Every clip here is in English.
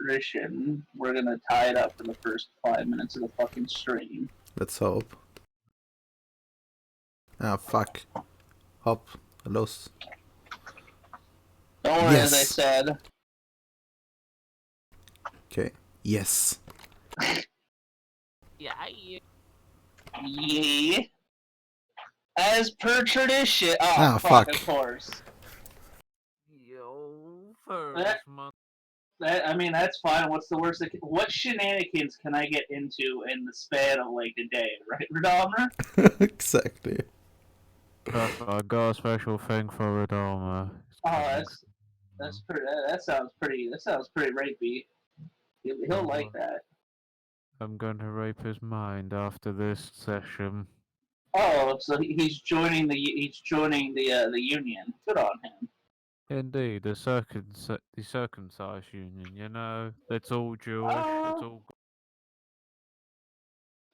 tradition, we're gonna tie it up for the first 5 minutes of the fucking stream. Let's hope. Ah, fuck. Hop. Los. Don't worry, as I said. Okay. Yes. Yeah. Yeah. As per tradition. Ah, fuck. fuck. Of course. Yo, first month. I mean, that's fine. What's the worst? What shenanigans can I get into in the span of like a day, right, Radalmer? Exactly. I got a special thing for Radalma. That's pretty. That sounds pretty. That sounds pretty rapey. He'll like that. I'm going to rape his mind after this session. Oh, so he's joining the union. Good on him. Indeed, the circumcised union. You know, it's all Jewish. It's all.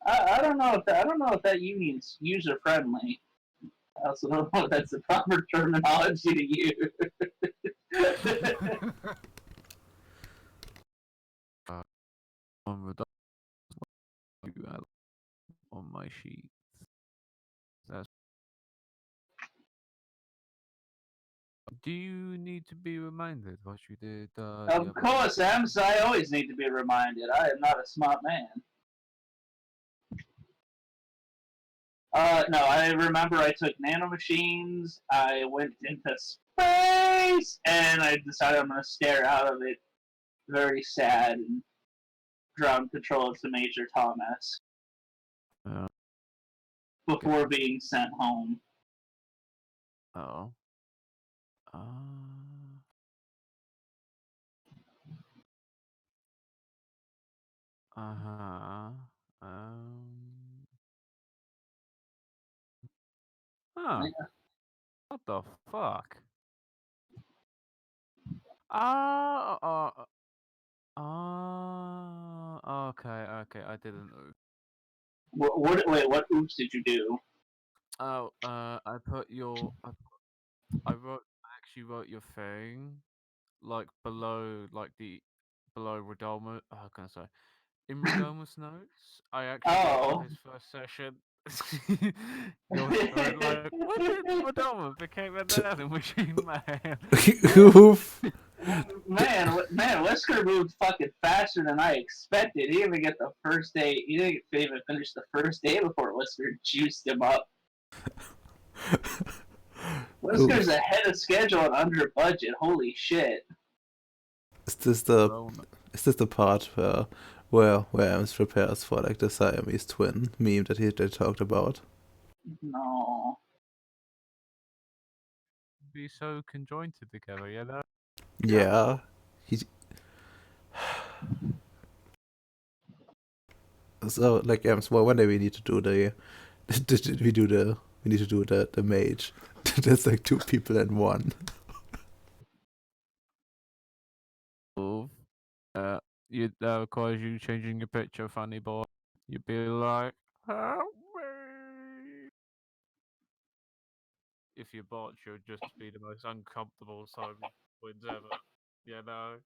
I don't know if that union's user friendly. I also don't know if that's the proper terminology to use. On my sheet. That's. Do you need to be reminded what you did? Of course, Ems. I always need to be reminded. I am not a smart man. No, I remember I took nanomachines, I went into space, and I decided I'm going to stare out of it very sad and ground control to Major Thomas before being sent home. Oh. Uh-huh. Huh. Yeah. What the fuck? Okay, I didn't know. What oops did you do? Oh, I actually wrote your thing, like below, below Rodolmo, how can I say? In Rodolmo's notes, I actually wrote for his first session. You're like, what did Rodolmo became a nanomachine man? Oof. Man, Whisker moved fucking faster than I expected. He didn't even get the first day. He didn't even finish the first day before Whisker juiced him up. Whisker's ahead of schedule and under budget. Holy shit! Is this the part where Ems prepares for like the Siamese twin meme that they talked about? No. Be so conjointed together, you know? Yeah. So like Ems, well, one day we need to do the we need to do the mage. There's like two people in one. Requires you changing your picture, funny boy. You'd be like, help me. If you botch, you'll just be the most uncomfortable song wins ever. You know?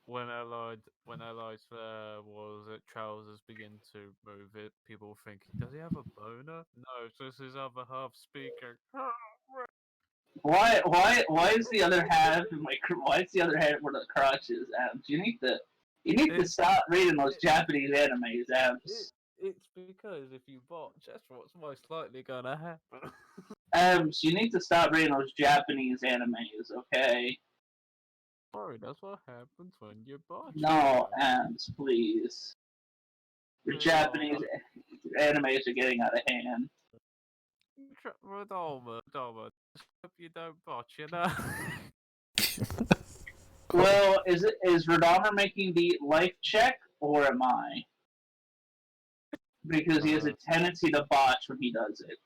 When Allied's trousers begin to move it, people think, does he have a boner? No, it's just his other half speaking. Why is the other half why is the other half where the crotch is, Adams? You need to stop reading those Japanese animes, Adams. It's because if you botch, that's what's most likely gonna happen. Adams, you need to stop reading those Japanese animes, okay? Sorry, that's what happens when you botch. No, Adams, please. The Japanese animes are getting out of hand. Rodolmo, hope you don't botch, you know? Well, is Radama making the life check, or am I? Because he has a tendency to botch when he does it.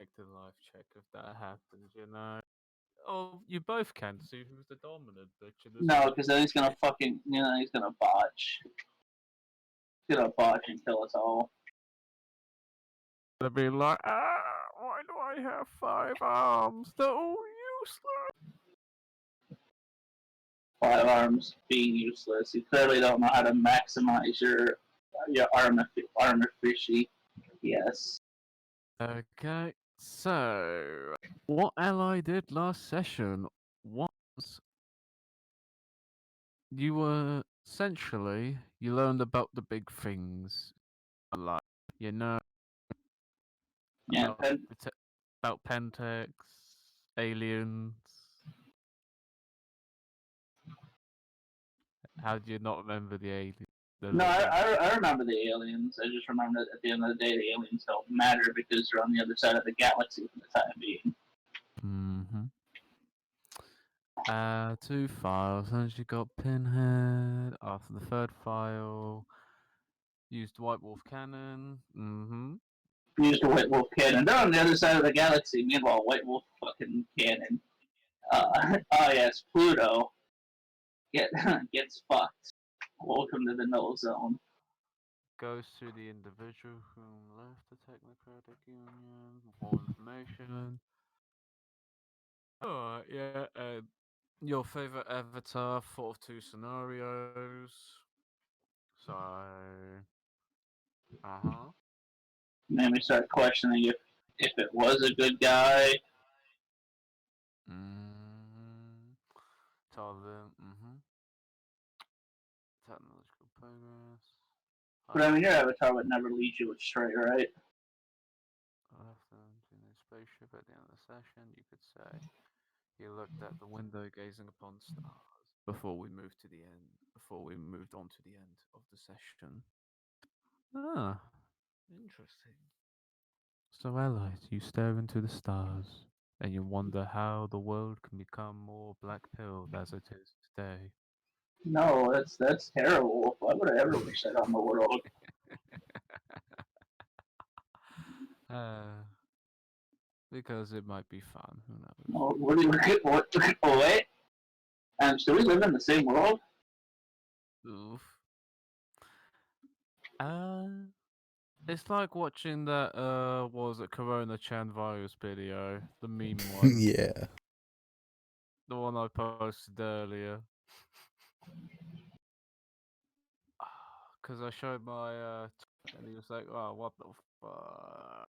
Make the life check if that happens, you know? Oh, you both can see who's the dominant bitch in this. No, because then he's gonna he's gonna botch. He's gonna botch and kill us all. They'll be like, why do I have 5 arms? They're all Firearms being useless. You clearly don't know how to maximize your armor fishy. Yes. Okay, so what Ally did last session was you were essentially you learned about the big things, like you know Yeah. about about Pentex, aliens. How do you not remember the aliens? The No, little. I remember the aliens. I just remember that at the end of the day, the aliens don't matter because they're on the other side of the galaxy for the time being. Mm-hmm. Two files. And you got Pinhead. After the third file, used White Wolf Cannon. Mm-hmm. Used a White Wolf cannon. They're on the other side of the galaxy. Meanwhile, White Wolf fucking cannon. Oh yes, Pluto gets fucked. Welcome to the null zone. Goes to the individual who left the Technocratic Union. More information. Alright, yeah. Your favorite avatar, thought of two scenarios. So, uh-huh. And then we start questioning if it was a good guy. Tell them, technological progress. But I mean, your avatar would never lead you astray, right? I left them in a spaceship at the end of the session. You could say he looked at the window, gazing upon stars. Before we moved to the end, before we moved on to the end of the session. Ah, interesting. So, allies, you stare into the stars, and you wonder how the world can become more black-pilled as it is today. No, that's terrible. Why would I ever wish that on the world? uh, because it might be fun. Who knows? No, what do you what? Oh wait, do we live in the same world? Oof. Uh, it's like watching that. What was it Corona Chan virus video, the meme one, Yeah. the one I posted earlier. Because I showed my and he was like, "Oh, what the fuck."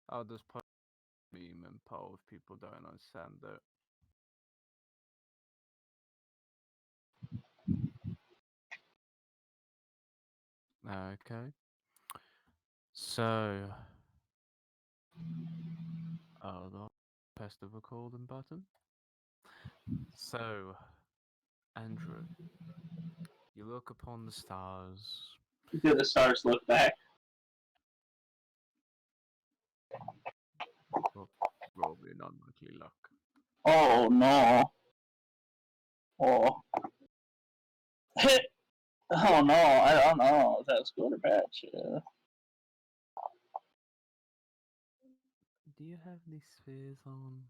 I'll just post a meme and poll if people don't understand it. Okay. So, I'll press the recording button. So, Andrew, you look upon the stars. Do the stars look back? Roll me an unlikely luck. Oh no! Oh, oh no! I don't know if that's good or bad. Yeah. Do you have these spheres on?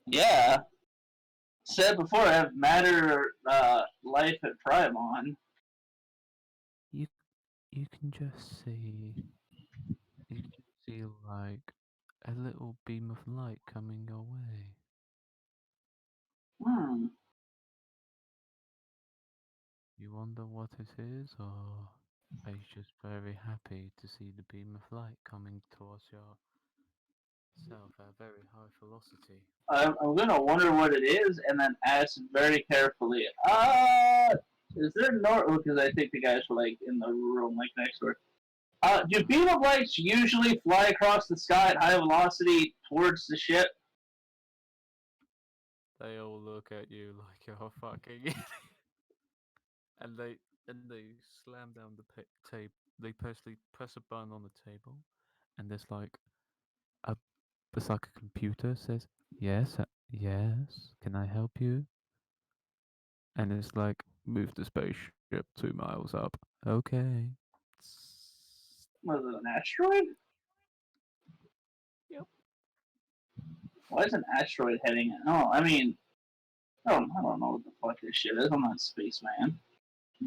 Yeah. Said before, I have matter, life, and prime on. You you can just see you can see like a little beam of light coming your way. Hmm. You wonder what it is, or are you just very happy to see the beam of light coming towards yourself at a very high velocity? I'm gonna wonder what it is, and then ask very carefully. Is there no? Because I think the guys were like in the room, like next door. Do beam of lights usually fly across the sky at high velocity towards the ship? They all look at you like you're fucking idiot. and they slam down the tape. They press a button on the table, and there's like a it's like a computer says yes, yes. Can I help you? And it's like move the spaceship 2 miles up. Okay. Was it an asteroid? Yep. Why is an asteroid heading? Oh, I mean, I don't know what the fuck this shit is. I'm not spaceman.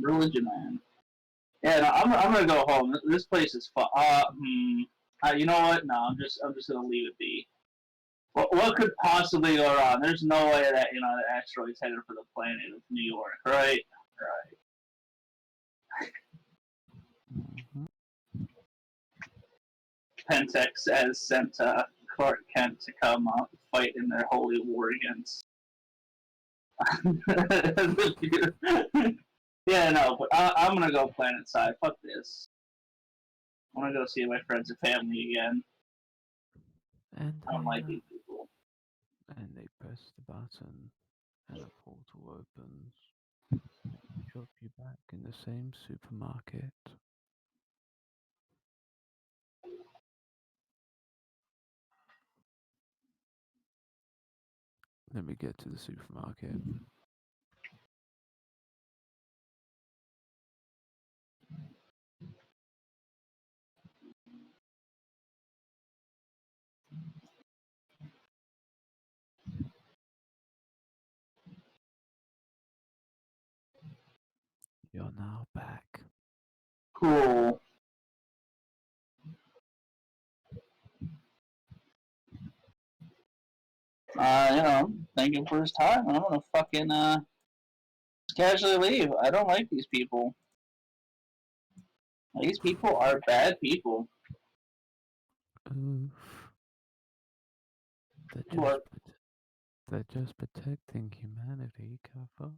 Religion man. Yeah, no, I'm gonna go home. This place is fun. You know what? No, I'm just gonna leave it be. What could possibly go wrong? There's no way that the asteroid's headed for the planet of New York, right? Right. Mm-hmm. Pentex has sent Clark Kent to come fight in their holy war against. Yeah, no, but I'm gonna go planet side. Fuck this. I'm gonna go see my friends and family again. And I don't like these people. and they press the button, and a portal opens. Drop you back in the same supermarket. Let me get to the supermarket. You're now back. Cool. Thank him for his time. I'm gonna fucking casually leave. I don't like these people. These people are bad people. Oof. They're just What? they're just protecting humanity, Kappa.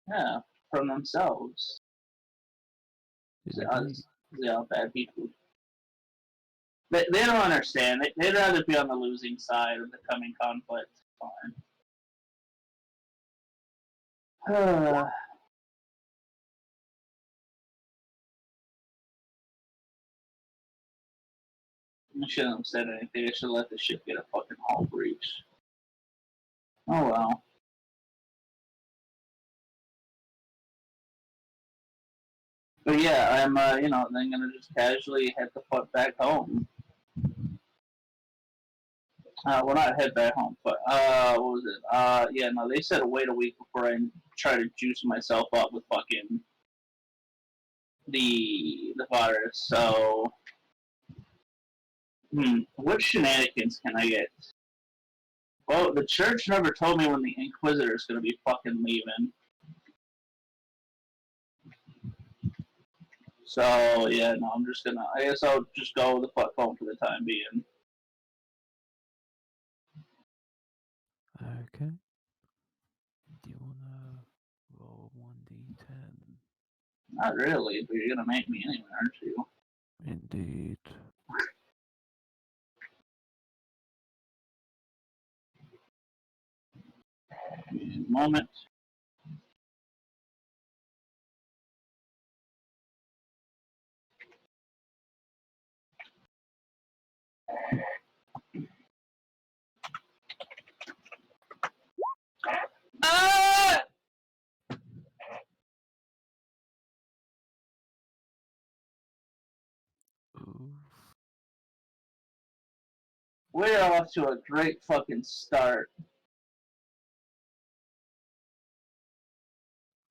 Yeah, from themselves. They Indeed. are bad people. They don't understand. They'd rather be on the losing side of the coming conflict. Fine. I shouldn't have said anything. I should let the ship get a fucking hull breach. Oh well. But yeah, I'm then gonna just casually head the fuck back home. Well, not head back home, but what was it? Yeah, no, they said wait a week before I try to juice myself up with fucking the virus. So, what shenanigans can I get? Well, the church never told me when the Inquisitor is gonna be fucking leaving. So yeah, no, I'm just gonna. I guess I'll just go with the fuck home for the time being. Okay. Do you wanna roll 1d10? Not really, but you're gonna make me anyway, aren't you? Indeed. Moment. Ah! Oof. We're off to a great fucking start.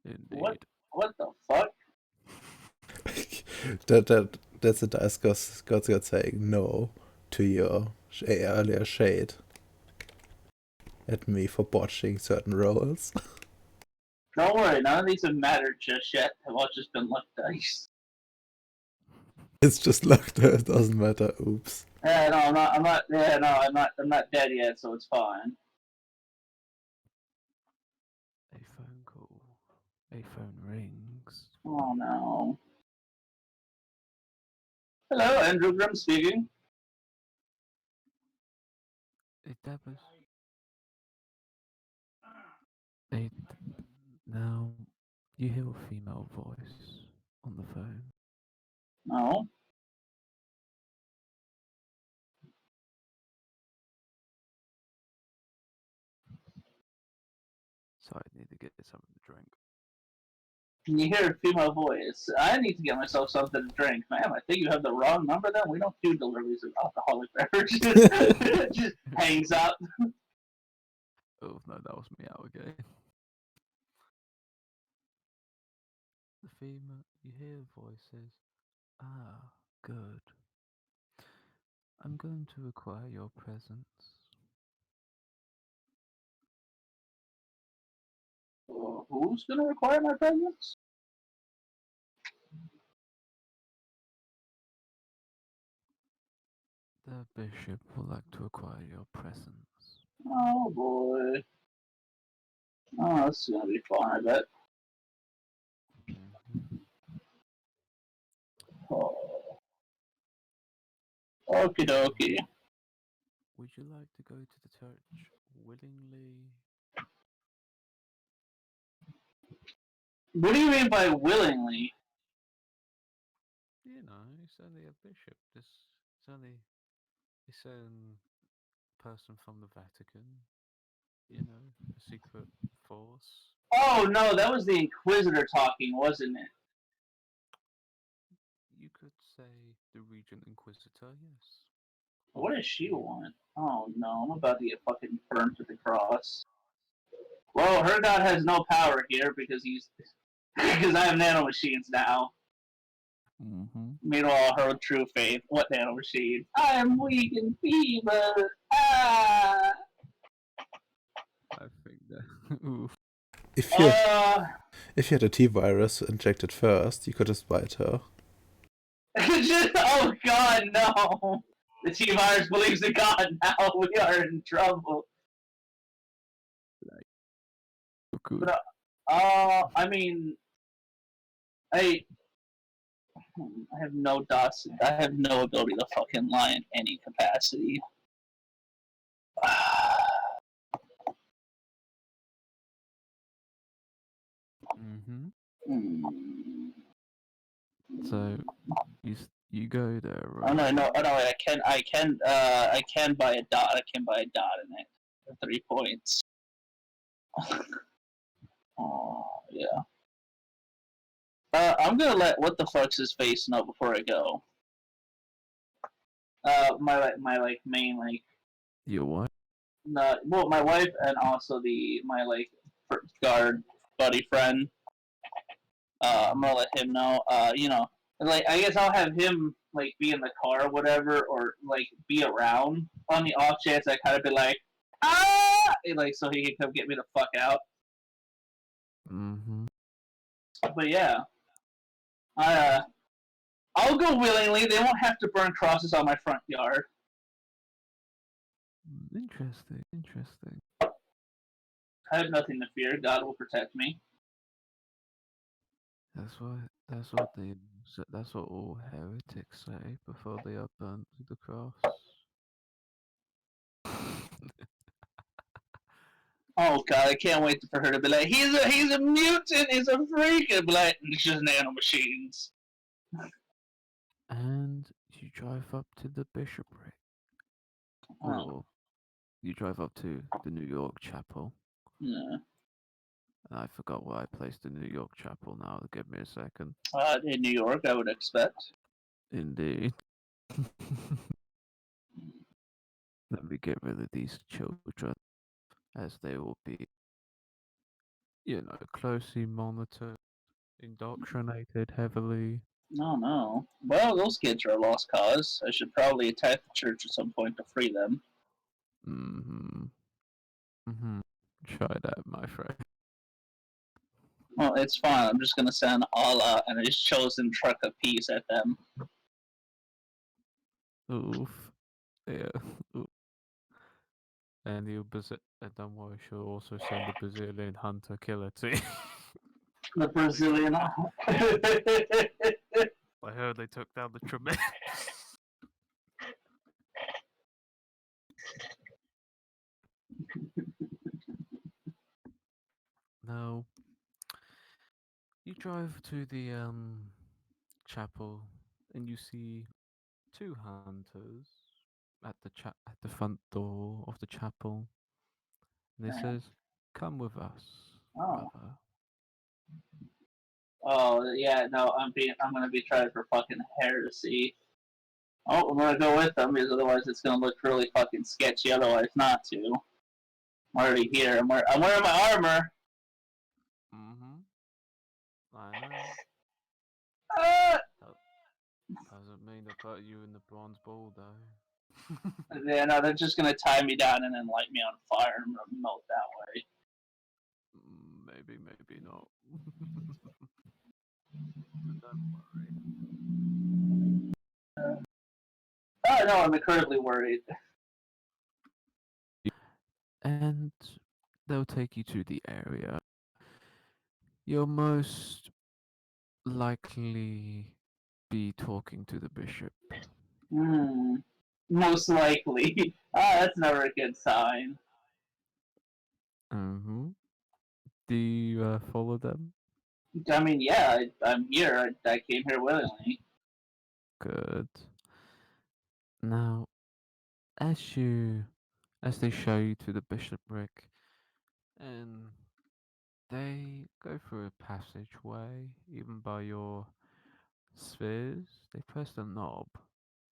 What? Indeed. What the fuck? That's the dice God's got saying no to your earlier shade at me for botching certain rolls. Don't worry, none of these have mattered just yet. They've all just been luck dice. It's just luck that it doesn't matter. Oops. Yeah, no, I'm not. I'm not. Yeah, no, I'm not. I'm not dead yet, so it's fine. A phone call. A phone rings. Oh no. Hello, Andrew Grimm speaking. That was. It, now, you hear a female voice on the phone. No. So I need to get something to drink. Can you hear a female voice? I need to get myself something to drink. Ma'am, I think you have the wrong number then. We don't do deliveries of alcoholic beverages. Just hangs up. Oh no, that was me out again. The female, you hear voices. Ah, good. I'm going to require your presence. Who's gonna require my presence? The bishop would like to acquire your presence. Oh boy. Oh, this is gonna be fun, I bet. Mm-hmm. Oh. Okie dokie. Would you like to go to the church willingly? What do you mean by willingly? You know, it's only a bishop. It's only it's person from the Vatican. You know, a secret force. Oh no, that was the Inquisitor talking, wasn't it? You could say the Regent Inquisitor, yes. What does she want? Oh no, I'm about to get fucking burned to the cross. Well, her god has no power here because he's because I have nanomachines now. Mm-hmm. Meanwhile, her true faith, what nanomachine? I am weak and feeble. Ah. I think that. Oof. If you Uh. if you had a T virus injected first, you could just bite her. Oh God, no! The T virus believes in God now. We are in trouble. Good. But I mean, I I have no dots. I have no ability to fucking lie in any capacity. Mm-hmm. Hmm. So you go there, Oh no, right? no, oh no! I can buy a dot. I can buy a dot in it for 3 points. Oh yeah. I'm gonna let what the fuck's his face know before I go. My main Your what? well, my wife and also my guard buddy friend. I'm gonna let him know. Like I guess I'll have him like be in the car or whatever, or like be around on the off chance I kind of be like, ah, like so he can come get me the fuck out. Mm-hmm. But yeah, I I'll go willingly. They won't have to burn crosses on my front yard. Interesting. Interesting. I have nothing to fear. God will protect me. That's what. That's what they. That's what all heretics say before they are burnt to the cross. Oh God, I can't wait for her to be like, he's a mutant, he's a freak, and be like, it's just nanomachines. And you drive up to the bishopric, Oh, or you drive up to the New York chapel. yeah. I forgot where I placed the New York chapel now. Give me a second. In New York, I would expect. Indeed. Let me get rid of these children, as they will be, closely monitored, indoctrinated heavily. No, no. Well, those kids are a lost cause. I should probably attack the church at some point to free them. Mm-hmm. Mm-hmm. Try that, my friend. Well, it's fine. I'm just gonna send Allah and His chosen truck of peace at them. Oof. Yeah. Oof. And don't worry, she'll also send the Brazilian hunter killer too. The Brazilian. I heard they took down the tremendous. No, you drive to the chapel and you see two hunters at the front door of the chapel, and it says, "Come with us, Oh. brother." Oh yeah, no, I'm gonna be tried for fucking heresy. Oh, I'm gonna go with them because otherwise it's gonna look really fucking sketchy. Otherwise, not to. I'm already here. I'm wearing my armor. Mm-hmm. I know. doesn't mean they'll put you in the bronze ball, though. Yeah, no, they're just gonna tie me down and then light me on fire and melt that way. Maybe, maybe not. But don't worry. Oh no, I'm incredibly worried. And they'll take you to the area. You'll most likely be talking to the bishop. Hmm. Most likely. That's never a good sign. Mm-hmm. Do you follow them? I mean, yeah, I'm here. I came here willingly. Good. Now, as they show you to the bishopric, and they go through a passageway, even by your spheres, they press the knob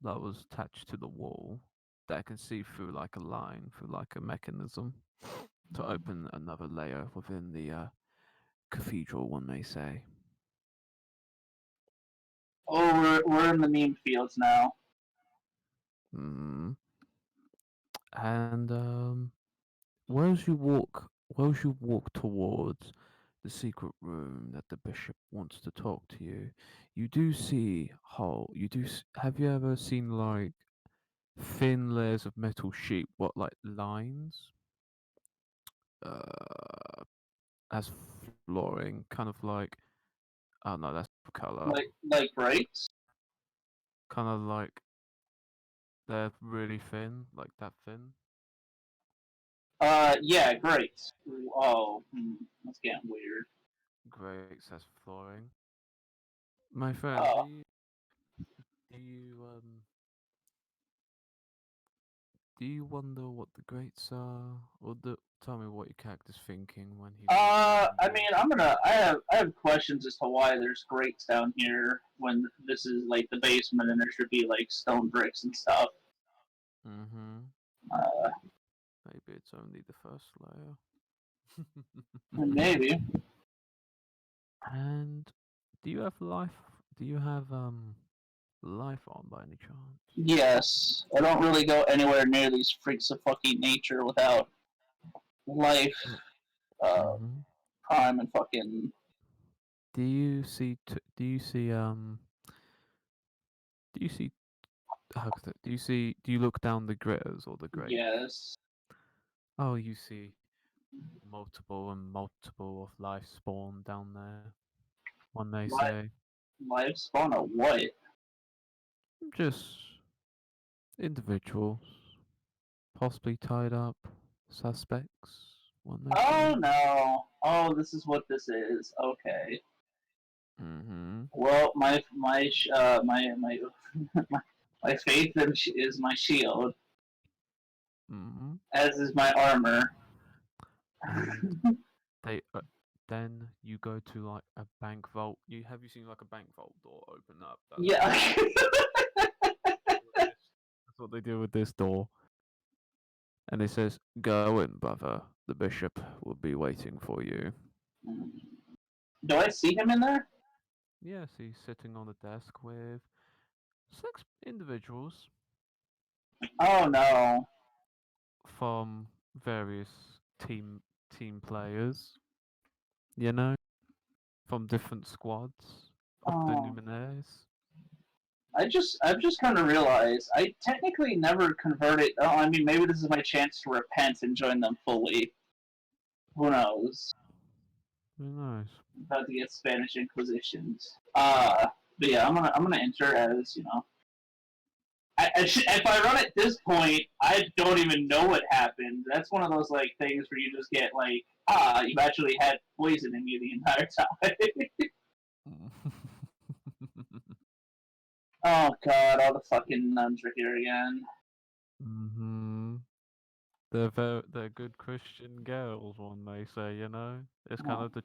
that was attached to the wall that can see through like a line, through like a mechanism, to open another layer within the cathedral, one may say. Oh, we're in the meme fields now. Mm. And as you walk towards the secret room that the bishop wants to talk to you, you do see hole. Have you ever seen like thin layers of metal sheet? What like lines? Uh, as flooring, kind of like oh no, that's color. Like breaks. Kind of like they're really thin, like that thin. Yeah, great. Oh, that's getting weird. Great, says flooring. My friend, Oh, do you do you wonder what the greats are, or tell me what your character's thinking when he walks around I you? mean, I have questions as to why there's grates down here when this is like the basement and there should be like stone bricks and stuff. Mm-hmm. Uh, Maybe it's only the first layer. Maybe. And do you have life? Do you have life on by any chance? Yes, I don't really go anywhere near these freaks of fucking nature without life, uh, Mm-hmm. prime, and fucking Do you see? Do you see? Do you see? How could do you see? Do you look down the gritters or the grates? yes, Oh, you see multiple and multiple of life spawn down there. One may life, say, life spawn of what? just individuals, possibly tied up, suspects. One may Oh say. no! Oh, this is what this is. Okay. Mm-hmm. Well, my my faith is my shield, Mm-hmm. as is my armor. And they then you go to like a bank vault. You seen like a bank vault door open up? Yeah. That's what they do with this door. And it says, "Go in, brother. The bishop will be waiting for you." Do I see him in there? Yes, he's sitting on the desk with six individuals Oh no. from various team players. You know, from different squads of the Oh. Numeners. I've just kind of realized I technically never converted. Oh, I mean, maybe this is my chance to repent and join them fully. Who knows? Very nice. About to get Spanish Inquisitions. But yeah, I'm gonna enter as you know. If I run at this point, I don't even know what happened. That's one of those like things where you just get like, you actually had poison in you the entire time. Oh god, all the fucking nuns are here again. Mm-hmm. They're good Christian girls, one may say. You know, it's kind Oh, of the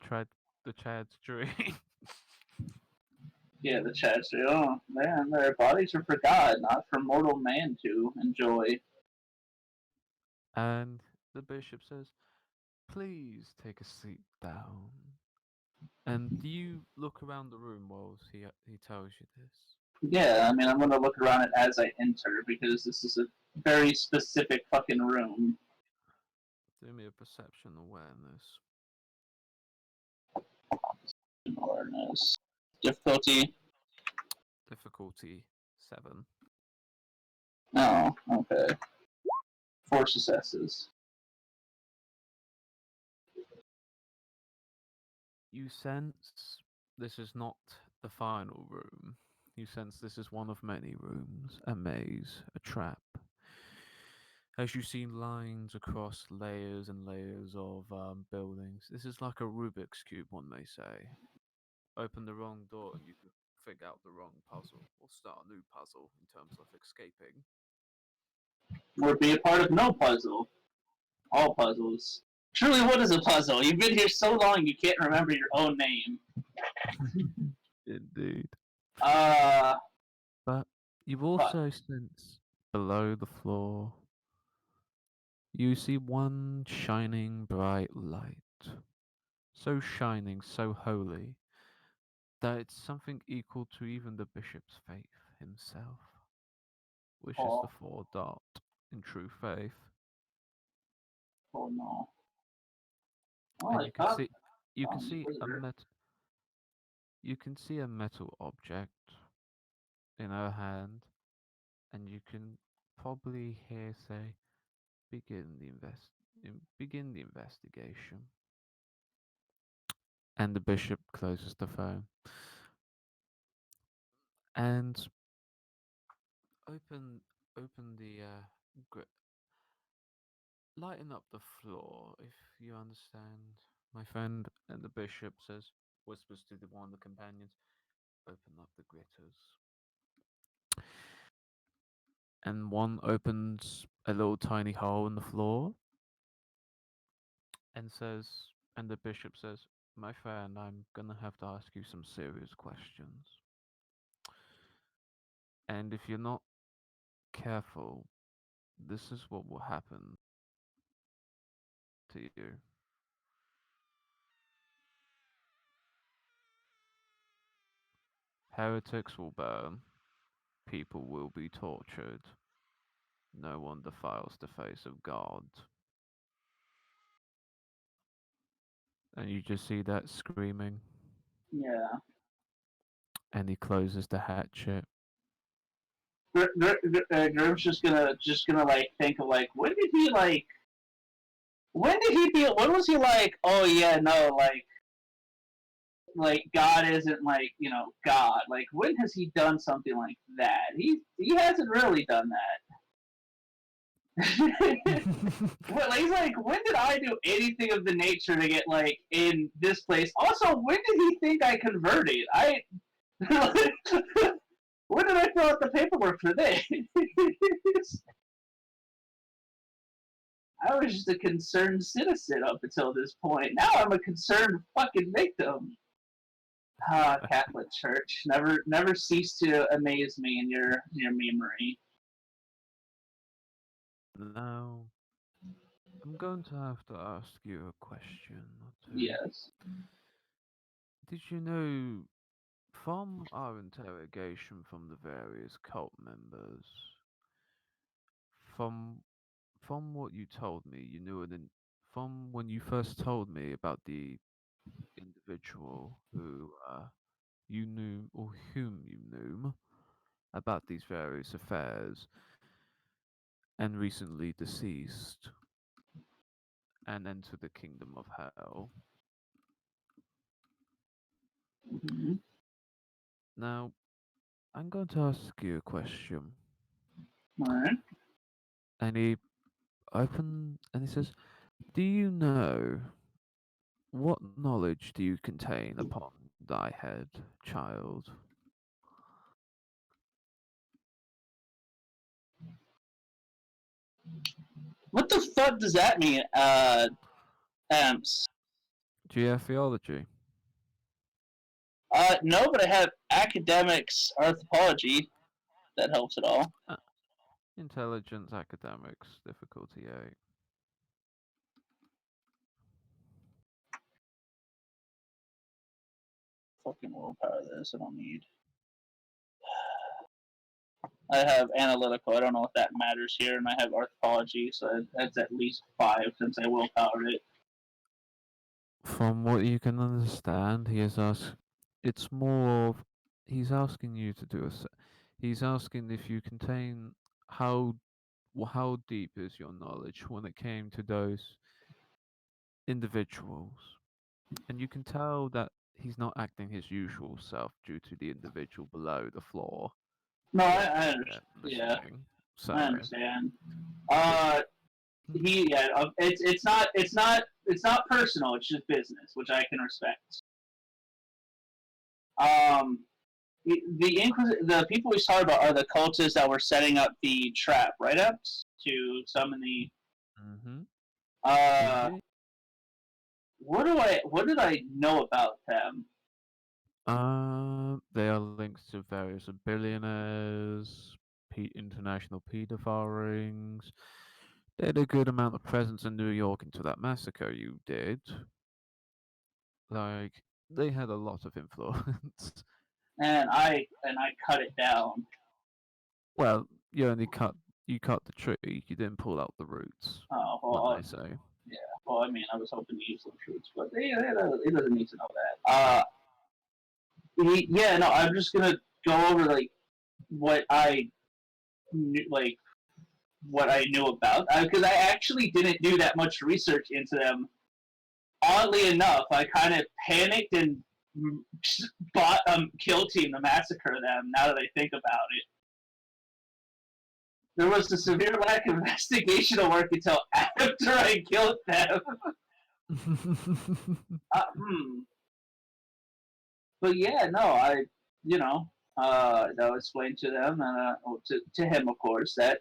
Chad's dream. yeah, the chat say, oh man, their bodies are for God, not for mortal man to enjoy. And the bishop says, "Please take a seat down." And do you look around the room whilst he tells you this? Yeah, I mean, I'm gonna look around it as I enter because this is a very specific fucking room. Do me a perception awareness. Awareness. Difficulty. Difficulty 7. Oh, okay. 4 successes. You sense this is not the final room. You sense this is one of many rooms, a maze, a trap. As you see lines across layers and layers of buildings, this is like a Rubik's Cube, one may say. Open the wrong door and you could figure out the wrong puzzle, or start a new puzzle in terms of escaping. Or be a part of no puzzle. All puzzles. Truly, what is a puzzle? You've been here so long you can't remember your own name. Indeed. Uh, But you fuck. also sense below the floor, you see one shining bright light. So shining, so holy, that it's something equal to even the bishop's faith himself, which is the Oh, four dot in true faith. oh no. Oh, And I thought you can found the see a wizard. you can see a metal object in her hand, and you can probably hear say begin the investigation. And the bishop closes the phone and open open the lighten up the floor, if you understand, my friend. And the bishop whispers to the one of the companions, open up the gritters. And one opens a little tiny hole in the floor and says, and the bishop says, my friend, I'm gonna have to ask you some serious questions. And if you're not careful, this is what will happen to you. Heretics will burn, people will be tortured, no one defiles the face of God. And you just see that screaming, Yeah. and he closes the hatchet. Grim's just gonna like think of like when did he feel when was he like, oh yeah, no, like God isn't like, God. Like when has he done something like that? He hasn't really done that. Well, he's like, when did I do anything of the nature to get like in this place? Also, when did he think I converted? When did I fill out the paperwork for this? I was just a concerned citizen up until this point. Now I'm a concerned fucking victim. Ah, Catholic Church, never cease to amaze me in your memory. Now, I'm going to have to ask you a question or two. Yes. Did you know from our interrogation from the various cult members, from from what you told me, you knew it from when you first told me about the individual who you knew or whom you knew about these various affairs and recently deceased and entered the kingdom of hell. Mm-hmm. Now, I'm going to ask you a question. All right. And he says, do you know what knowledge do you contain upon thy head, child? What the fuck does that mean? Amps. Do you have theology? No, but I have academics anthropology. That helps at all. Uh, Intelligence, academics, difficulty 8. Fucking willpower. This I don't need. I have analytical. I don't know if that matters here, and I have anthropology, so that's at least 5 since I willpowered it. From what you can understand, he is asked. It's more of he's asking you to do a. He's asking if you contain how how deep is your knowledge when it came to those individuals, and you can tell that he's not acting his usual self due to the individual below the floor No, that I they're understand. Yeah, missing. I So, understand. yeah. Uh, it's not personal. It's just business, which I can respect. Um, the people we talked about are the cultists that were setting up the trap write-ups to summon the. Mm-hmm. Uh, Indeed. what did I know about them? They are linked to various billionaires, international pedophile rings. They had a good amount of presence in New York into that massacre you did. Like, they had a lot of influence. And I cut it down. Well, you cut the tree, you didn't pull out the roots, Oh one well, may say. yeah. Well, I mean, I was hoping to use those fruits, but it doesn't need to know that. Yeah, no, I'm just gonna go over like what I knew, like what I knew about, because I actually didn't do that much research into them. Oddly enough, I kind of panicked and bought a kill team to massacre them. Now that I think about it, there was a severe lack of investigational work until after I killed them. Hmm. But yeah, no, I'll explain to them and to him, of course, that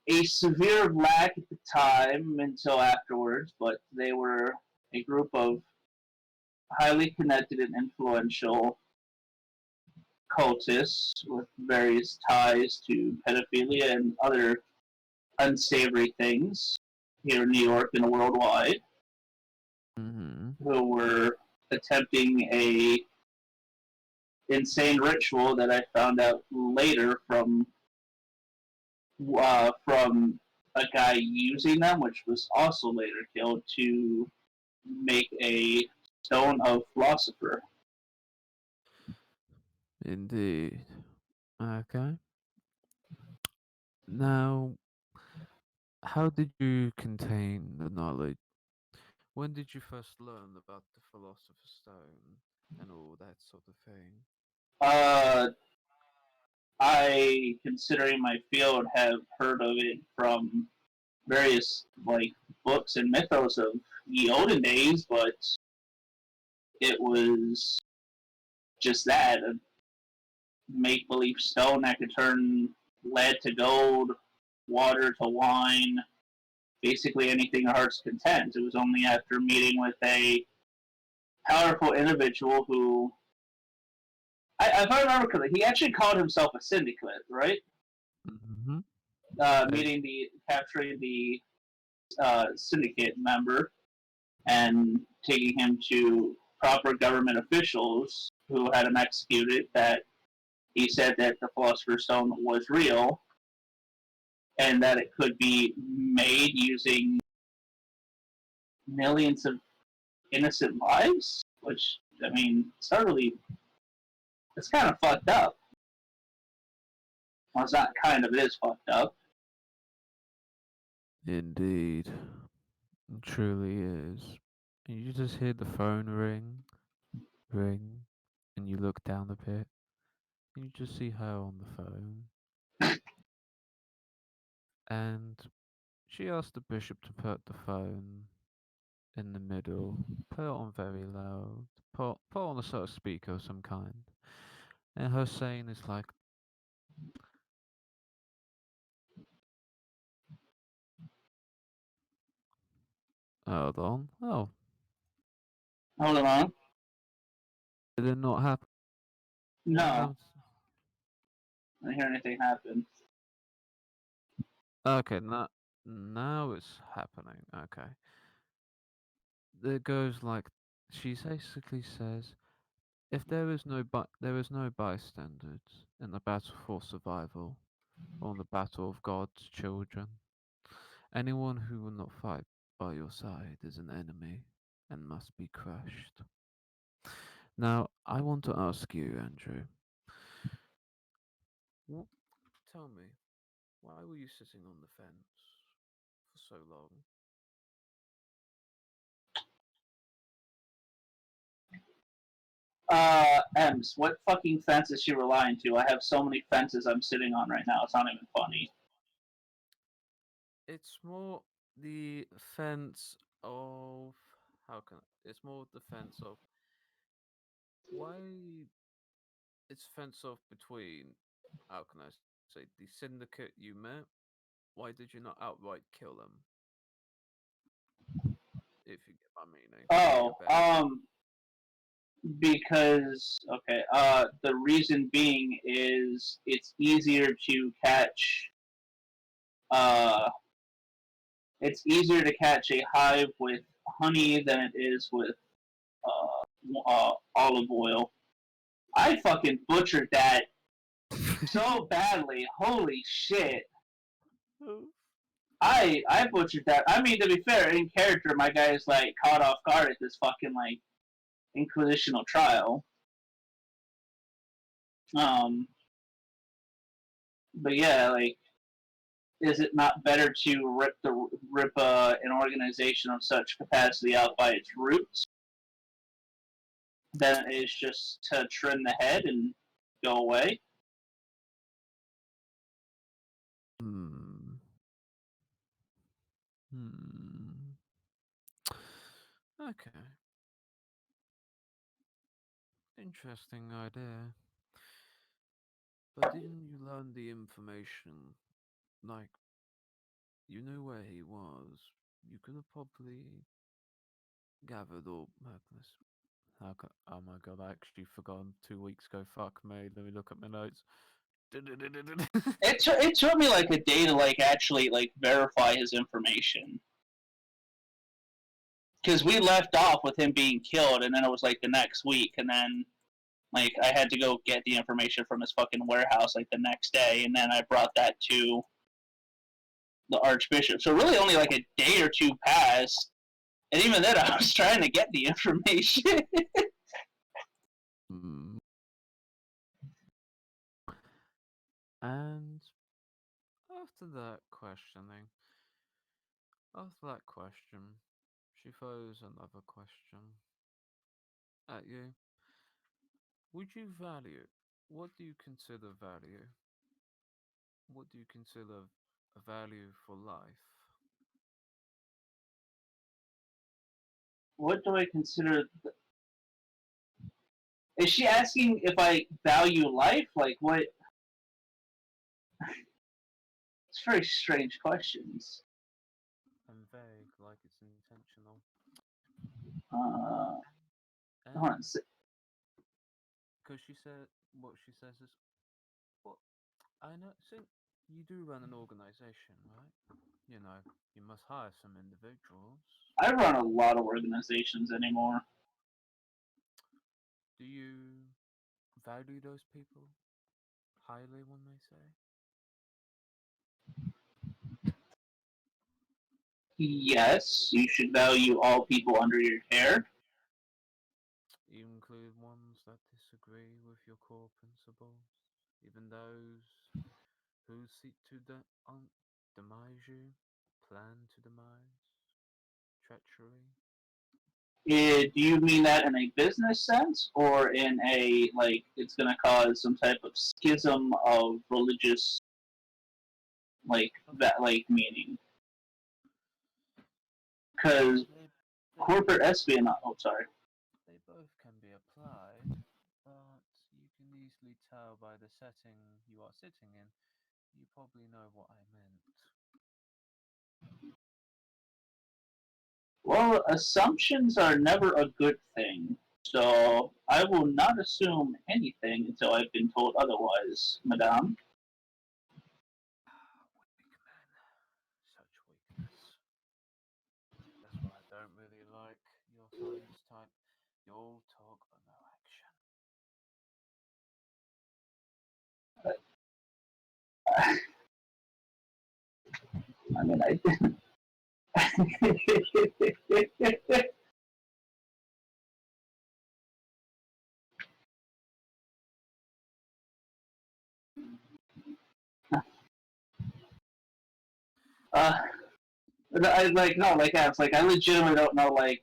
a severe lack at the time until afterwards, but they were a group of highly connected and influential cultists with various ties to pedophilia and other unsavory things here in New York and worldwide, Mm-hmm. who were attempting a insane ritual that I found out later from a guy using them, which was also later killed, to make a stone of philosopher. Indeed. Okay. Now, how did you contain the knowledge? When did you first learn about the Philosopher's Stone and all that sort of thing? Uh, I, considering my field, have heard of it from various books and mythos of the olden days, but it was just that a make believe stone that could turn lead to gold, water to wine, basically anything the heart's content. It was only after meeting with a powerful individual who, if I remember correctly, he actually called himself a syndicate, right? Mm-hmm. Meeting capturing the syndicate member and taking him to proper government officials who had him executed. That he said that the Philosopher's Stone was real and that it could be made using millions of innocent lives. Which, I mean, it's kind of fucked up. Well, it's not kind of, it is fucked up. Indeed. It truly is. And you just hear the phone ring, ring, and you look down a bit, and you just see her on the phone. And she asked the bishop to put the phone in the middle, put it on very loud, put on a sort of speaker of some kind. And her saying is like, hold on. Oh, Hold on. did it not happen? What No, happened? I didn't hear anything happen. Okay, now it's happening. Okay. It goes like, she basically says, If there is no bystanders in the battle for survival, or the battle of God's children. Anyone who will not fight by your side is an enemy and must be crushed. Now, I want to ask you, Andrew, what, tell me, why were you sitting on the fence for so long? Ems, what fucking fence is she relying to? I have so many fences I'm sitting on right now. It's not even funny. It's more the fence of how can it's more the fence of why it's fence off between how can I say the syndicate you met. Why did you not outright kill them? If you get my meaning, to be a Oh, better term. because okay, the reason being is it's easier to catch. Uh, it's easier to catch a hive with honey than it is with olive oil. I fucking butchered that so badly. Holy shit. I butchered that. I mean, to be fair, in character, my guy is like caught off guard at this fucking like inquisitional trial. Um, but yeah, like, is it not better to rip an organization of such capacity out by its roots than it is just to trim the head and go away? Hmm. Hmm. Okay. Interesting idea. But didn't you learn the information? Like, you knew where he was. You could have probably gathered all. Oh my god, I actually forgot 2 weeks ago. Fuck me. Let me look at my notes. It took me like a day to like actually like verify his information because we left off with him being killed, and then it was like the next week, and then like I had to go get the information from his fucking warehouse like the next day, and then I brought that to the Archbishop. So really, only like a day or two passed, and even then, I was trying to get the information. Hmm. And questioning, after that question, she throws another question at you. Would you value? What do you consider value? What do you consider a value for life? What do I consider? Is she asking if I value life? Like what? It's very strange questions. And vague, like it's intentional. Uh, hold on. And because she said what she says is, well, I know. So you do run an organization, right? You know, you must hire some individuals. I run a lot of organizations anymore. Do you value those people highly, one may say? Yes, you should value all people under your care. You include ones that disagree with your core principles, even those who seek to demise you, plan to demise, treachery. Do you mean that in a business sense, or in a like it's going to cause some type of schism of religious like Oh, that like meaning? Because well, they corporate both espionage. Oh, sorry. they both can be applied, but you can easily tell by the setting you are sitting in. You probably know what I meant. Well, assumptions are never a good thing. So I will not assume anything until I've been told otherwise, Madame. Weak man, such weakness. That's why I don't really like your science type. You all talk but no action. I mean, I. uh, I like no, like I was like I legitimately don't know like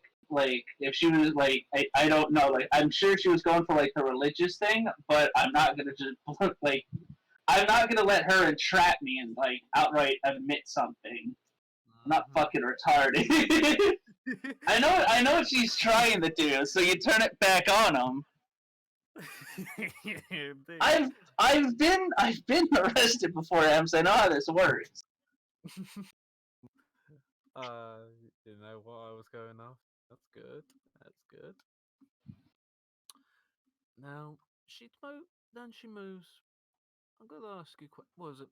if she was like I don't know like I'm sure she was going for like the religious thing, but I'm not gonna just like I'm not gonna let her entrap me and like outright admit something. I'm not fucking retarded. I know what she's trying to do, so you turn it back on them. I've I've been arrested before, Em, so I know how this works. You know what I was going off. That's good. That's good. Now then she moves. I'm gonna ask you. What is it?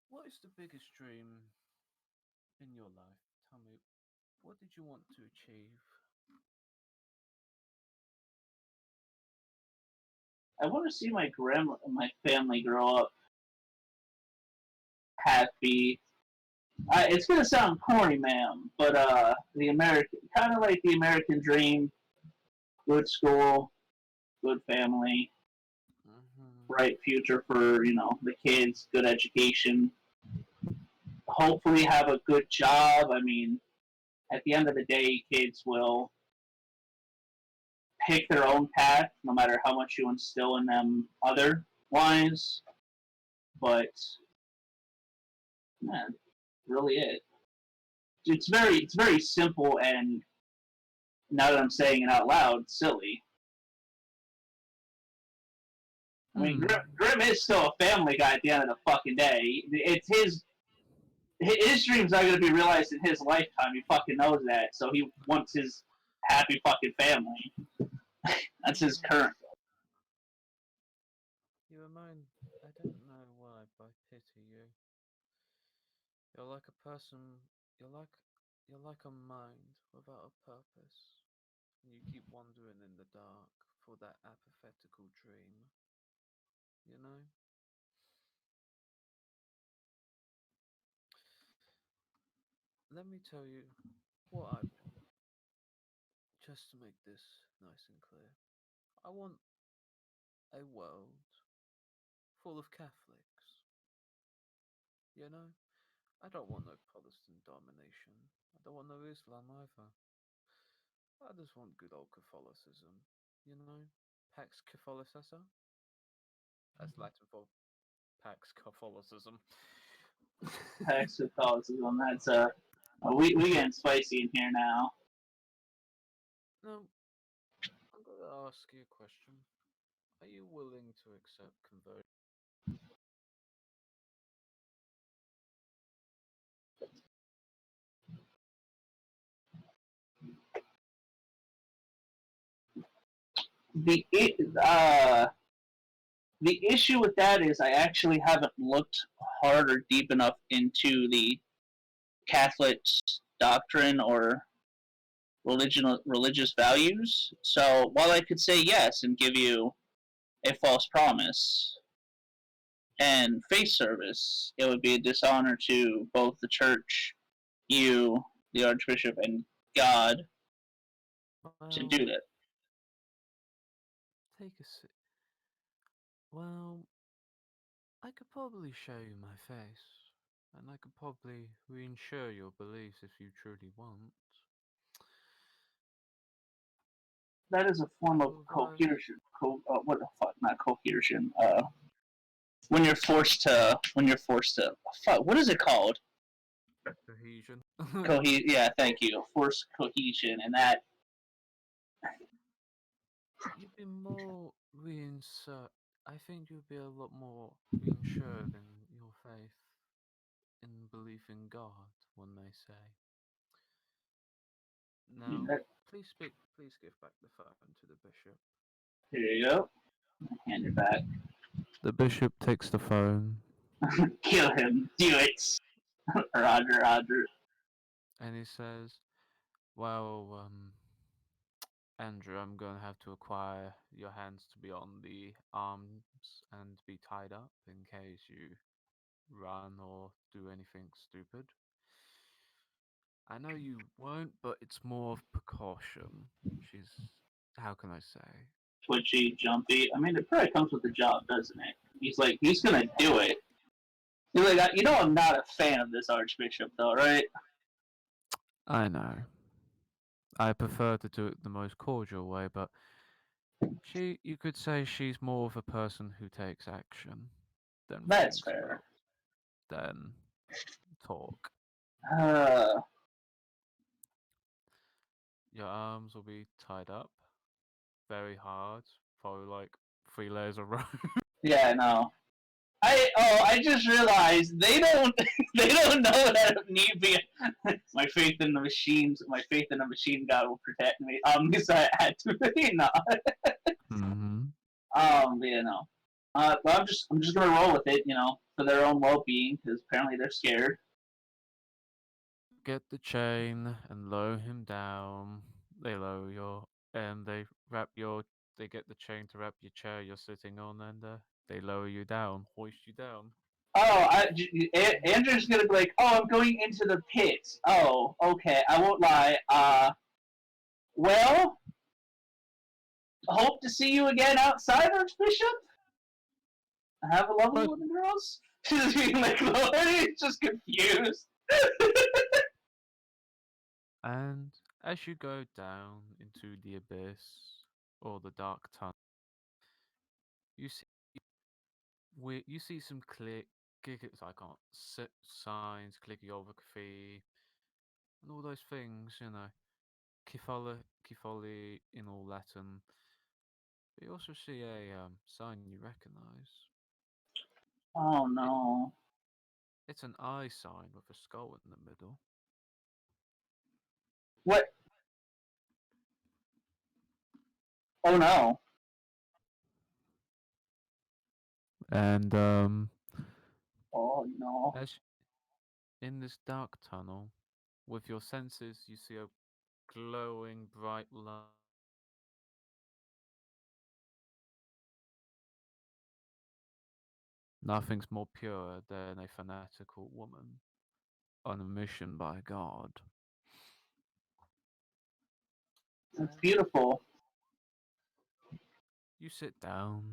What is the biggest dream in your life? Tell me, what did you want to achieve? I want to see my family grow up happy. It's gonna sound corny, ma'am, but the American kind of like the American dream: good school, good family, Mm-hmm. bright future for the kids, good education. Hopefully, have a good job. I mean, at the end of the day, kids will pick their own path, no matter how much you instill in them otherwise. But man, really it. It's very simple, and now that I'm saying it out loud, silly. I mean, Mm. Grim is still a family guy at the end of the fucking day. It's his dreams are going to be realized in his lifetime. He fucking knows that, so he wants his happy fucking family. That's his Mm. current. You remind. I don't know why, but I pity you. You're like a person. You're like. You're like a mind without a purpose, and you keep wandering in the dark for that apathetical dream. You know. Let me tell you what I want. Just to make this nice and clear, I want a world full of Catholics. You know, I don't want no Protestant domination. I don't want no Islam either. I just want good old Catholicism. You know, Pax Catholicism. That's Latin for Pax Catholicism. Pax Catholicism. That's we getting spicy in here now. Now, I'm gonna ask you a question. Are you willing to accept conversion? The uh the issue with that is I actually haven't looked hard or deep enough into the Catholic doctrine or religious values. So while I could say yes and give you a false promise and face service, it would be a dishonor to both the church, you, the Archbishop, and God to Well, do that. take a sip. Well, I could probably show you my face, and I could probably reinsure your beliefs if you truly want. That is a form of Although, coercion. What the fuck? Not coercion. When you're forced to fuck. What is it called? cohesion. Yeah, thank you. Forced cohesion, and that You'd be more reinsert. I think you'd be a lot more reinsured in your faith, in belief in God, one may say. Now, that please speak. Please give back the phone to the bishop. here you go. Hand it back. The bishop takes the phone Kill him. Do it. Roger, Roger. and he says, "Well, Andrew, I'm going to have to require your hands to be on the arms and be tied up in case you run or do anything stupid. I know you won't, but it's more of precaution. She's, how can I say? Twitchy, jumpy. I mean, it probably comes with the job, doesn't it? He's gonna do it. He's like, you know, I'm not a fan of this Archbishop, though, right? I know. I prefer to do it the most cordial way, but you could say she's more of a person who takes action than That's thinks fair. about, than talk. Uh, Your arms will be tied up very hard, probably like 3 layers of rope. yeah, no. I just realized they don't they don't know that need be my faith in the machines, my faith in the machine god will protect me. Because I had to, not. Mm-hmm. Yeah, no. But I'm just gonna roll with it, for their own well being, because apparently they're scared. Get the chain and lower him down. They lower your and they wrap your. They get the chain to wrap your chair you're sitting on, and they lower you down, hoist you down. Oh, Andrew's gonna be like, oh, I'm going into the pit. Oh, okay, I won't lie. Well, hope to see you again outside, Archbishop. Have a lovely But one, girls. She's being like, he's just confused. and as you go down into the abyss or the dark tunnel, you see you see some I can't signs, calligraphy, and all those things, Kifala, Kifoli in all Latin. But you also see a sign you recognize. Oh It, no. it's an eye sign with a skull in the middle. What? Oh no. And Oh no. as in this dark tunnel, with your senses, you see a glowing bright light. Nothing's more pure than a fanatical woman on a mission by God. That's beautiful. You sit down.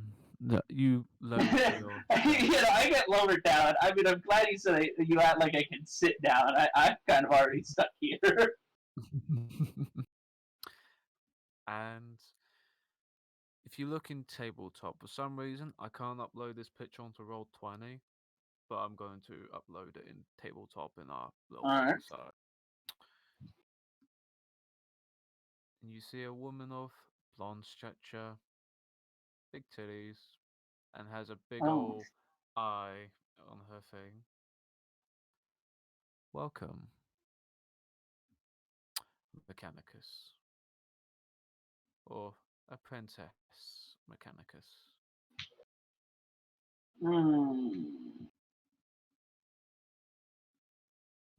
You lower to your desk. I get lowered down. I mean, I'm glad you said you act like I can sit down. I'm kind of already stuck here. And if you look in tabletop, for some reason I can't upload this picture onto Roll20, but I'm going to upload it in tabletop in our little All thing. right. So, and you see a woman of blonde stature, big titties, and has a big Oh. old eye on her thing. Welcome, Mechanicus, or Apprentice Mechanicus. Hmm.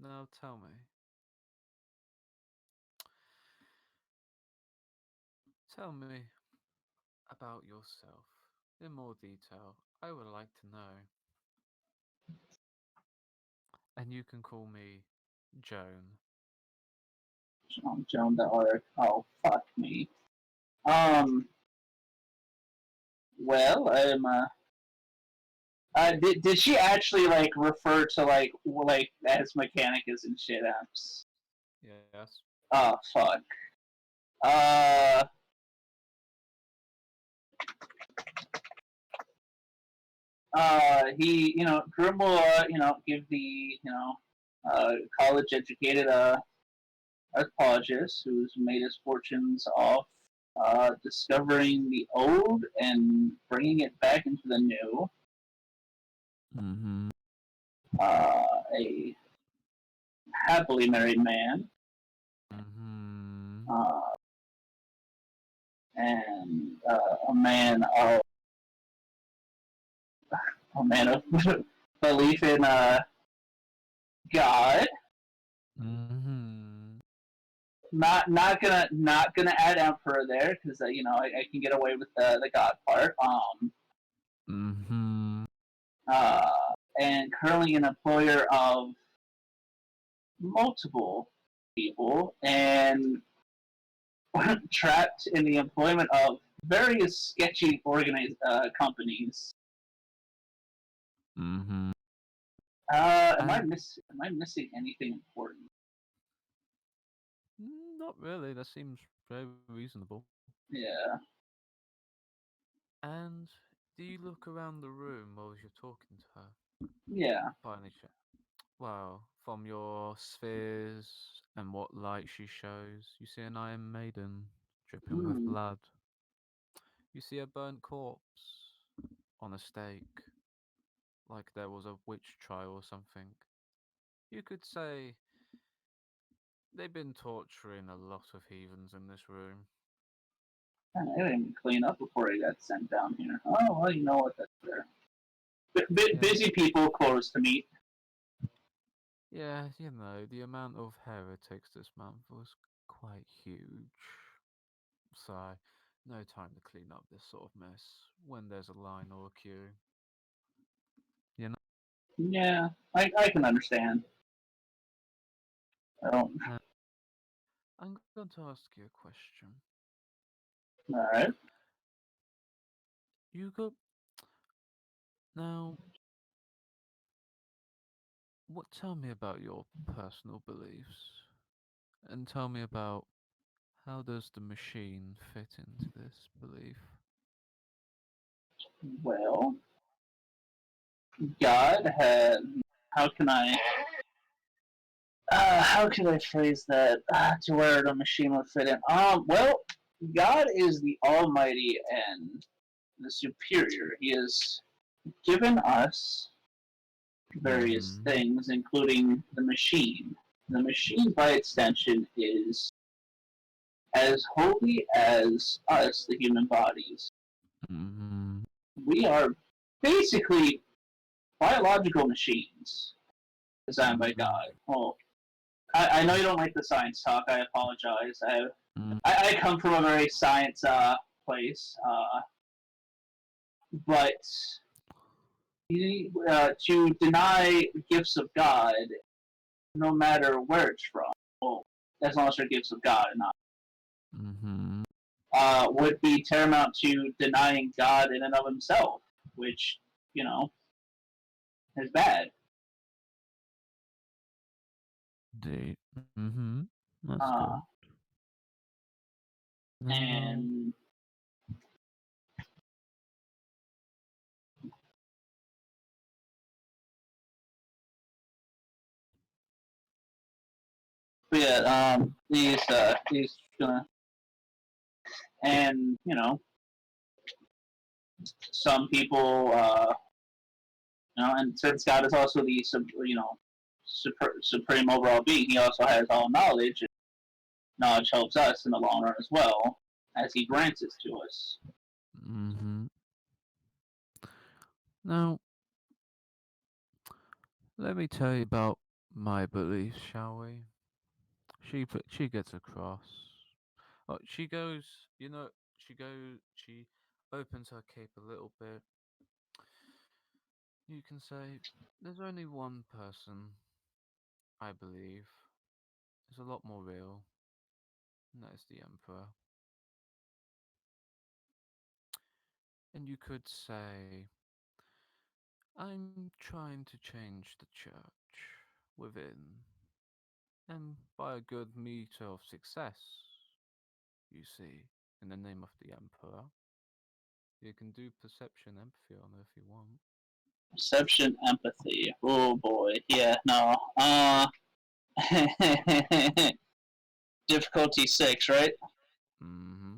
Now tell me, tell me about yourself in more detail. I would like to know. And you can call me Joan. Joan the Arc. Oh, fuck me. Um. Well, I'm. Did she actually like refer to like as Mechanicus and shit? Yes. Oh fuck. Uh. He, Grimble, give the, college educated, archaeologist who's made his fortunes off, discovering the old and bringing it back into the new. Mm-hmm. A happily married man, Mm-hmm. and a man of belief in God. Mm-hmm. Not gonna add emperor there because I can get away with the God part. Mm-hmm. Uh, and currently an employer of multiple people, and trapped in the employment of various sketchy companies. Mm-hmm. Am And I missing anything important? not really. That seems very reasonable. Yeah. And do you look around the room while you're talking to her? Yeah. By any chance? Well, from your spheres and what light she shows, you see an Iron Maiden dripping with Hmm. blood. You see a burnt corpse on a stake, like there was a witch trial or something. You could say they've been torturing a lot of heathens in this room. I didn't clean up before I got sent down here. Oh, well, you know what? That's fair. Yeah, Busy people, close to meet. yeah, the amount of heretics this month was quite huge. So, no time to clean up this sort of mess when there's a line or a queue. You know? Yeah, I can understand. I don't. Now, I'm going to ask you a question. All right. You got now. What? Tell me about your personal beliefs, and tell me about how does the machine fit into this belief. Well, God had. How can I? How can I phrase that to where the machine would fit in? Well, God is the Almighty and the Superior. He has given us various Mm-hmm. things, including the machine. The machine, by extension, is as holy as us, the human bodies. Mm-hmm. We are basically biological machines designed by Mm-hmm. God. Well, I know you don't like the science talk. I apologize. I come from a very science place, but to deny gifts of God, no matter where it's from, well, as long as they're gifts of God and not, Mm-hmm. would be tantamount to denying God in and of himself, which, you know, is bad. Indeed. Mm-hmm. That's Uh, good. Now, and but yeah, he's gonna, and some people, and since God is also the supreme overall being, he also has all knowledge. And knowledge helps us in the long run as well, as he grants it to us. mm-hmm. Now, let me tell you about my beliefs, shall we? She gets across. Oh, she goes. She opens her cape a little bit. You can say, "There's only one person I believe is a lot more real, and that is the Emperor." And you could say, "I'm trying to change the church within, and by a good meter of success, you see, in the name of the Emperor." You can do perception empathy on her if you want. Perception, empathy. Oh boy, yeah, no. Difficulty 6, right? Mm-hmm.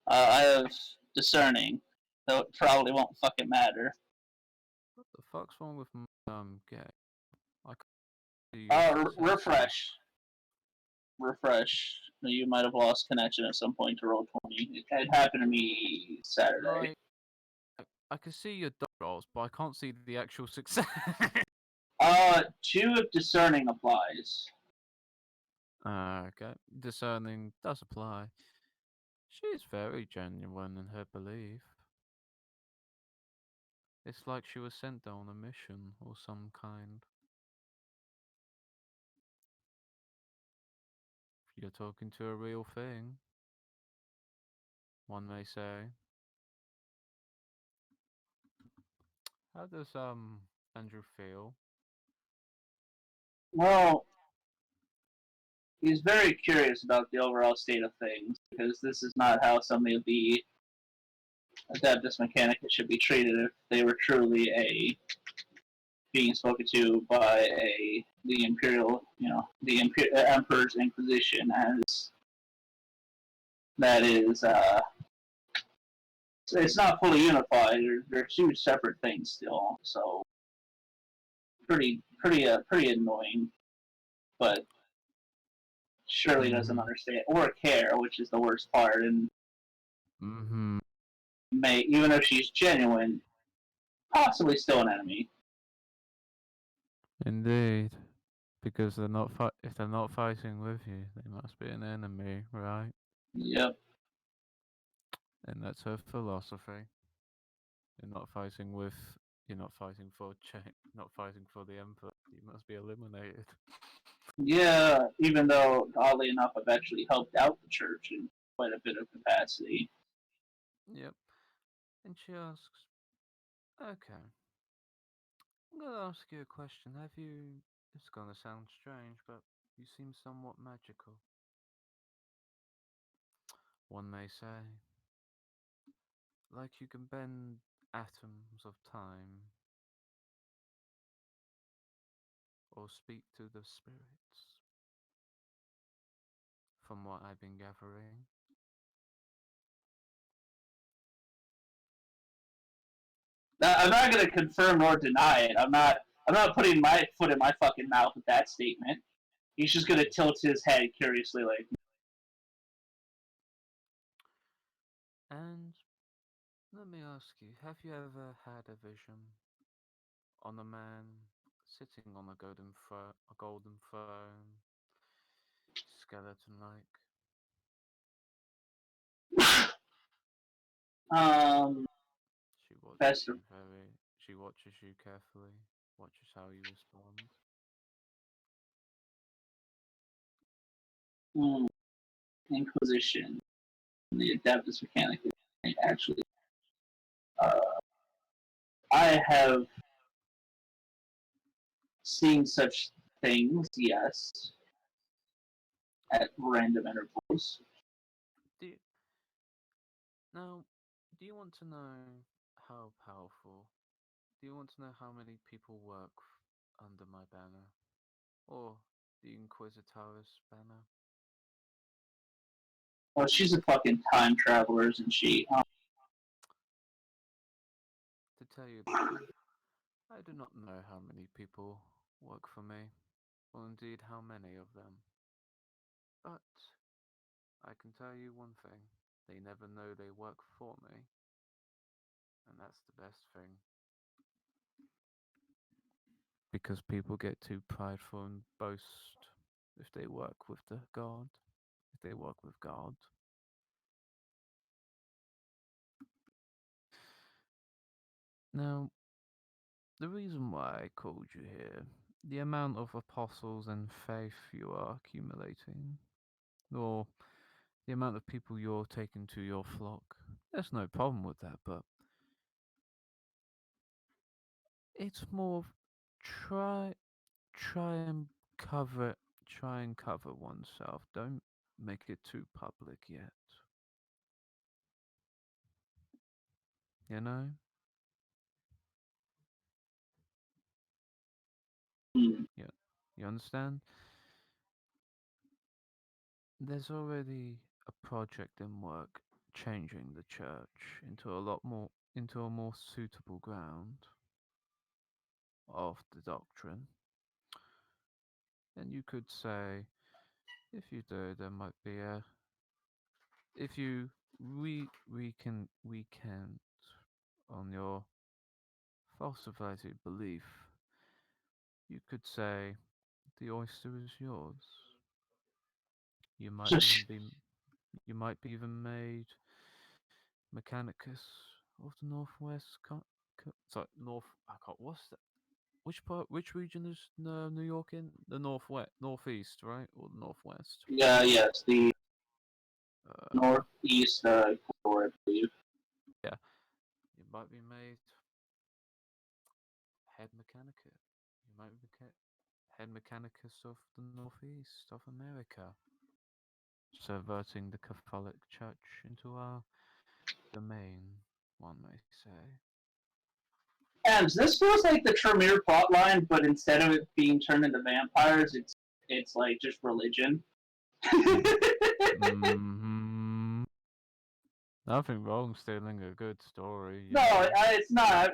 I have discerning, though it probably won't fucking matter. What the fuck's wrong with game? I can't see your successes. Refresh. You might have lost connection at some point to Roll20. It happened to me Saturday. Like, I can see your dot rolls, but I can't see the actual success. 2 if discerning applies. Okay, discerning does apply. She is very genuine in her belief. It's like she was sent there on a mission or some kind. You're talking to a real thing, one may say. How does Andrew feel? Well, he's very curious about the overall state of things because this is not how somebody of the Adeptus Mechanicus should be treated if they were truly a being spoken to by the imperial, emperor's inquisition, as that is, it's not fully unified. They're two separate things still, so pretty annoying. But surely doesn't Mm-hmm. understand or care, which is the worst part. And Mm-hmm. may, even if she's genuine, possibly still an enemy. Indeed. Because if they're not fighting with you, they must be an enemy, right? Yep. And that's her philosophy. You're not fighting with you're not fighting for not fighting for the emperor. You must be eliminated. Yeah, even though, oddly enough, I've actually helped out the church in quite a bit of capacity. Yep. And she asks, "Okay, I'm gonna ask you a question. Have you? It's gonna sound strange, but you seem somewhat magical. One may say, like you can bend atoms of time or speak to the spirits. From what I've been gathering." Now, I'm not going to confirm nor deny it. I'm not. I'm not putting my foot in my fucking mouth with that statement. He's just going to tilt his head curiously, like, And let me ask you, have you ever had a vision on a man sitting on a golden throne, skeleton-like? um, She watches best. you very. She watches you carefully. Watches how you respond. Inquisition, the Adeptus Mechanicus. Actually, uh, I have seen such things, yes, at random intervals. Do you, now, do you want to know how powerful? Do you want to know how many people work under my banner, or the Inquisitor's banner? Well, she's a fucking time traveler, isn't she? To tell you the truth, I do not know how many people work for me, or indeed how many of them. But I can tell you one thing: they never know they work for me, and that's the best thing. Because people get too prideful and boast if they work with the God, if they work with God. Now, the reason why I called you here, the amount of apostles and faith you are accumulating, or the amount of people you're taking to your flock, there's no problem with that, but it's more of try try and cover try and cover oneself. Don't make it too public yet. You know? Yeah. You understand? There's already a project in work changing the church into a more suitable ground of the doctrine. And you could say, if you do, there might be a if you weekend on your falsified belief, you could say the oyster is yours. Just, You might be even made Mechanicus of the Northwest Sorry, North. I can't. What's that? Which part? Which region is New York in? The northwest, northeast, right, or the northwest? Yeah, yes, the Uh, northeast corridor, I believe. yeah, you might be made head mechanicus. You might be head mechanicus of the northeast of America, subverting the Catholic Church into our domain. One may say. And this feels like the Tremere plotline, but instead of it being turned into vampires, it's like just religion. Mm-hmm. Nothing wrong stealing a good story, you No, know. it's not.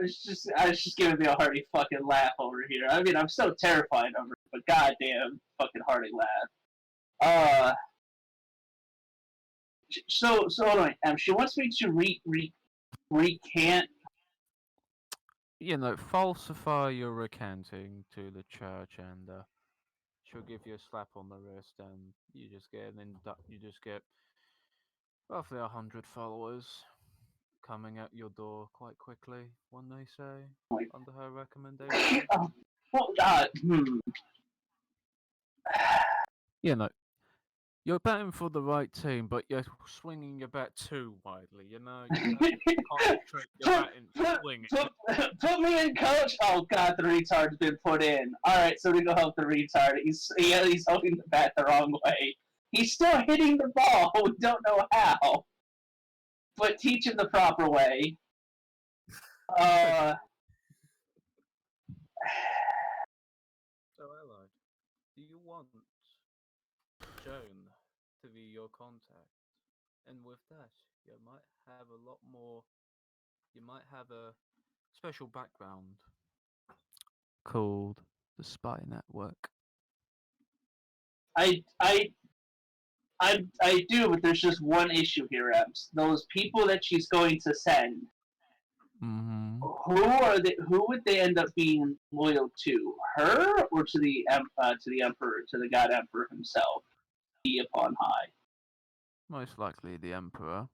I was just giving me a hearty fucking laugh over here. I mean, I'm so terrified of her, but goddamn, fucking hearty laugh. Uh, so hold on. She wants me to recant. You know, falsify your recanting to the church, and she'll give you a slap on the wrist, and you just get roughly 100 followers coming at your door quite quickly. One may say, Like, under her recommendation. oh, well, God, You know, you're batting for the right team, but you're swinging your bat too widely. You have to concentrate your put, bat in put, swinging. put me in, coach. Oh God, the retard's been put in. All right, so we go help the retard. He's holding the bat the wrong way. He's still hitting the ball. We don't know how, but teach him the proper way. Uh, So, Allied, do you want Joan to be your contact? And with that, you might have a lot more. You might have a special background called the Spy Network. I, I, I do, but there's just one issue here, Ems. Those people that she's going to send, Mm-hmm. who would they end up being loyal to? Her or to the emperor, to the god emperor himself, be upon high? Most likely the Emperor.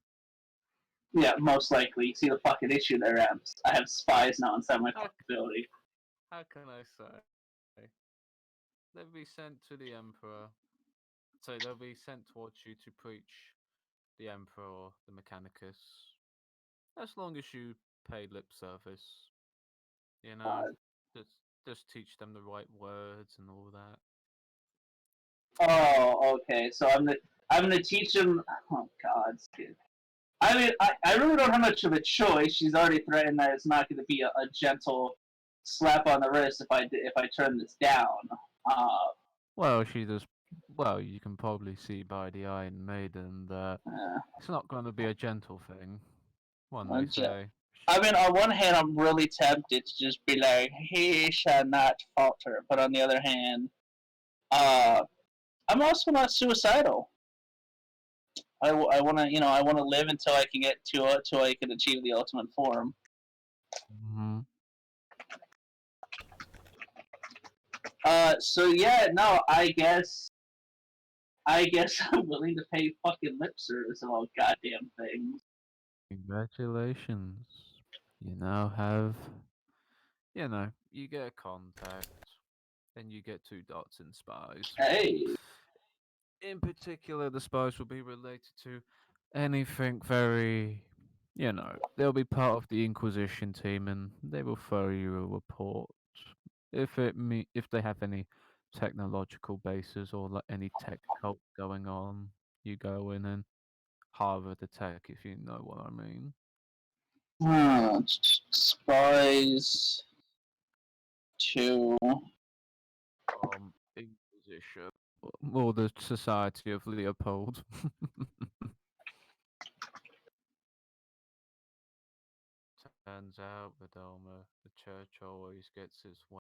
Yeah, most likely. See the fucking issue there, Ems. I have spies now inside my How, fucking building. how can I say? They'll be sent to the Emperor. So they'll be sent towards you to preach the Emperor or the Mechanicus. As long as you pay lip service, you know, God. just just teach them the right words and all that. Oh, okay. So I'm gonna teach him. Oh God, dude. I mean, I really don't have much of a choice. She's already threatened that it's not going to be a gentle slap on the wrist if I turn this down. Uh, Well, she does. Well, you can probably see by the Iron Maiden that uh, it's not going to be a gentle thing. One may ge- say. I mean, on one hand, I'm really tempted to just be like, "He shall not falter," but on the other hand, uh, I'm also not suicidal. I want to, I want to live until I can get till I can achieve the ultimate form. Hmm. So yeah, no, I guess I'm willing to pay fucking lip service of all goddamn things. Congratulations. You now have, you get a contact, and you get 2 dots in spies. Hey, In particular, the spies will be related to anything very, they'll be part of the Inquisition team, and they will throw you a report if they have any technological bases or like any tech cult going on. You go in and harvest the tech, if you know what I mean. spies to Inquisition or the Society of Leopold. Turns out, Vidalma, the church always gets its way.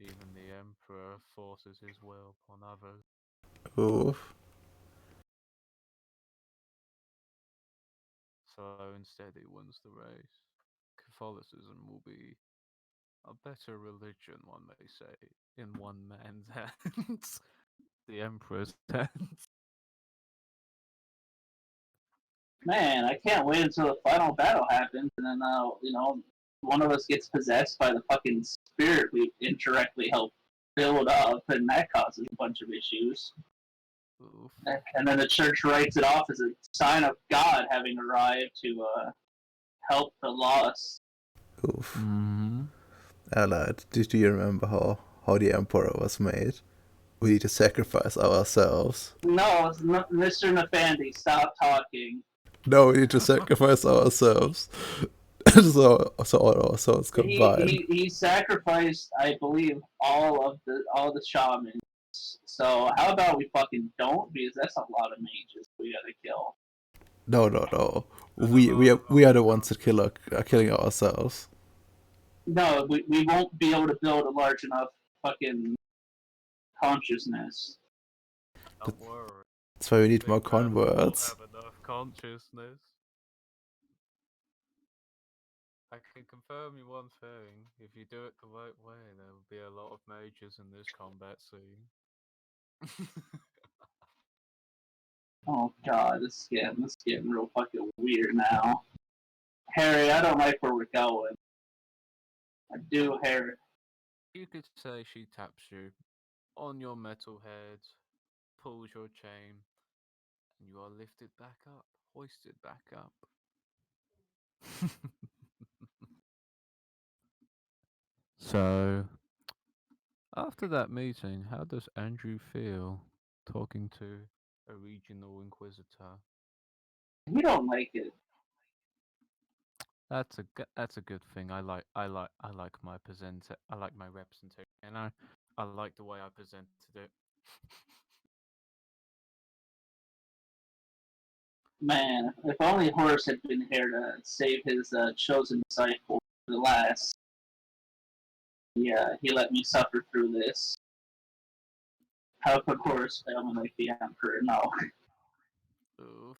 Even the Emperor forces his will upon others. Oof. So instead, he wins the race. Catholicism will be a better religion, one may say, in one man's hands. The Emperor's hands. Man, I can't wait until the final battle happens, and then one of us gets possessed by the fucking spirit we indirectly helped build up, and that causes a bunch of issues. Oof. And then the church writes it off as a sign of God having arrived to help the lost. Oof. Mm-hmm. Allied, do you remember how the Emperor was made? We need to sacrifice ourselves. No, Mr. Nafandi, stop talking. No, we need to sacrifice ourselves. so all our souls combined. He sacrificed, I believe, all the shamans. So how about we fucking don't? Because that's a lot of mages we gotta kill. No. We are the ones that are killing ourselves. No, we won't be able to build a large enough fucking consciousness. Don't worry. That's why we need more Big Bad Wolf will converts. have enough consciousness. I can confirm you one thing. If you do it the right way, there will be a lot of mages in this combat scene. Oh god, this is getting real fucking weird now. Harry, I don't like where we're going. I do, Harry. You could say she taps you on your metal head, pulls your chain, and you are lifted back up, hoisted back up. So, after that meeting, how does Andrew feel talking to a regional inquisitor? We don't like it. That's a good thing. I like my presenter. I like my representation. And I like the way I presented it. Man, if only Horace had been here to save his chosen disciple for the last. Yeah, he let me suffer through this. How could Horace fail me like the Emperor? No. Oof.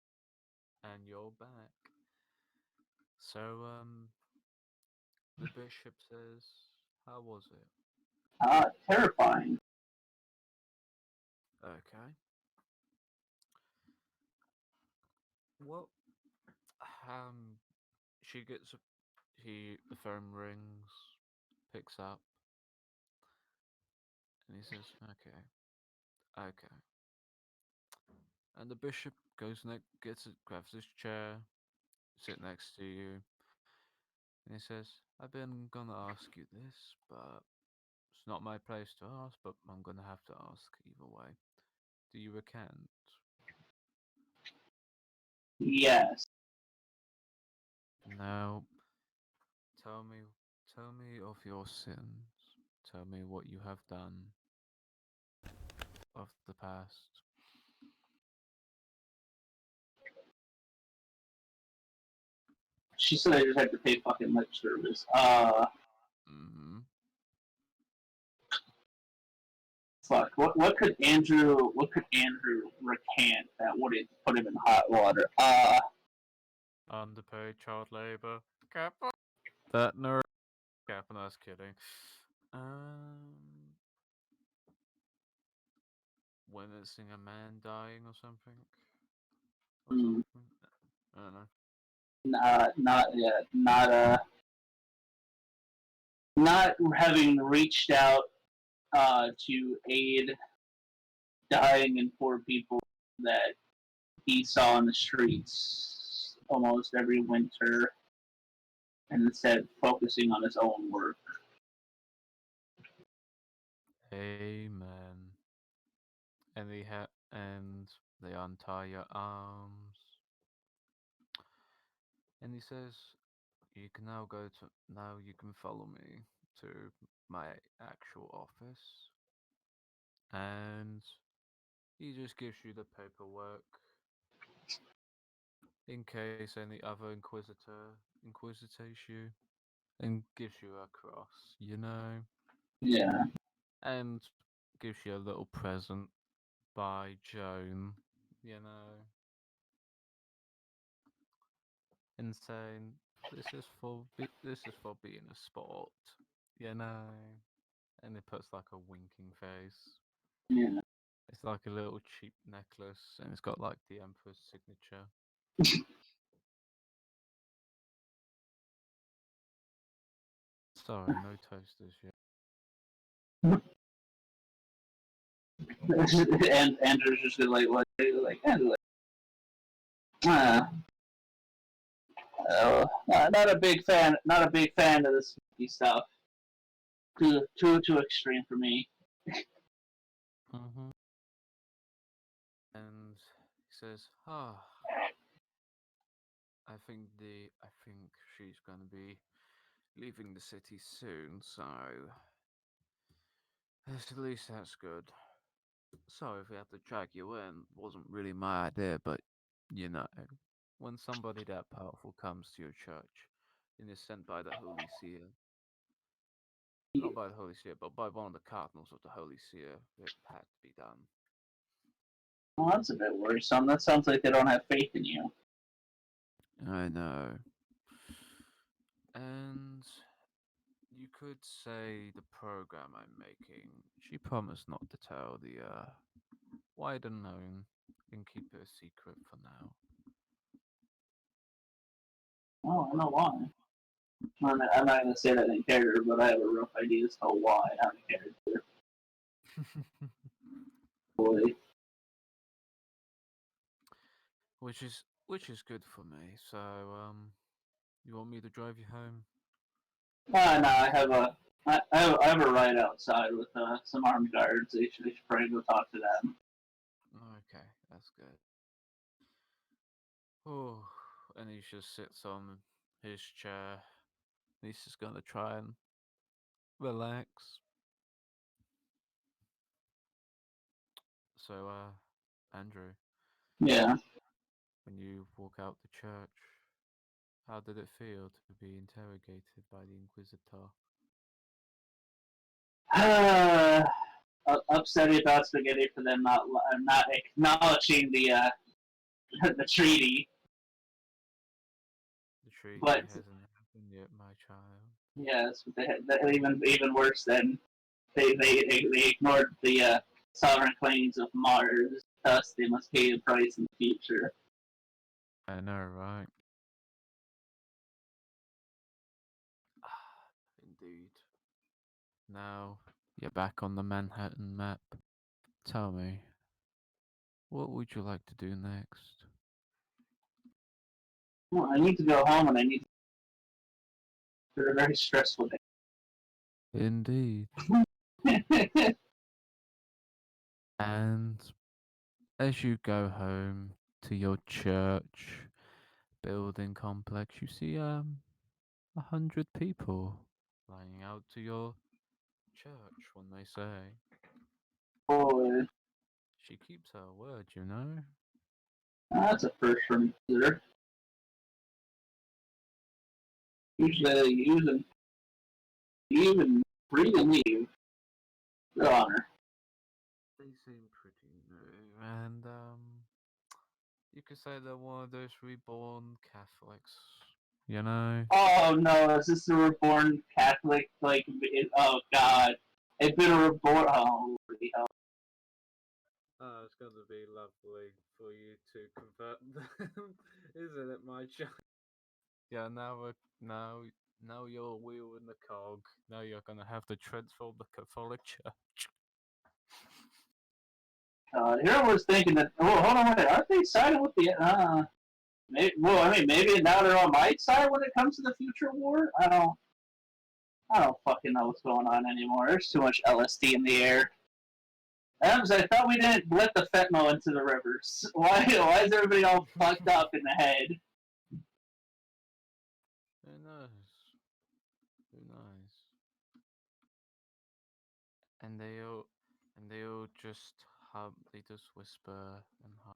And you're back. So the bishop says, "How was it?" Terrifying. Okay. Well, um, she gets the phone rings, picks up, and he says, okay. And the bishop goes grabs his chair, sit next to you, and he says, I've been gonna ask you this, but it's not my place to ask, but I'm gonna have to ask either way. Do you recant? Yes. Now, tell me, tell me of your sins. Tell me what you have done of the past. She said I just had to pay fucking lip service. Mm-hmm. Fuck. What could Andrew recant that wouldn't put him in hot water? Underpaid child labor. Kappa. That nerd. Kappa, no, I was kidding. Um, witnessing a man dying or something? Or mm, something? I don't know. not yet. Not having reached out to aid dying and poor people that he saw in the streets almost every winter, and instead focusing on his own work. Amen. And they untie your arms. And he says, you can now you can follow me to my actual office. And he just gives you the paperwork in case any other inquisitates you and gives you a cross, Yeah, and gives you a little present by Joan, you know, and saying this is for being a sport, you know, and it puts like a winking face. yeah. It's like a little cheap necklace, and it's got like the emperor's signature. Sorry, no toasters yet. And Andrew's just gonna uh, not a big fan. Not a big fan of this stuff. Too extreme for me. Mm-hmm. And he says, "Ah, I think she's gonna be leaving the city soon, so at least that's good. Sorry if we had to drag you in. Wasn't really my idea, but you know, when somebody that powerful comes to your church and is sent by the Holy Seer, not by the Holy Seer, but by one of the cardinals of the Holy Seer, it had to be done." Well, that's a bit worrisome. That sounds like they don't have faith in you. I know. And you could say the program I'm making, she promised not to tell the wider known and keep it a secret for now. Oh, I know why. I'm not gonna say that in character, but I have a rough idea as to why I'm a character. Boy. which is good for me. So you want me to drive you home? No, I have a ride outside with some armed guards. They should probably go talk to them. Okay, that's good. Oh, and he just sits on his chair. He's just gonna try and relax. So, Andrew, Yeah. when you walk out the church, how did it feel to be interrogated by the Inquisitor? Upsetting about spaghetti for them not acknowledging the treaty, The treaty but hasn't happened yet, my child. yes, even worse than they ignored the sovereign claims of Mars. Thus, they must pay a price in the future. I know, right? Indeed. Now you're back on the Manhattan map. Tell me, what would you like to do next? Well, I need to go home, and I need for a very stressful Indeed. day. And as you go home to your church building complex, you see 100 people lining out to your church when they say Boy, she keeps her word, you know. that's a first for me, sir. Usually they even breathing leave. Your honor. They seem pretty new, and you could say they're one of those reborn Catholics, you know. Oh no, is this the reborn Catholic? Oh god, it's been a reborn. Oh, really hell. It's going to be lovely for you to convert them, isn't it, my child? Yeah, now you're wheeling the cog. Now you're gonna have to transform the Catholic Church. Here I was thinking that. Oh, hold on, wait. Aren't they siding with the? Well, I mean, maybe now they're on my side when it comes to the future war. I don't fucking know what's going on anymore. There's too much LSD in the air. Adams, I thought we didn't let the fentanyl into the rivers. Why is everybody all fucked up in the head? Who knows? Who knows? And they all just hum. They just whisper and hum,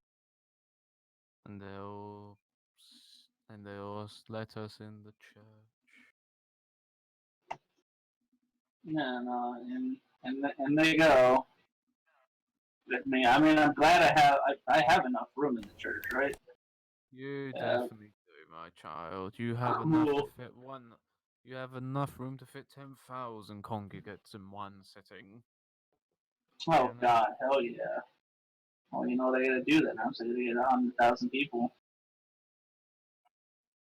and they all let us in the church. No, and they go. With me. I mean, I'm glad I have enough room in the church, right? You Yeah, definitely do, my child. You have enough to cool. fit one. You have enough room to fit 10,000 congregates in one sitting. Oh You know. God, hell yeah. Well, you know what I gotta do then? I'm saying to get 100,000 people.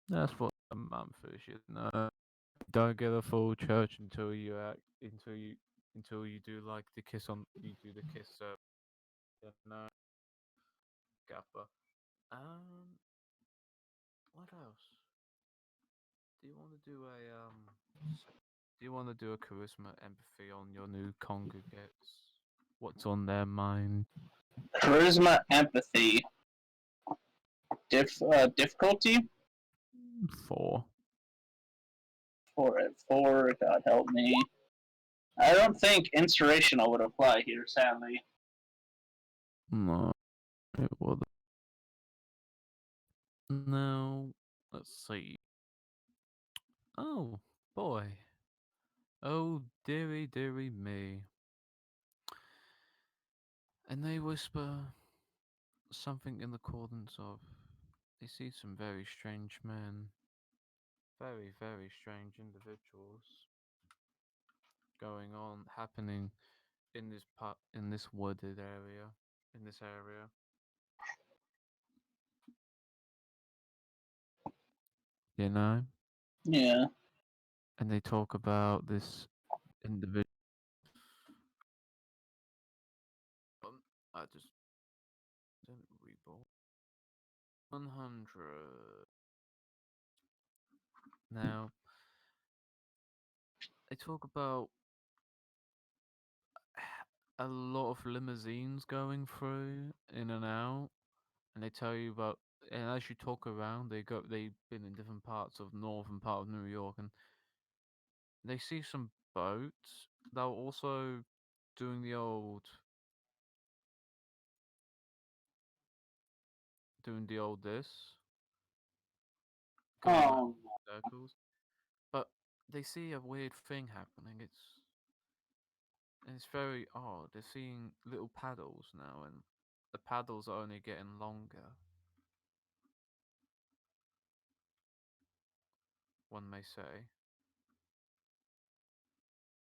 That's what a month is, you know. Don't get a full church until you act until you do like the kiss on you do the kiss you know gapper. Um what else? Do you want to do a do you want to do a charisma empathy on your new congregates? What's on their mind? Charisma, empathy, difficulty. Four. Four. God help me. I don't think inspirational would apply here, sadly. No, it would. Now, let's see. Oh boy. Oh dearie, dearie me. And they whisper something in accordance of. They see some very strange men, very, very strange individuals going on, happening in this wooded area, in this area. You know, Yeah. and they talk about this individual. I just didn't reborn. 100. Now, they talk about a lot of limousines going through in and out, and they tell you about. And as you talk around, they've been in different parts of northern part of New York, and they see some boats that were also doing the old this, going around Oh, in circles. But they see a weird thing happening. It's very odd. They're seeing little paddles now, and the paddles are only getting longer. One may say,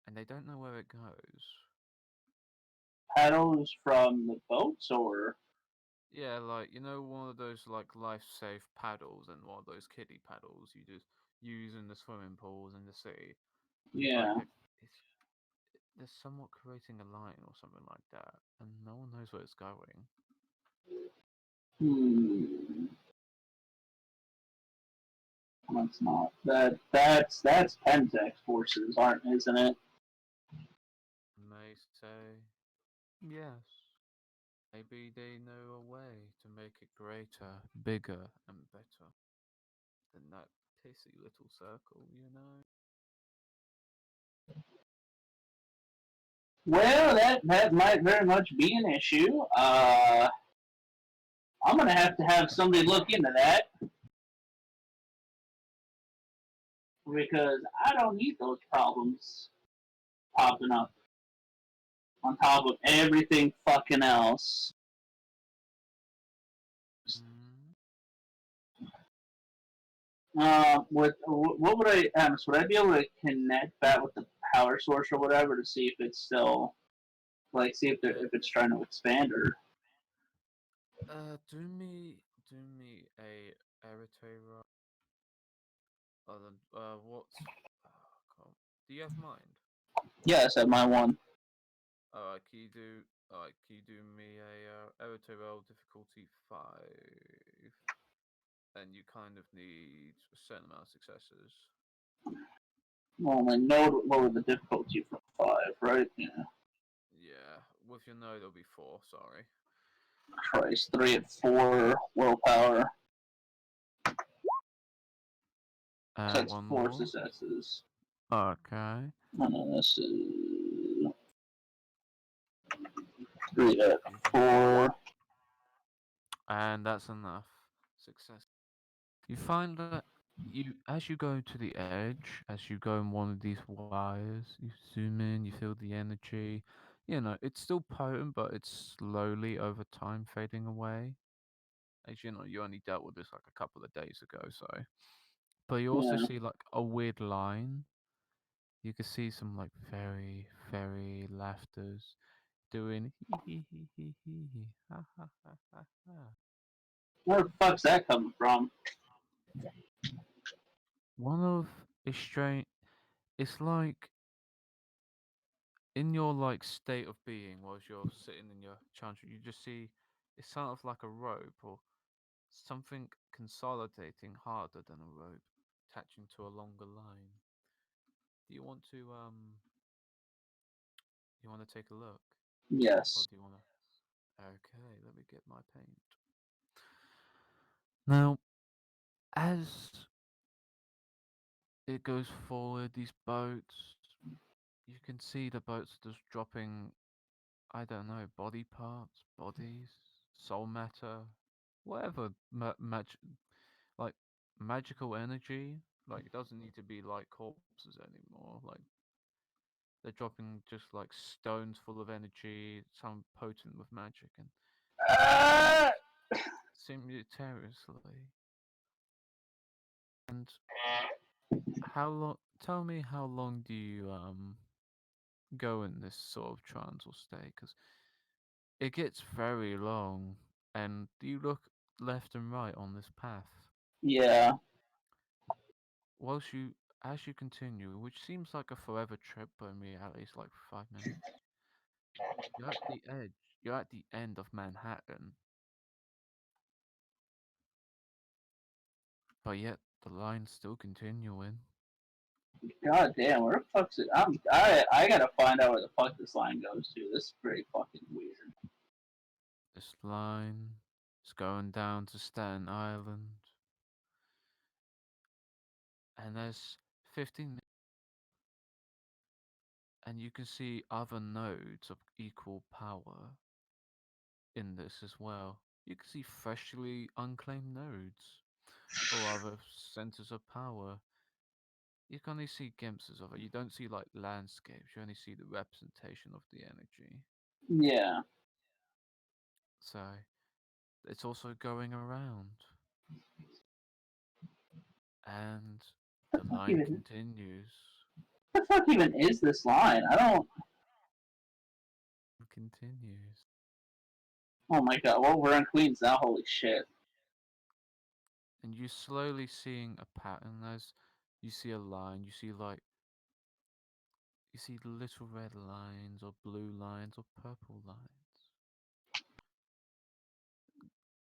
and they don't know where it goes. paddles from the boats, or Yeah, like one of those like life-safe paddles and one of those kiddie paddles you just use in the swimming pools in the sea. Like yeah. it's they're somewhat creating a line or something like that, and no one knows where it's going. Hmm. That's not that's Pentax forces, aren't isn't it? May say yes. Maybe they know a way to make it greater, bigger, and better than that pissy little circle, you know? Well, that might very much be an issue. I'm gonna have somebody look into that because I don't need those problems popping up on top of everything fucking else. Mm. What would would I be able to connect that with the power source or whatever to see if it's still like see Uh, if it's trying to expand or do me a irritator. What's God. Do you have mind? yes at my one. Can you do me a irritator difficulty 5, and you kind of need a certain amount of successes. Well, my node lower the difficulty for 5, right? Yeah. Yeah, with your node it'll be 4. Sorry. Christ, 3 at 4 willpower. That's One 4 more. successes. Okay. And then this is 3 at You 4. And that's enough success. You find that as you go to the edge, as you go in one of these wires, you zoom in, you feel the energy. It's still potent, but it's slowly over time fading away. As you only dealt with this like a couple of days ago, so. But you also Yeah. see like a weird line. You can see some like very, very laughters doing hee hee hee hee hee hee ha ha ha ha ha. Where the fuck's that coming from? One of a strange. it's like in your like state of being whilst you're sitting in your chantry, you just see it's sort of like a rope or something consolidating harder than a rope, attaching to a longer line. Do you want to you want to take a look, or Yes. do you want to? Okay, let me get my paint. Now, as it goes forward, these boats, you can see the boats just dropping, I don't know, body parts, bodies, soul matter, whatever, like magical energy. Like, it doesn't need to be like corpses anymore. Like, they're dropping just like stones full of energy, some potent with magic, and Uh, simultaneously. And how long? Tell me, how long do you go in this sort of trance or state? Because it gets very long, and you look left and right on this path. yeah. Whilst you, as you continue, which seems like a forever trip, but in reality it's like 5 minutes. You're at the edge. You're at the end of Manhattan, but yet the line's still continuing. God damn, where the fuck's it? I gotta find out where the fuck this line goes to. This is pretty fucking weird. This line is going down to Staten Island, and there's 15, and you can see other nodes of equal power in this as well. You can see freshly unclaimed nodes or other centers of power. You can only see glimpses of it. You don't see like landscapes. You only see the representation of the energy. Yeah. So it's also going around, and What the the fuck line even? continues. What the fuck even is this line? I don't. Continues. Oh my god. Well, we're in Queens now. Holy shit. And you slowly seeing a pattern as you see a line. You see like you see little red lines or blue lines or purple lines.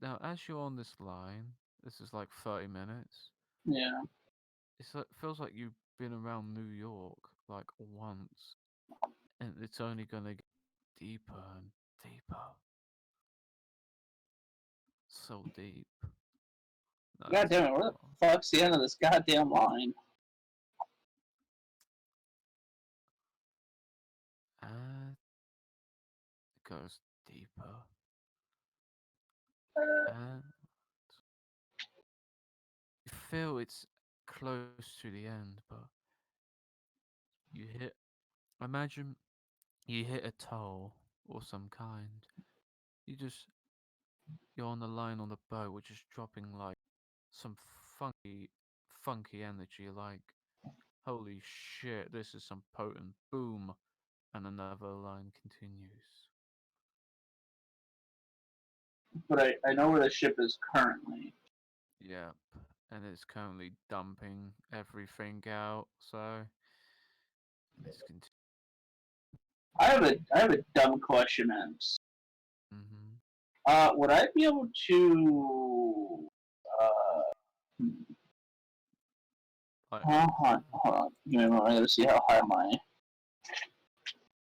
Now, as you're on this line, this is like 30 minutes. Yeah. It's like, feels like you've been around New York like once, and it's only gonna get deeper and deeper. So deep. No, God that's damn too it. Where the far. fuck's the end of this goddamn line? And it goes deeper. Uh, And you feel it's close to the end, but you hit. Imagine you hit a toll or some kind. You just you're on the line on the boat, which is dropping like some funky, funky energy. Like holy shit, this is some potent boom, and another line continues. but I know where the ship is currently. Yep, and it's currently dumping everything out. So it's continuing. I have a dumb question, Ems. Mm-hmm. Would I be able to? Uh, hmm, Like hold on. Give me a moment. I gotta see how high my.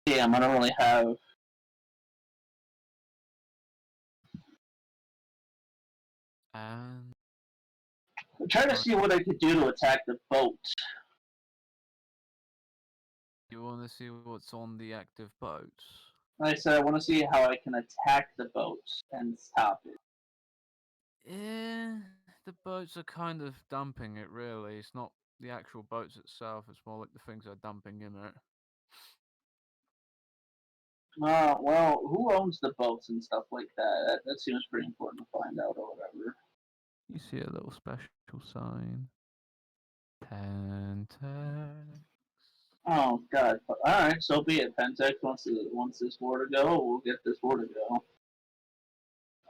Damn, I don't really have. and I'm trying to like see what I could do to attack the boat. you want to see what's on the active boat. Like I said, I want to see how I can attack the boat and stop it. Yeah, the boats are kind of dumping it. Really, it's not the actual boats itself. It's more like the things they're dumping in it. Well, who owns the boats and stuff like that? That seems pretty important to find out or whatever. You see a little special sign. Pentax. Oh God! All right, so be it. Pentex wants this war to go. We'll get this war to go.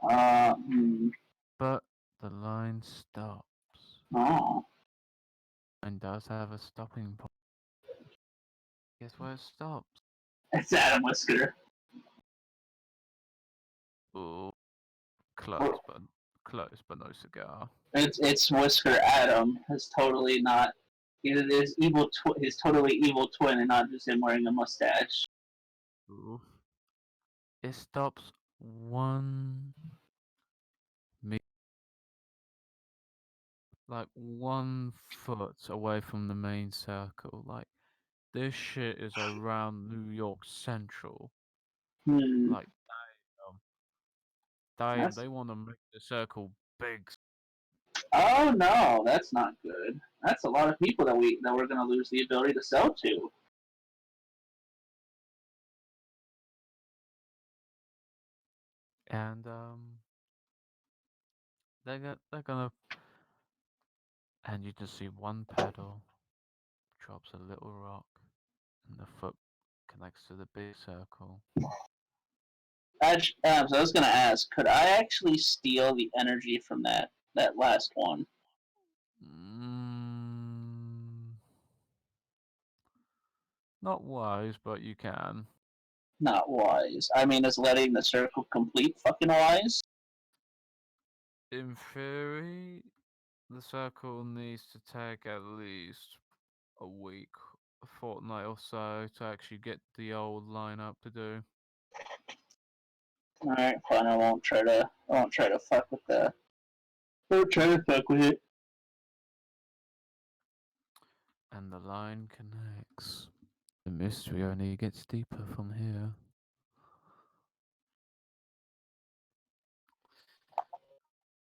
Hmm. But the line stops Oh. and does have a stopping point. Guess where it stops? It's Adam Whisker. Ooh, close, but no cigar. It's Whisker Adam. Is totally not. His evil. His totally evil twin, and not just him wearing a mustache. Ooh. It stops 1 like 1 foot away from the main circle. Like this shit is around New York Central. Hmm. Like damn, That's. they want to make the circle big. Oh no, that's not good. That's a lot of people that we're gonna lose the ability to sell to. And they're gonna, and you just see one pedal drops a little rock, and the foot connects to the big circle. So I was gonna ask, could I actually steal the energy from that last one? Mm, not wise, but you can. Not wise. I mean, is letting the circle complete fucking wise? In theory, the circle needs to take at least a week, a fortnight or so to actually get the old lineup to do. All right, fine. I won't try to. I won't try to fuck with the. Don't try to fuck with it. And the line connects. The mystery only gets deeper from here.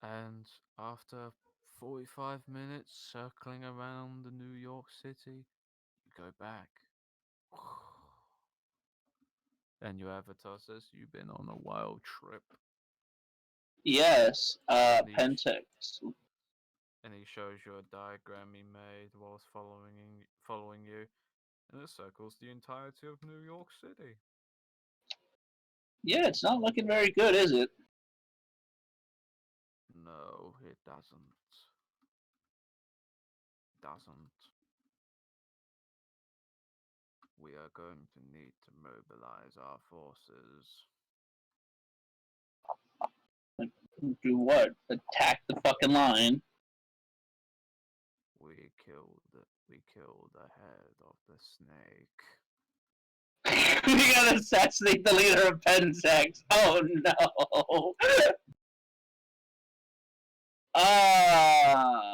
And after 45 minutes circling around the New York City, you go back. And your avatar says you've been on a wild trip. Yes, And Pentex. and he shows you a diagram he made whilst following you, and it circles the entirety of New York City. Yeah, it's not looking very good, is it? No, it doesn't. Doesn't. We are going to need to mobilize our forces. Do what? Attack the fucking line. We killed the head of the snake. We gotta assassinate the leader of Pentex. Oh no. Ah.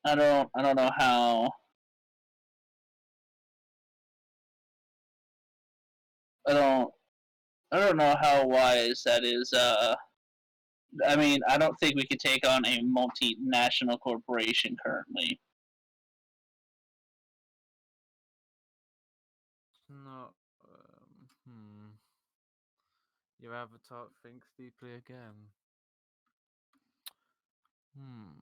I don't know how. I don't I don't know how wise that is. I mean, I don't think we could take on a multinational corporation currently. No, Your avatar thinks deeply again. Hmm.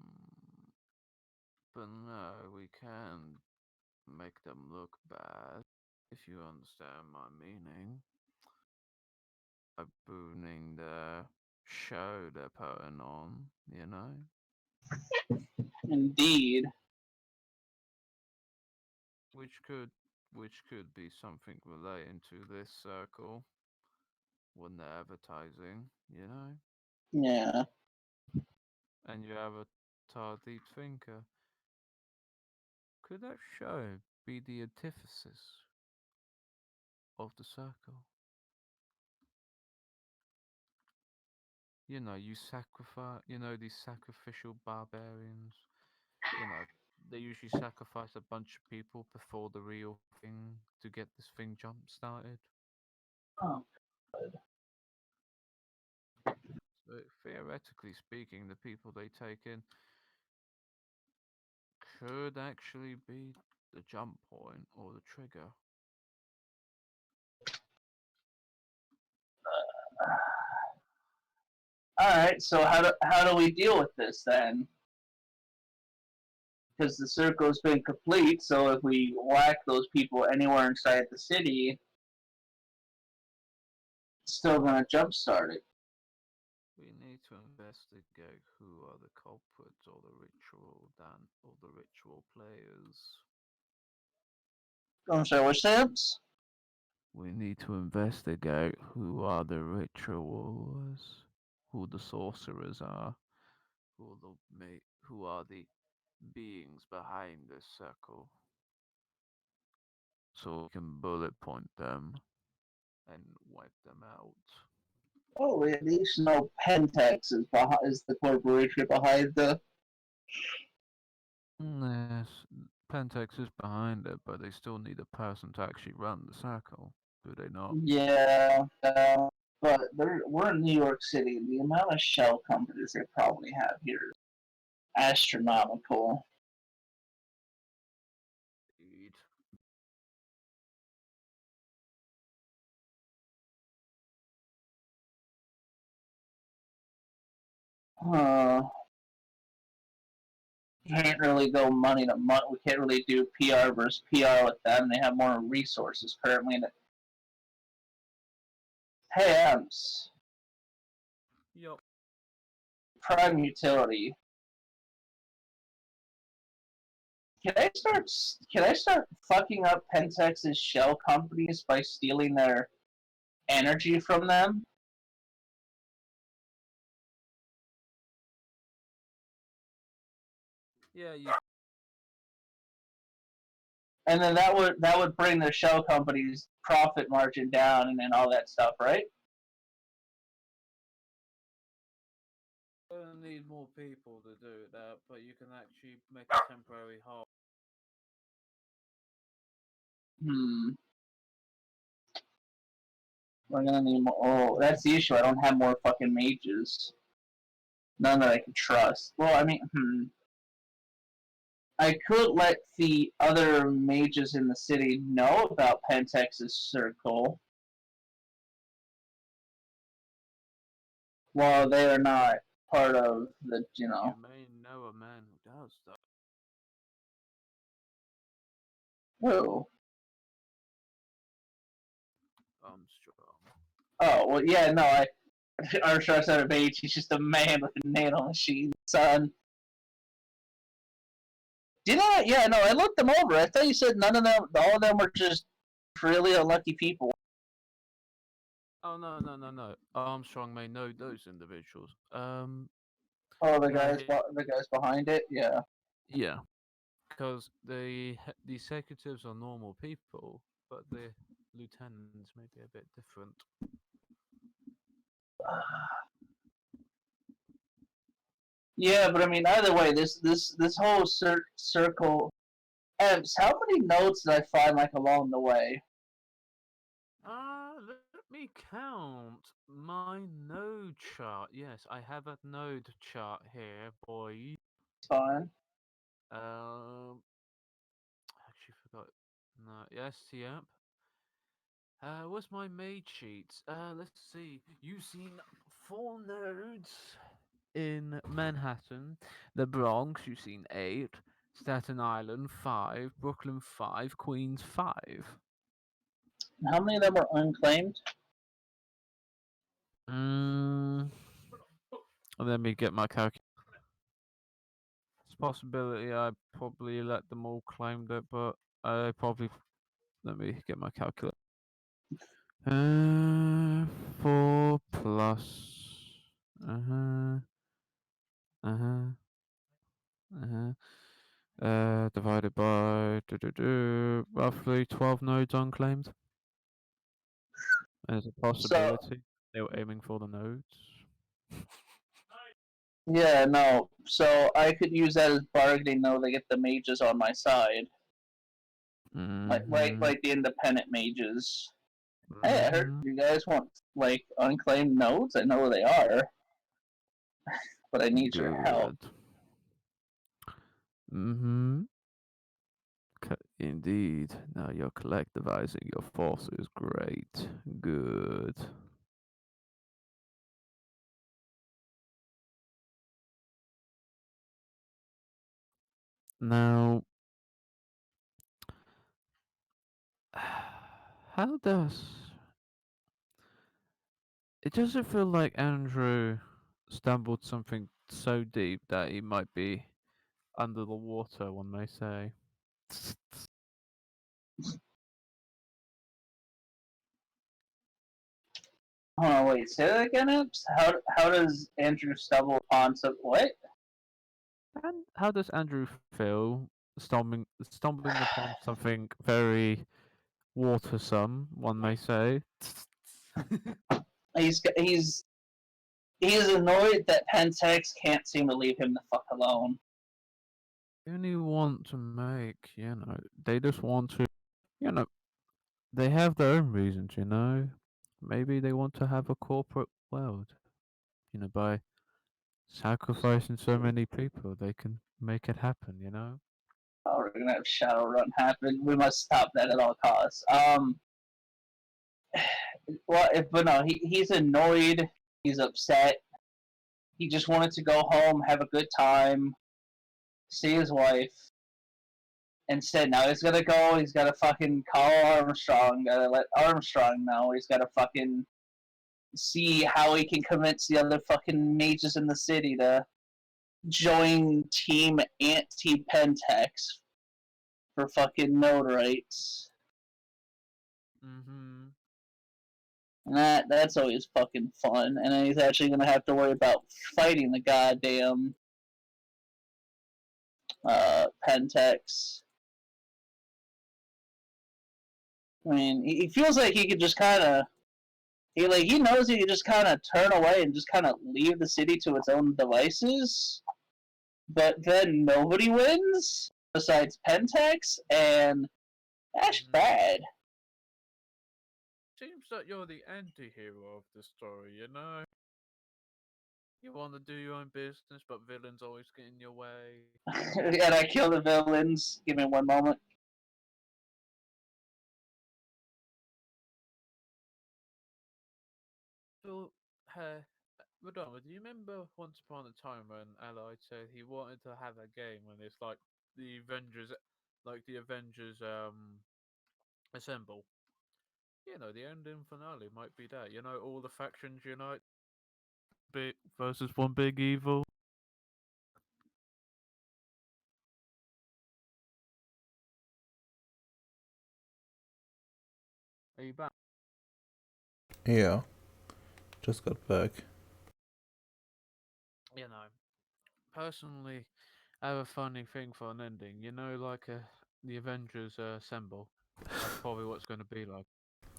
But no, we can make them look bad, if you understand my meaning. By booning the show they're putting on, you know? Indeed. Which could which could be something relating to this circle when they're advertising, you know? Yeah. And your avatar deep thinker. Could that show be the antithesis of the circle? These sacrificial barbarians, you know, they usually sacrifice a bunch of people before the real thing to get this thing jump started. Oh. So theoretically speaking, the people they take in could actually be the jump point or the trigger. All right. So how do we deal with this then? Because the circle's been complete. So if we whack those people anywhere inside the city, it's still gonna jumpstart it. We need to investigate who are the culprits or the ritual players. I'm sorry, what's that? We need to investigate who are the rituals, who the sorcerers are, who are the beings behind this circle, so we can bullet point them and wipe them out. Oh, we at least know Pentex is the corporation behind the. Yes, Pentex is behind it, but they still need a person to actually run the circle, do they not? Yeah, but we're in New York City. The amount of shell companies they probably have here is astronomical. Indeed. Uh, can't really go money to money. We can't really do PR versus PR with them. They have more resources currently. Hey, Ems, Yup. Prime Utility. Can I start fucking up Pentex's shell companies by stealing their energy from them? Yeah, you. And then that would bring their shell companies' profit margin down and all that stuff, right? Gonna need more people to do that, but you can actually make a temporary halt. Hmm. We're gonna need more. Oh, that's the issue. I don't have more fucking mages. None that I can trust. Well, I mean, I could let the other mages in the city know about Pentex's circle while they are not part of the, You may know a man who does that. who? Strong. Oh, well, yeah, no, Armstrong's not a mage. He's just a man with a nano machine, son. Do you know what? Yeah, no, I looked them over. I thought you said none of them, all of them were just really unlucky people. Oh no. Armstrong may know those individuals. Oh, Now here, the guys behind it, yeah. yeah, because the executives are normal people, but the lieutenants may be a bit different. Yeah, but I mean, either way, this whole circle. Ems, how many notes did I find like along the way? Let me count my node chart. Yes, I have a node chart here, boy. It's fine. I actually forgot. No, yes, yep. What's my made sheets? Let's see. You've seen 4 nodes in Manhattan, the Bronx. You've seen 8, Staten Island 5, Brooklyn 5, Queens 5. How many of them were unclaimed? Mm, let me get my calculator. It's a possibility I probably let them all claim it, but I probably let me get my calculator. 4 plus. Uh huh. Uh huh. Uh huh. Divided by roughly 12 nodes unclaimed. There's a So possibility they were aiming for the nodes. yeah, no. So I could use that as bargaining though to get the mages on my side. Mm-hmm. Like the independent mages. Hey, I heard Mm-hmm. you guys want like unclaimed nodes. I know they are, but I need your help. Good. Mm-hmm. Indeed. Now you're collectivizing your forces. Great. Good. Now, how does it doesn't feel like Andrew stumbled something so deep that he might be under the water, one may say. Oh wait, say that again, Epps? How does Andrew stumble upon some what? And how does Andrew feel stumbling upon something very watersome, one may say? He's he's annoyed that Pentex can't seem to leave him the fuck alone. They only want to make, they just want to, you know, they have their own reasons, Maybe they want to have a corporate world, by sacrificing so many people, they can make it happen. Oh, we're gonna have Shadowrun happen. We must stop that at all costs. Well, but no, he's annoyed. He's upset. He just wanted to go home, have a good time, see his wife. Instead, now he's gotta go. He's gotta fucking call Armstrong. Gotta let Armstrong know. He's gotta fucking see how he can convince the other fucking mages in the city to join Team Anti Pentex for fucking node rights. Mm-hmm. And that's always fucking fun. And then he's actually gonna have to worry about fighting the goddamn Pentex. I mean, he feels like he could just kind of he knows he could just kind of turn away and just kind of leave the city to its own devices. But then nobody wins besides Pentex, and that's bad. Seems that you're the anti-hero of the story. You want to do your own business, but villains always get in your way. And I kill the villains. Give me one moment. So, Madonna, do you remember once upon a time when Allied said he wanted to have a game when it's like the Avengers assemble? The ending finale might be that. All the factions unite, big versus one big evil. Are you back? Yeah, just got back. Personally, I have a funny thing for an ending. Like the Avengers assemble. That's probably what's going to be like.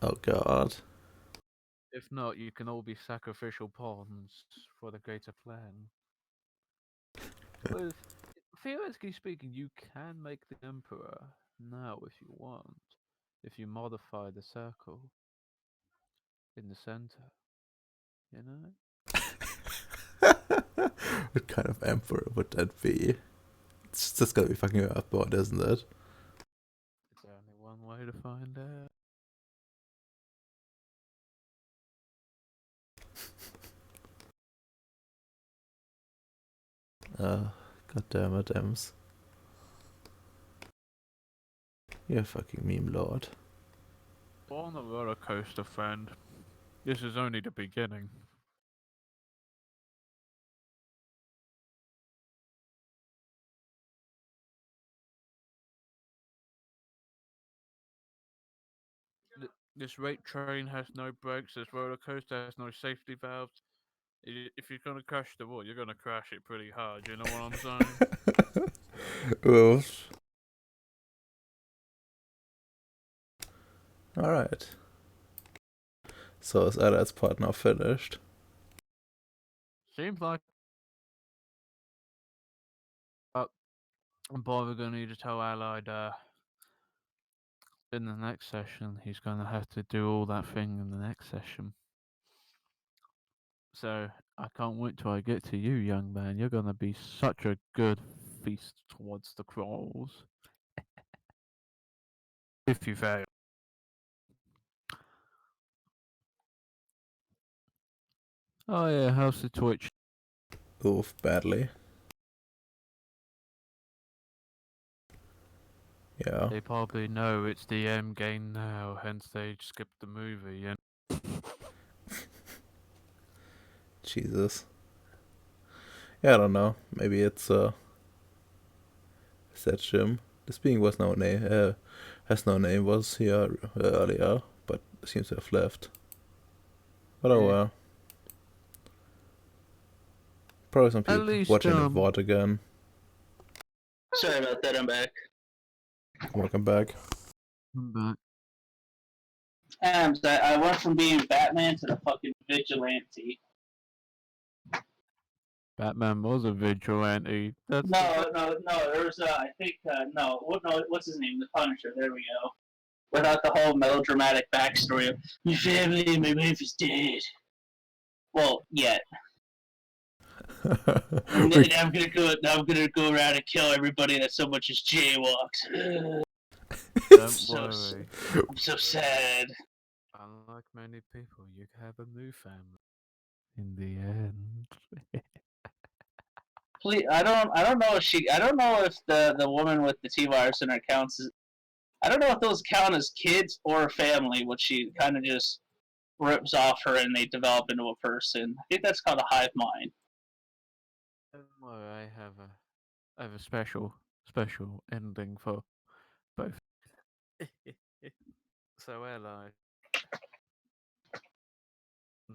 Oh god. If not, you can all be sacrificial pawns for the greater plan. With theoretically speaking, you can make the Emperor now if you want. If you modify the circle in the center, you know? What kind of emperor would that be? It's just gonna be fucking upboard, isn't it? It's only one way to find out. God damn it, Ems. You're a fucking meme lord. On the roller coaster, friend. This is only the beginning. This rate train has no brakes. This roller coaster has no safety valves. If you're gonna crash the wall, you're gonna crash it pretty hard. You know what I'm saying? Oof. Alright. So is Allied's part now finished? Seems like. I'm probably gonna need to tell Allied. In the next session, he's gonna have to do all that thing in the next session. So I can't wait till I get to you, young man. You're gonna be such a good feast towards the crows. If you fail. Oh yeah, how's the Twitch? Oof, badly. Yeah. They probably know it's the end game now, hence they skipped the movie. Jesus. Yeah, I don't know. Maybe it's is that Jim? This being was no name. Has no name. Was here earlier, but seems to have left. But oh Yeah. well. Probably some At people least, watching the VOD again. Sorry about that. I'm back. Welcome back. I'm back. I went from being Batman to the fucking vigilante. Batman was a vigilante. That's No. There was I think no. What's his name? The Punisher. There we go. Without the whole melodramatic backstory of my family, my wife is dead. Well, yet. And then I'm gonna go around and kill everybody that so much as jaywalks. Don't worry. I'm so sad. Unlike many people, you have a new family. In the end. Please, I don't know if I don't know if the woman with the T-virus in her counts. I don't know if those count as kids or family, which she kind of just rips off her and they develop into a person. I think that's called a hive mind. Don't worry, I have a special ending for both. So Eli,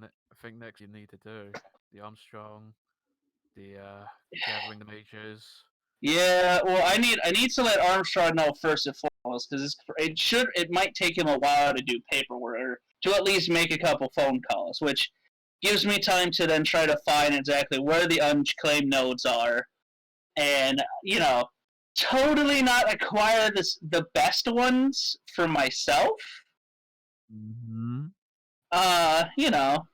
I think next you need to do the Armstrong, the gathering the mages. Yeah, well, I need to let Armstrong know first and foremost because it might take him a while to do paperwork or to at least make a couple phone calls, which gives me time to then try to find exactly where the unclaimed nodes are, and totally not acquire the best ones for myself. Mm-hmm. You know,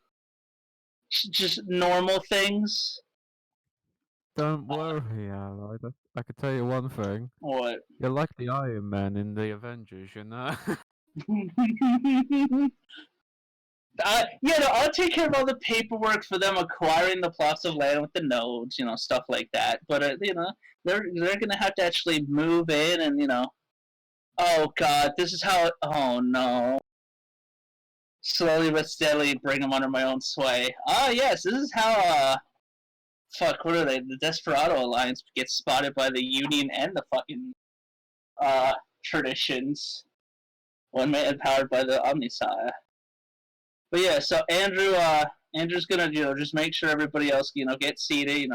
just normal things. Don't worry, Eli. I can tell you one thing. What? You're like the Iron Man in the Avengers, you know? I'll take care of all the paperwork for them acquiring the plots of land with the nodes, stuff like that. But they're gonna have to actually move in, and oh god, this is how. Oh no, slowly but steadily bring them under my own sway. Ah, yes, this is how. Fuck, what are they? The Desperado Alliance gets spotted by the Union and the fucking traditions. One man empowered by the Omniscience. But yeah, so Andrew's gonna just make sure everybody else gets seated.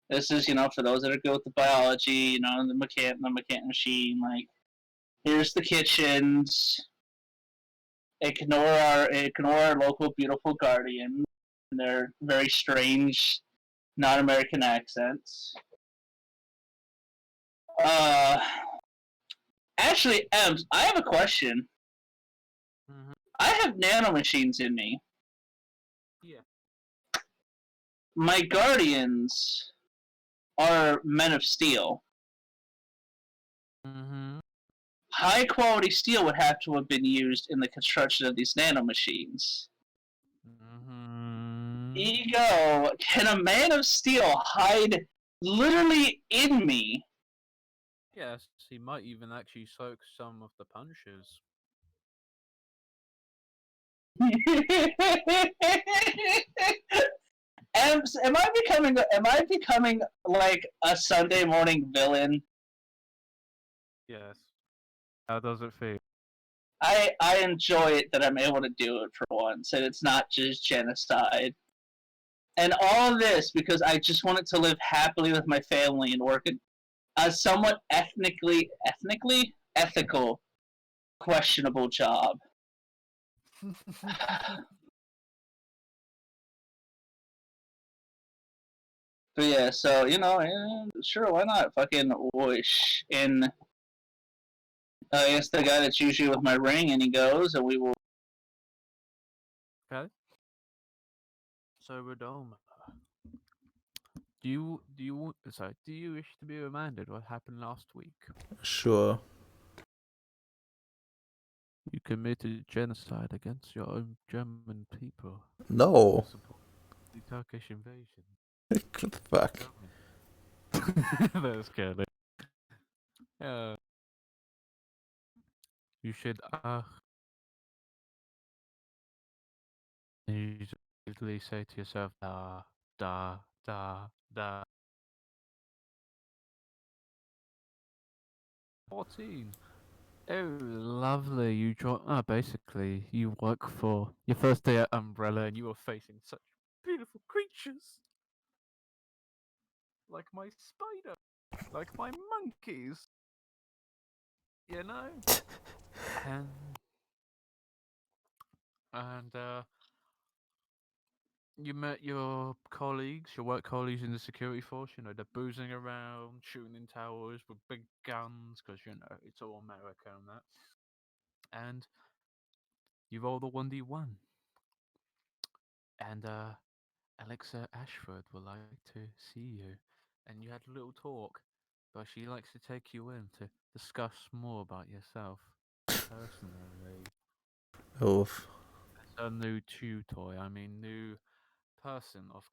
This is for those that are good with the biology. The mechanic machine. Like here's the kitchens. Ignore our local beautiful guardian and their very strange non-American accents. Uh, Actually, Ems, I have a question. Mm-hmm. I have nanomachines in me. Yeah. My guardians are men of steel. Mm-hmm. High quality steel would have to have been used in the construction of these nanomachines. Mm-hmm. Ego, can a man of steel hide literally in me? Yes, he might even actually soak some of the punches. Am I becoming like a Sunday morning villain? Yes. How does it feel? I enjoy it that I'm able to do it for once, and it's not just genocide. And all this because I just wanted to live happily with my family and work a somewhat ethical, questionable job. But yeah, so sure, why not? Fucking whoosh in. I guess the guy that's usually with my ring, and he goes, and we will. Okay. So Redoma, do you wish to be reminded what happened last week? Sure. You committed genocide against your own German people. No. Support the Turkish invasion. What the fuck? That's kidding. Yeah. You should you should usually say to yourself, da Da 14. Oh, lovely. You basically, you work for your first day at Umbrella and you are facing such beautiful creatures. Like my spider. Like my monkeys. You know? And, and you met your colleagues, your work colleagues in the security force. You know, they're boozing around, shooting in towers with big guns, because, you know, it's all America and that. And you rolled a 1d1. And, Alexia Ashford would like to see you. And you had a little talk, but she likes to take you in to discuss more about yourself personally. Oof. As a new tutor, I mean, new person of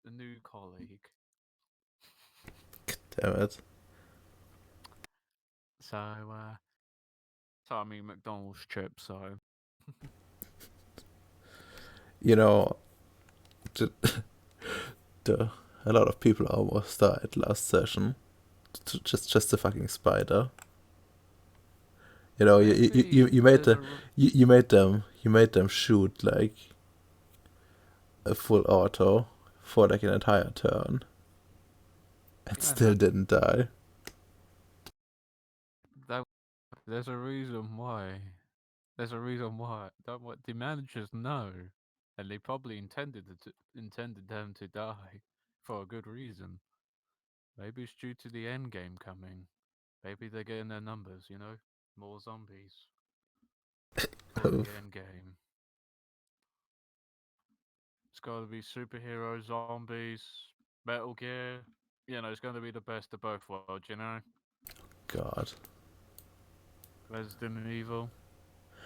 a new colleague. Damn it. So I mean McDonald's chips. So You know, the, a lot of people almost died last session. Just a fucking spider. You know, maybe you made there's the a you made them shoot like a full auto for like an entire turn, and still didn't die. that there's a reason why. There's a reason why. That what the managers know, and they probably intended them to die for a good reason. Maybe it's due to the end game coming. Maybe they're getting their numbers. You know, more zombies for the end game. It's got to be superhero zombies, Metal Gear. You know, it's going to be the best of both worlds. You know, God, Resident Evil.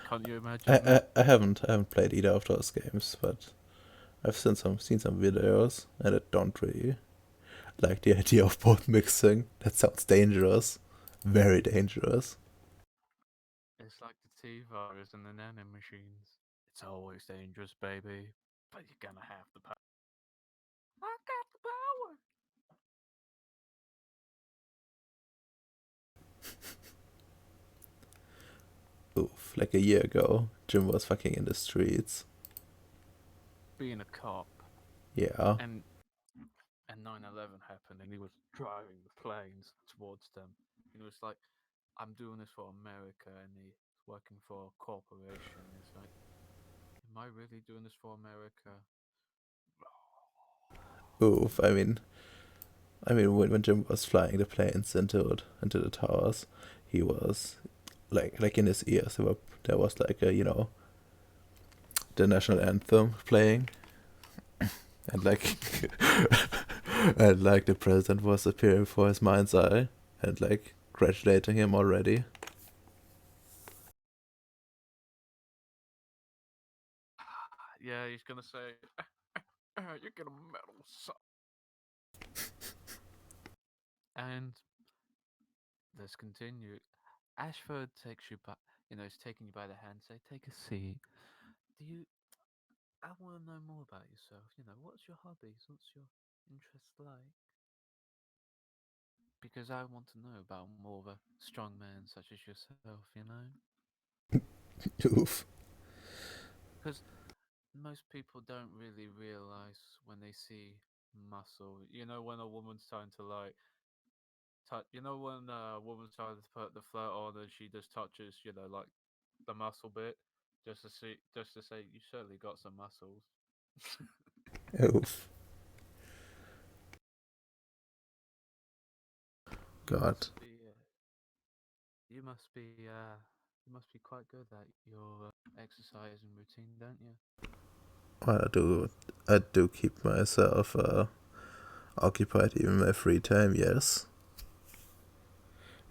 Can't you imagine that? I haven't played either of those games, but I've seen some videos, and I don't really like the idea of both mixing. That sounds dangerous, very dangerous. It's like the T-virus and the nanomachines. It's always dangerous, baby. But you're gonna have the power. I got the power. Oof, like a year ago, Jim was fucking in the streets. Being a cop, Yeah. and 9/11 happened, and he was driving the planes towards them. And it was like, I'm doing this for America, and he's working for a corporation. It's like, am I really doing this for America? Oof. I mean, when Jim was flying the planes into the towers, he was like in his ears there was like a, you know, the national anthem playing, and like and like the president was appearing for his mind's eye and like congratulating him already. Yeah, he's gonna say, "You get a medal, son." And let's continue. Ashford takes you by, is taking you by the hand. Say, take a seat. Do you? I want to know more about yourself. What's your hobbies? What's your interests like? Because I want to know about more of a strong man such as yourself. Oof. Because most people don't really realize when they see muscle. When a woman's trying to like touch. When a woman's trying to put the flirt on and she just touches, like the muscle bit, just to say you certainly got some muscles. Oof. You God. must be. You must be. You must be quite good at your exercising routine, don't you? Well, I do keep myself occupied even in my free time. Yes.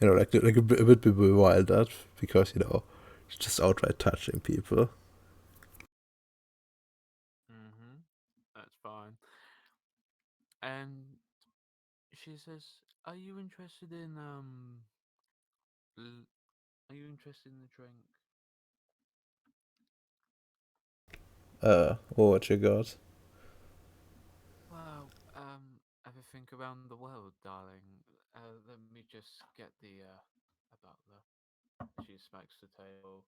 You know, like a bit bewildered because, you know, just outright touching people. Mm-hmm. That's fine. And she says, "Are you interested in Are you interested in the drink?" What you got? Well, everything around the world, darling. Let me just get the about the. She smacks the table,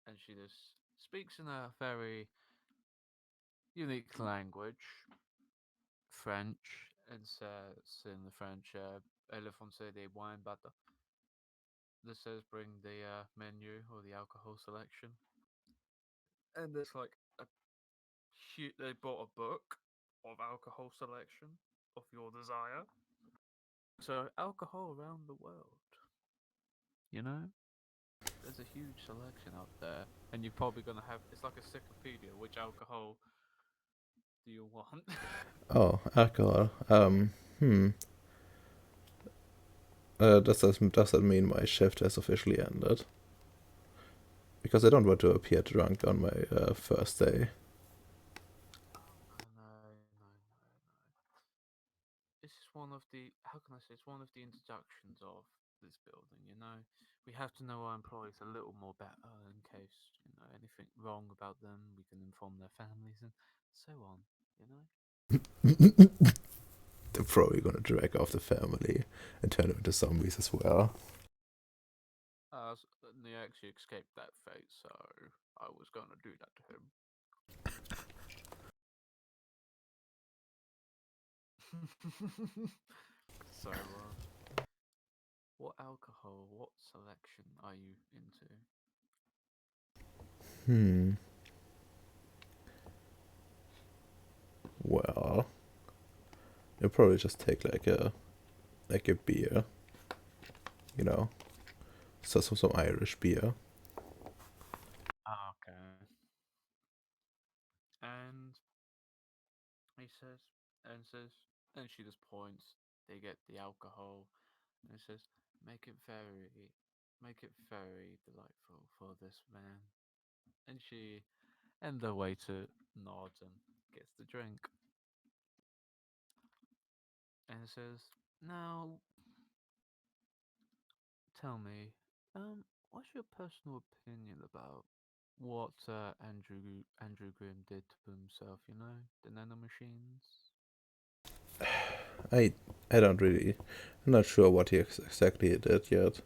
and she just speaks in a very unique language, French, and says in the French, "Elle foncée des wine butter." This says bring the menu or the alcohol selection, and there's like a huge. They bought a book of alcohol selection of your desire. So alcohol around the world, you know. There's a huge selection out there, and you're probably gonna have. It's like a encyclopedia. Which alcohol do you want? Oh, alcohol. Does that mean my shift has officially ended? Because I don't want to appear drunk on my first day. Oh no. This is one of the. How can I say? It's one of the introductions of this building. You know, we have to know our employees a little more better in case anything wrong about them. We can inform their families and so on. You know. They're probably gonna drag off the family and turn them into zombies as well. He actually escaped that fate, so I was gonna do that to him. So, what alcohol, what selection are you into? Well, you'll probably just take like a beer, you know, so some Irish beer. Ah, okay. And he says, and she just points. They get the alcohol, and he says, make it very delightful for this man. And the waiter nods and gets the drink, and says, now tell me, what's your personal opinion about what Andrew Grimm did to himself? You know, the nanomachines. I I don't really. I'm not sure what he exactly did yet,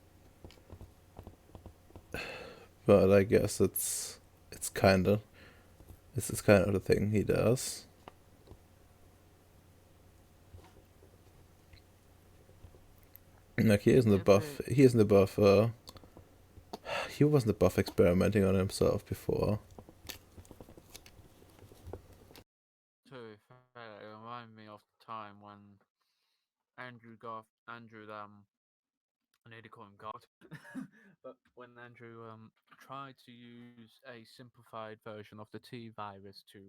but I guess it's kind of it's kind of the thing he does. Like he isn't above. He isn't above. He wasn't above experimenting on himself before. To be fair, it reminded me of the time when Andrew I need to call him God, but when Andrew tried to use a simplified version of the T virus to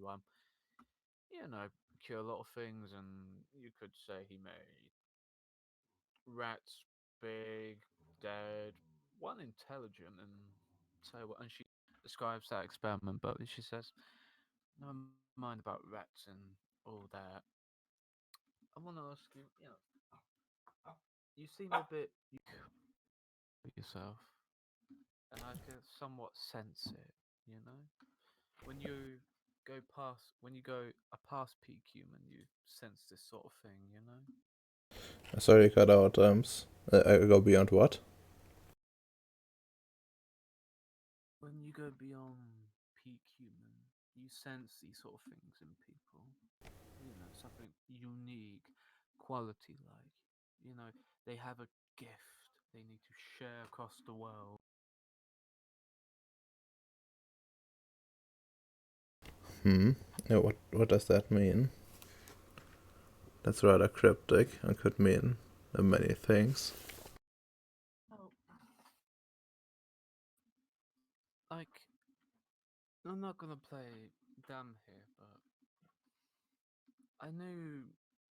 cure a lot of things, and you could say he made rats big, dead, one intelligent, and so and she describes that experiment, but she says, never mind about rats and all that. I want to ask you, you seem a bit yourself, and I can somewhat sense it. You know, when you when you go a past peak human, you sense this sort of thing. You know, Sorry, cut out. I go beyond what? when you go beyond peak human, you sense these sort of things in people. You know, something unique, quality like. You know, they have a gift they need to share across the world. Yeah, what does that mean? That's rather cryptic and could mean many things. Oh, like I'm not gonna play dumb here, but I knew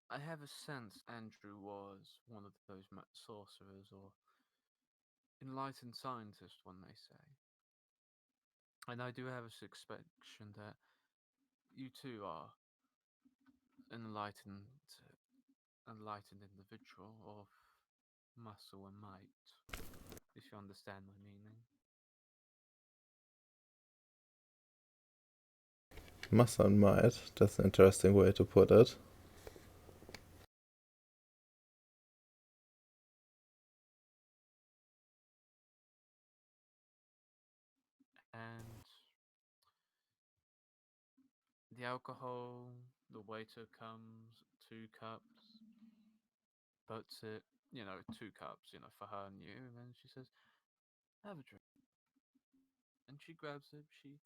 I have a sense Andrew was one of those sorcerers or enlightened scientists, one may say. And I do have a suspicion that you too are an enlightened individual of muscle and might, if you understand my meaning. Muscle and might. That's an interesting way to put it. and the alcohol. The waiter comes, 2 cups, puts it, 2 cups, for her and you, and then she says, "Have a drink." And she grabs it. She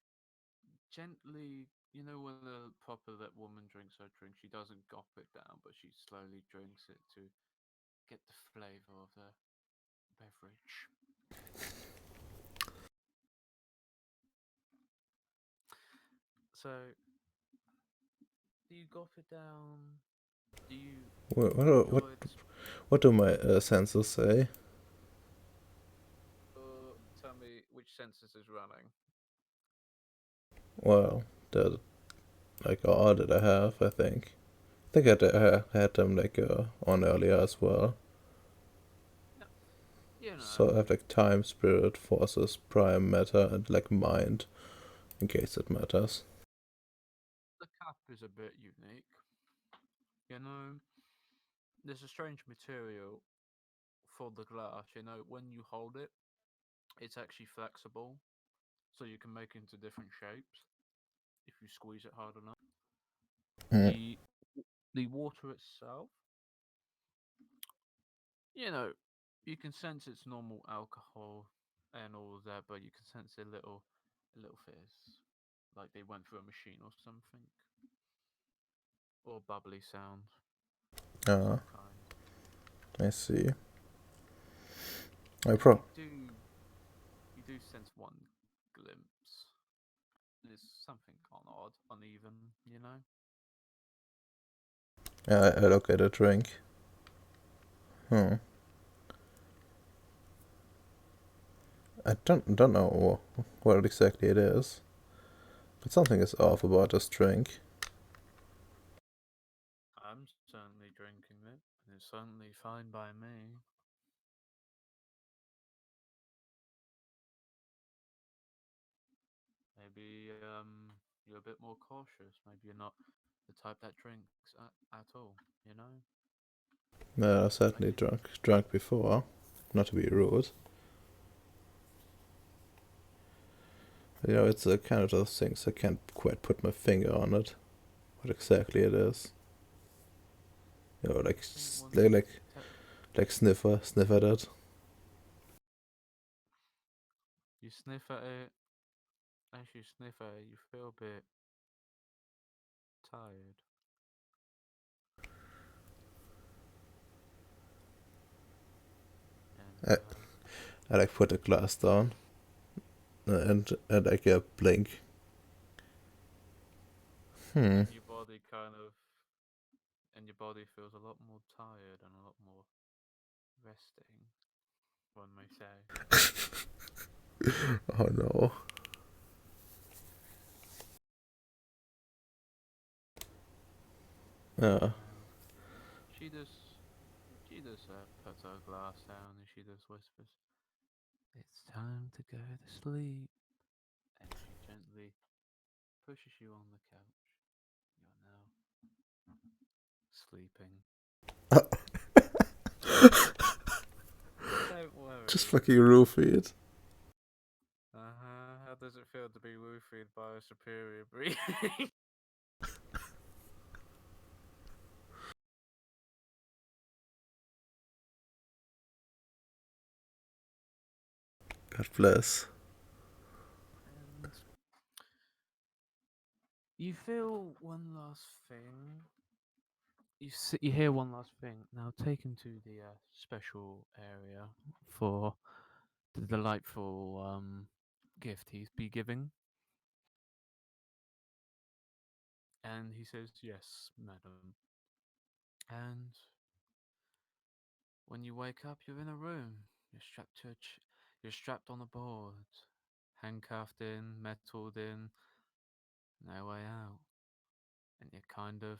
gently, when a proper that woman drinks her drink, she doesn't gulp it down, but she slowly drinks it to get the flavor of the beverage. So, do you gulp it down? Do you What what enjoy the what do my sensors say? Tell me which census is running. Well, the like all that I have, I think. I think I had them like on earlier as well. No, you So I know, have like time, spirit, forces, prime, matter, and like mind, in case it matters. the cup is a bit unique. You know, there's a strange material for the glass. When you hold it, it's actually flexible, so you can make it into different shapes if you squeeze it hard enough. Mm. The the water itself, you know, you can sense its normal alcohol and all of that, but you can sense a little fizz, like they went through a machine or something, or bubbly sound of Ah, some kind. I see. I And pro. you do sense one glimpse. There's something odd, uneven. I look at a drink. Hmm. I don't know what exactly it is, but something is off about this drink. I'm certainly drinking it, and it's certainly fine by me. Maybe you're a bit more cautious. Maybe you're not the type that drinks at all. I've certainly Maybe drunk before, not to be rude. It's a kind of those things I can't quite put my finger on it. What exactly it is. Like I think once te- sniff at it. you sniff at it, as you sniff at it, you feel a bit tired. And I, I like put the glass down and like blink. Hmm. and your body feels a lot more tired and a lot more resting, one may say. Oh no. Yeah. And she just puts her glass down and she just whispers, "It's time to go to sleep." And she gently pushes you on the couch. You're now sleeping. Don't Just worry. fucking roofie it. How does it feel to be roofied by a superior breed? God bless. And you feel one last thing. You hear one last thing. Now taken to the special area for the delightful gift he's be giving. And he says, "Yes, madam." And when you wake up, you're in a room. You're strapped on a board, handcuffed in, metalled in, no way out. And you kind of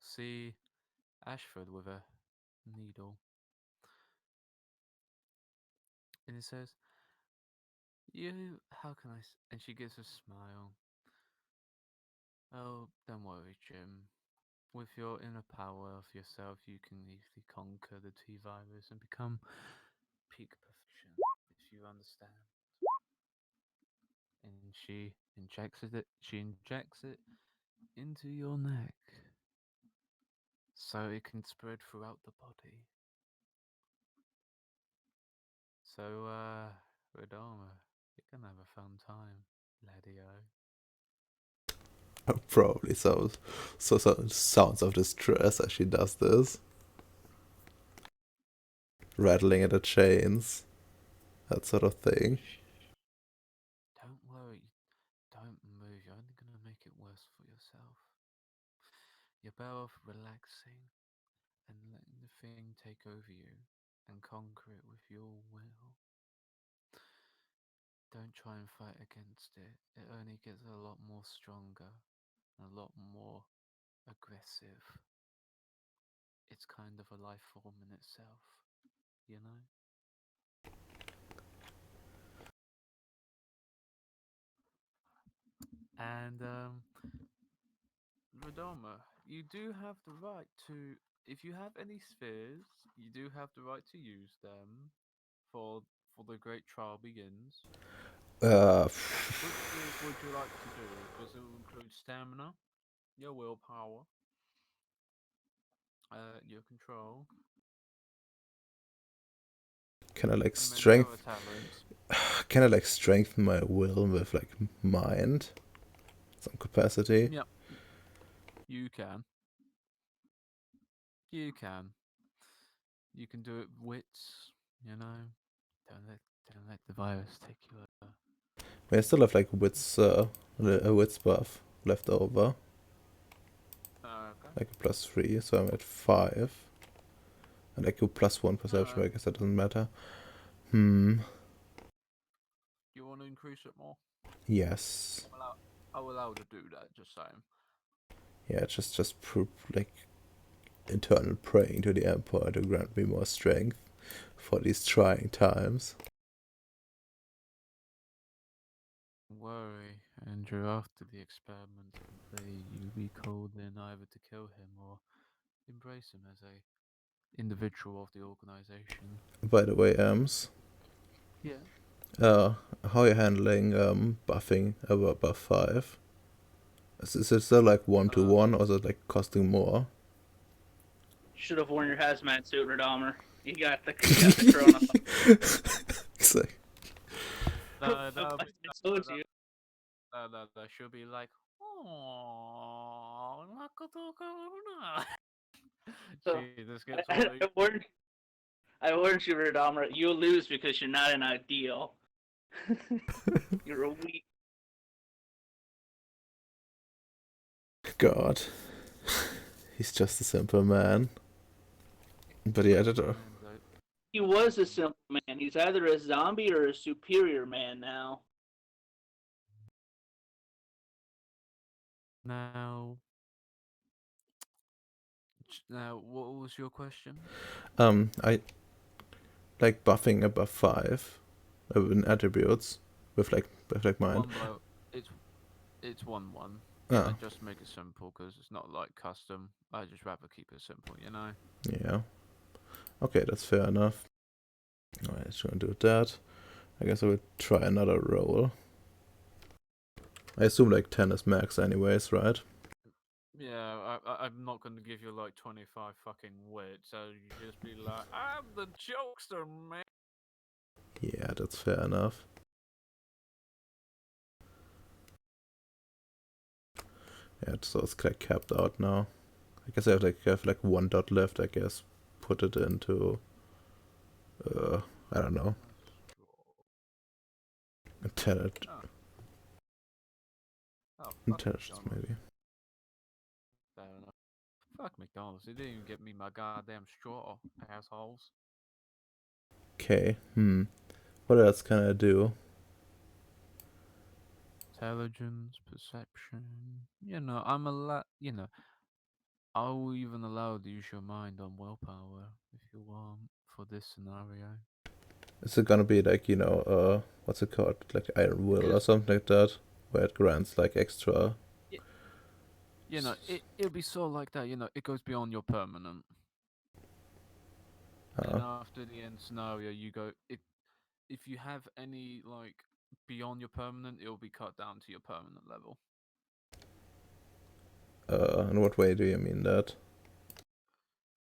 see Ashford with a needle. And he says, how can and she gives a smile. "Oh, don't worry, Jim. With your inner power of yourself, you can easily conquer the T virus and become peak perfection, if you understand." she injects it. She injects it into your neck, so it can spread throughout the body. So, Redama, you're gonna have a fun time, laddie-o. Probably so sounds of distress as she does this. Rattling at the chains. That sort of thing. Don't worry. Don't move. You're only gonna make it worse for yourself. You're better off relaxing and letting the thing take over you and conquer it with your will. Don't try and fight against it. It only gets a lot more stronger, a lot more aggressive. It's kind of a life form in itself, you know? And, Radoma, you do have the right to, if you have any spheres, you do have the right to use them for for the great trial begins. Uh, Which spheres would you like to do? Does it include stamina, your willpower, your control, can I like and many other strength? talents? Can I like strengthen my will with like mind? Some capacity. Yep, you can. You can. You can do it wits, you know. Don't let the virus take you over. I still have like wits, a wits buff left over, Okay. like a +3, so I'm at 5. And like a +1 perception, but I guess that doesn't matter. You want to increase it more? Yes. I'll allow to do that. Just saying. Yeah, just like internal praying to the Emperor to grant me more strength for these trying times. Worry, Andrew. After the experiment's complete, you'll be called in either to kill him or embrace him as a individual of the organization. By the way, Yeah. how are you handling buffing about buff 5? Is it still like 1-to-1, or is it like costing more? Should have worn your hazmat suit, Radama. You got the corona. It's like, No, I told you. no. She'll be like, oh, Makoto Corona. So, She just gets all I warned you, Radama. You'll lose because you're not an ideal. You're a weak. God. He's just a simple man. But yeah, I don't know. He was a simple man. He's either a zombie or a superior man now. Now, what was your question? I like buffing above 5 in attributes with like mine. It's 1-1. Ah. I just make it simple because it's not like custom. I just rather keep it simple, you know. Yeah. Okay, that's fair enough. Alright, just gonna do that. I guess I will try another roll. I assume like 10 is max anyways, right? Yeah, I'm not going to give you like 25 fucking wit, so you just be like, I'm the jokester, man. Yeah, that's fair enough. Yeah, so it's like capped out now. I guess I have like 1 dot left, I guess. Put it into I don't know. Intelligence maybe. Fair enough. Fuck McDonald's, they didn't even get me my goddamn straw, assholes. Okay, what else can I do? Intelligence, perception. I'm I'll even allow to use your mind on willpower if you want for this scenario. Is it gonna be like, what's it called? Like Iron Will or something like that? Where it grants like extra. It'll be sort of like that, it goes beyond your permanent. And after the end scenario, you go, if you have any like beyond your permanent, it will be cut down to your permanent level. In what way do you mean that?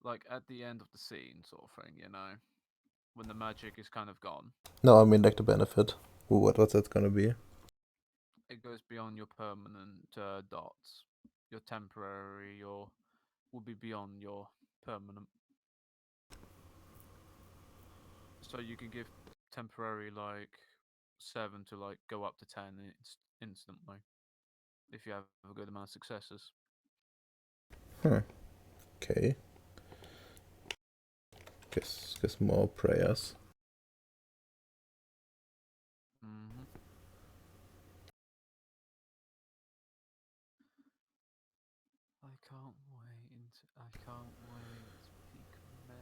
Like at the end of the scene, sort of thing, when the magic is kind of gone. No, I mean like the benefit. What's that gonna be? It goes beyond your permanent dots. Your temporary, will be beyond your permanent. So you can give temporary like 7 to like go up to 10 instantly if you have a good amount of successes. Okay. Guess more prayers. Mm-hmm. I can't wait, Pikaman.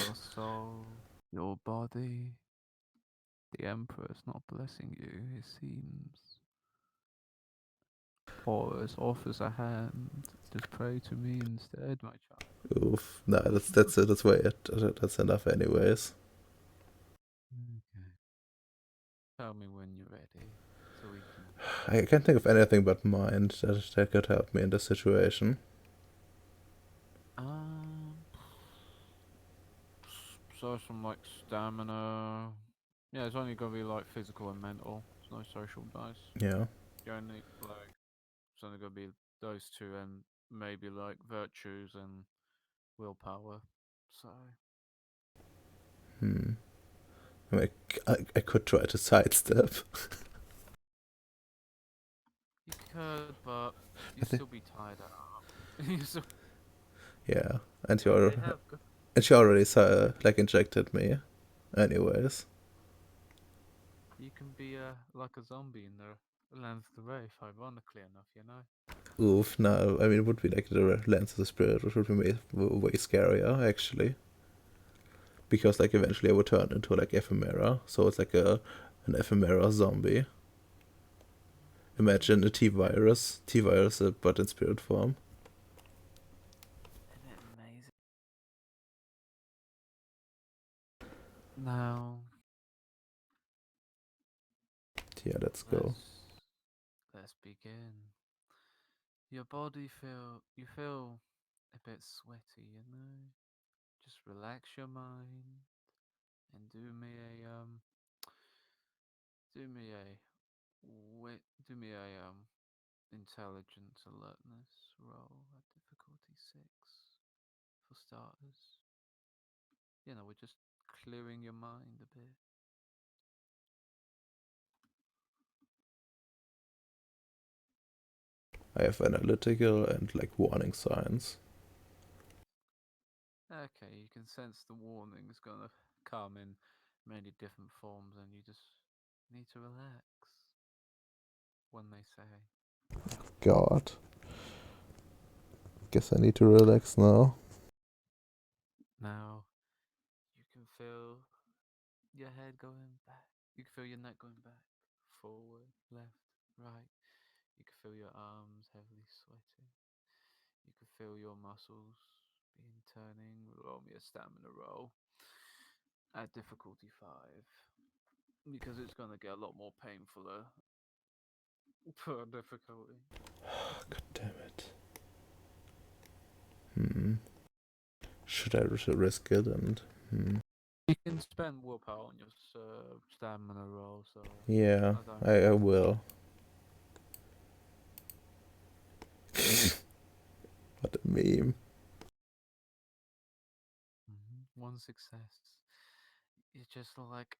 Your soul, your body. The Emperor's not blessing you, it seems. Horus offers a hand. Just pray to me instead, my child. Oof. Nah, that's way that's enough anyways. Okay. Tell me when you're ready, so we can. I can't think of anything but mind that could help me in this situation. So some like stamina. Yeah, it's only gonna be like physical and mental. It's no social dice. Yeah. You only like it's only gonna be those two and maybe like virtues and willpower. So Hmm. I, mean, I could try to sidestep. you could, but I you'd think. still be tied up. Yeah, and They have good. she already like injected me. Anyways. You can be like a zombie in the Land of the Wraith, ironically enough. Oof, no. I mean, it would be like the Lens of the Spirit, which would be way scarier, actually. Because, like, eventually I would turn into, like, ephemera. So it's like an ephemera zombie. Imagine a T-virus, but in spirit form. Isn't it amazing? Now Yeah, let's go. let's begin. Your body you feel a bit sweaty. Just relax your mind and do me a intelligence alertness roll at difficulty 6 for starters. We're just clearing your mind a bit. I have analytical and, like, warning signs. Okay, you can sense the warning is gonna come in many different forms, and you just need to relax. One may say. God. Guess I need to relax now. Now you can feel your head going back. You can feel your neck going back, forward, left, right. You can feel your arms heavily sweating. You can feel your muscles being turning. Roll me a stamina roll at difficulty 5 because it's gonna get a lot more painful per difficulty. God damn it. Should I risk it and... You can spend willpower on your stamina roll, so Yeah, I don't. I will. What a meme. One success. You're just like.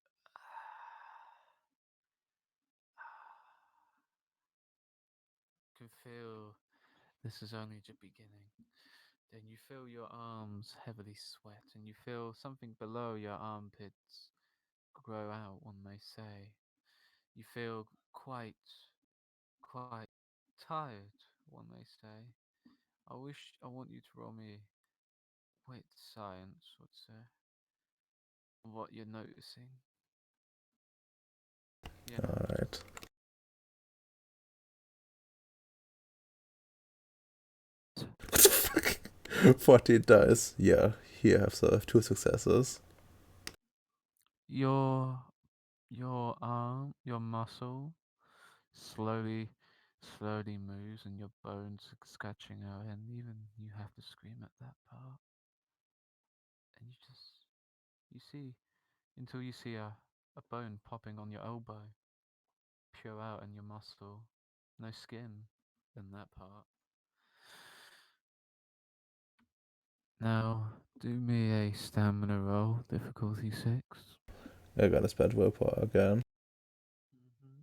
Can feel this is only the beginning. Then you feel your arms heavily sweat, and you feel something below your armpits grow out, one may say. You feel quite tired, one may say. I want you to roll me wit science, what's what you're noticing. Alright. 14 dice. Yeah, here I have two successes. Your arm, your muscle slowly moves and your bones are scratching out, and even you have to scream at that part. And you see until you see a bone popping on your elbow, pure out in your muscle, no skin in that part. Now do me a stamina roll, difficulty 6. I'm gonna spend willpower again. Mm-hmm.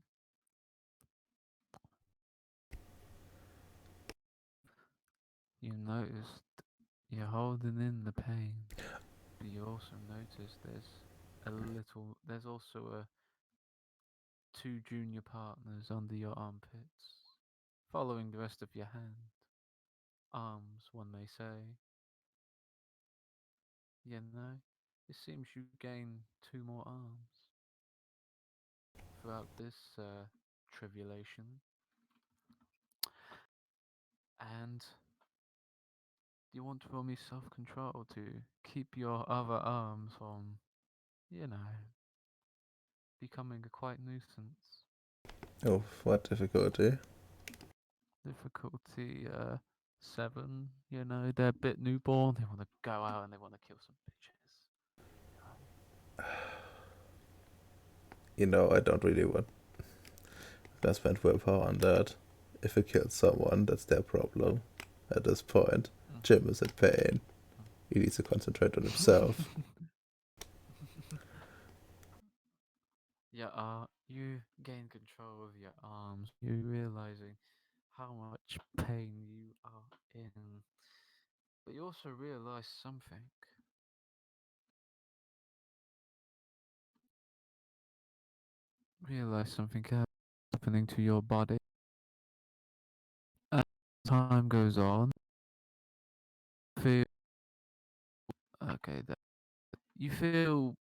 You noticed you're holding in the pain, but you also notice there's also two junior partners under your armpits, following the rest of your hand. Arms, one may say. You know, it seems you gain two more arms throughout this tribulation. And you want to roll me self control to keep your other arms from, you know, becoming a quite nuisance. Oh, what difficulty? Difficulty 7. You know, they're a bit newborn. They want to go out and they want to kill some bitches. You know, I don't really want to spend willpower on that. If it kills someone, that's their problem. At this point, Jim is in pain. He needs to concentrate on himself. Yeah, you gain control of your arms. You realizing how much pain you are in, but you also realize something. Realize something happening to your body. As time goes on, feel okay. That you feel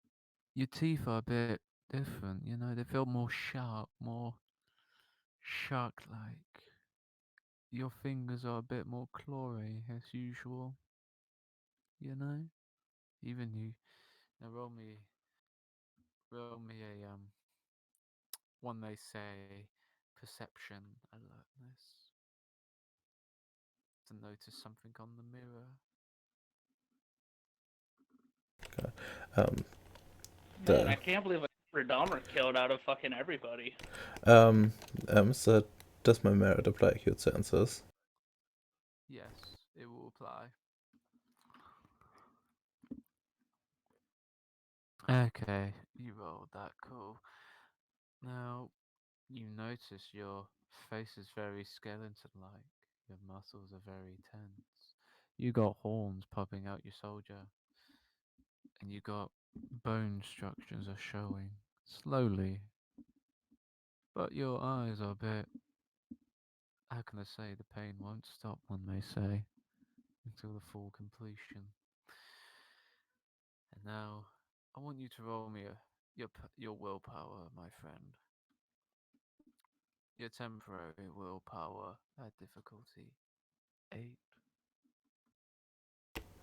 your teeth are a bit different. You know, they feel more sharp, more shark-like. Your fingers are a bit more clawy as usual. You know, even you. Now roll me a one may say perception alertness to notice something on the mirror. Um, Man, I can't believe I Dahmer killed out of fucking everybody. so does my merit apply acute senses? Yes, it will apply. Okay, you rolled that. Cool. Now you notice your face is very skeleton-like. Your muscles are very tense. You got horns popping out your soldier, and you got bone structures are showing slowly. But your eyes are a bit. How can I say the pain won't stop? One may say until the full completion. And now I want you to roll me your willpower, my friend. Your temporary willpower at difficulty 8.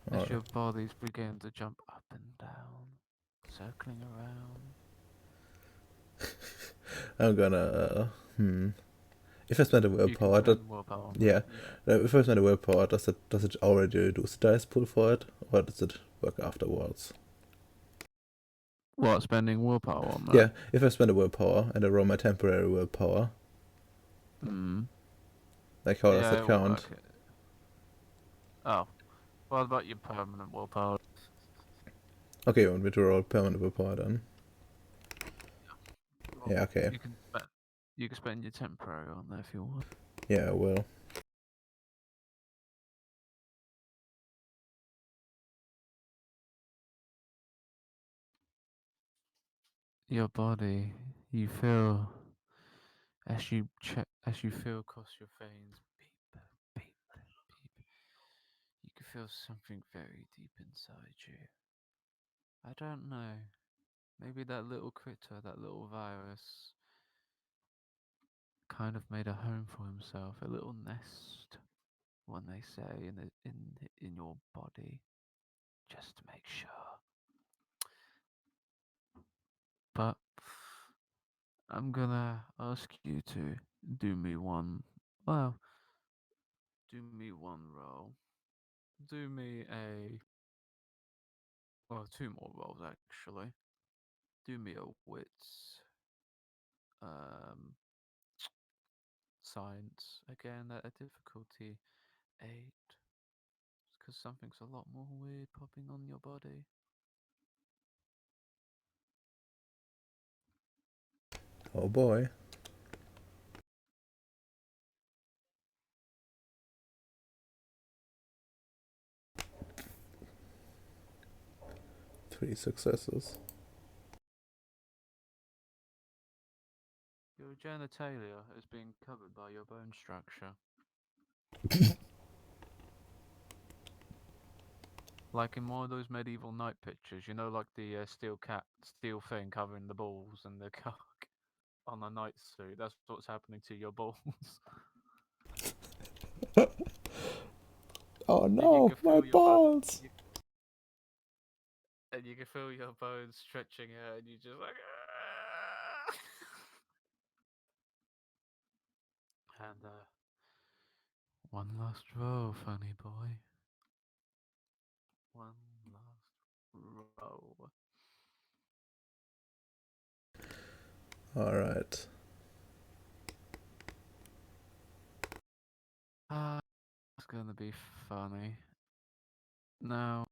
As Alright. your bodies begin to jump up and down, circling around. I'm gonna, If I spend a You can willpower, spend willpower on yeah. that. Yeah. If I spend a willpower, does it already do the dice pool for it, or does it work afterwards? What, spending willpower on that? Yeah, if I spend a willpower and I roll my temporary willpower, like how does Yeah, that it will count? work. Oh, what about your permanent willpower? Okay, you want me to roll permanent willpower then? Well, Yeah, okay. you can spend your temporary on that if you want. Yeah, I will. Your body, you feel as you feel across your veins, beep, beep, beep. You can feel something very deep inside you. I don't know. Maybe that little critter, that little virus, kind of made a home for himself, a little nest. when they say in your body, just to make sure. But I'm gonna ask you to do me one. Well, do me one roll. Do me a. Well, two more rolls actually. Do me a wits. Um, science again at a difficulty 8. Because something's a lot more weird popping on your body. Oh boy. Three successes. Your genitalia is being covered by your bone structure. Like in one of those medieval night pictures, you know, like the steel thing covering the balls and the cock on a night suit. That's what's happening to your balls. Oh And you no, can my feel your balls! and you can feel your bones stretching out, and you just like. And one last row, funny boy. One last row. Alright. It's gonna be funny. Now,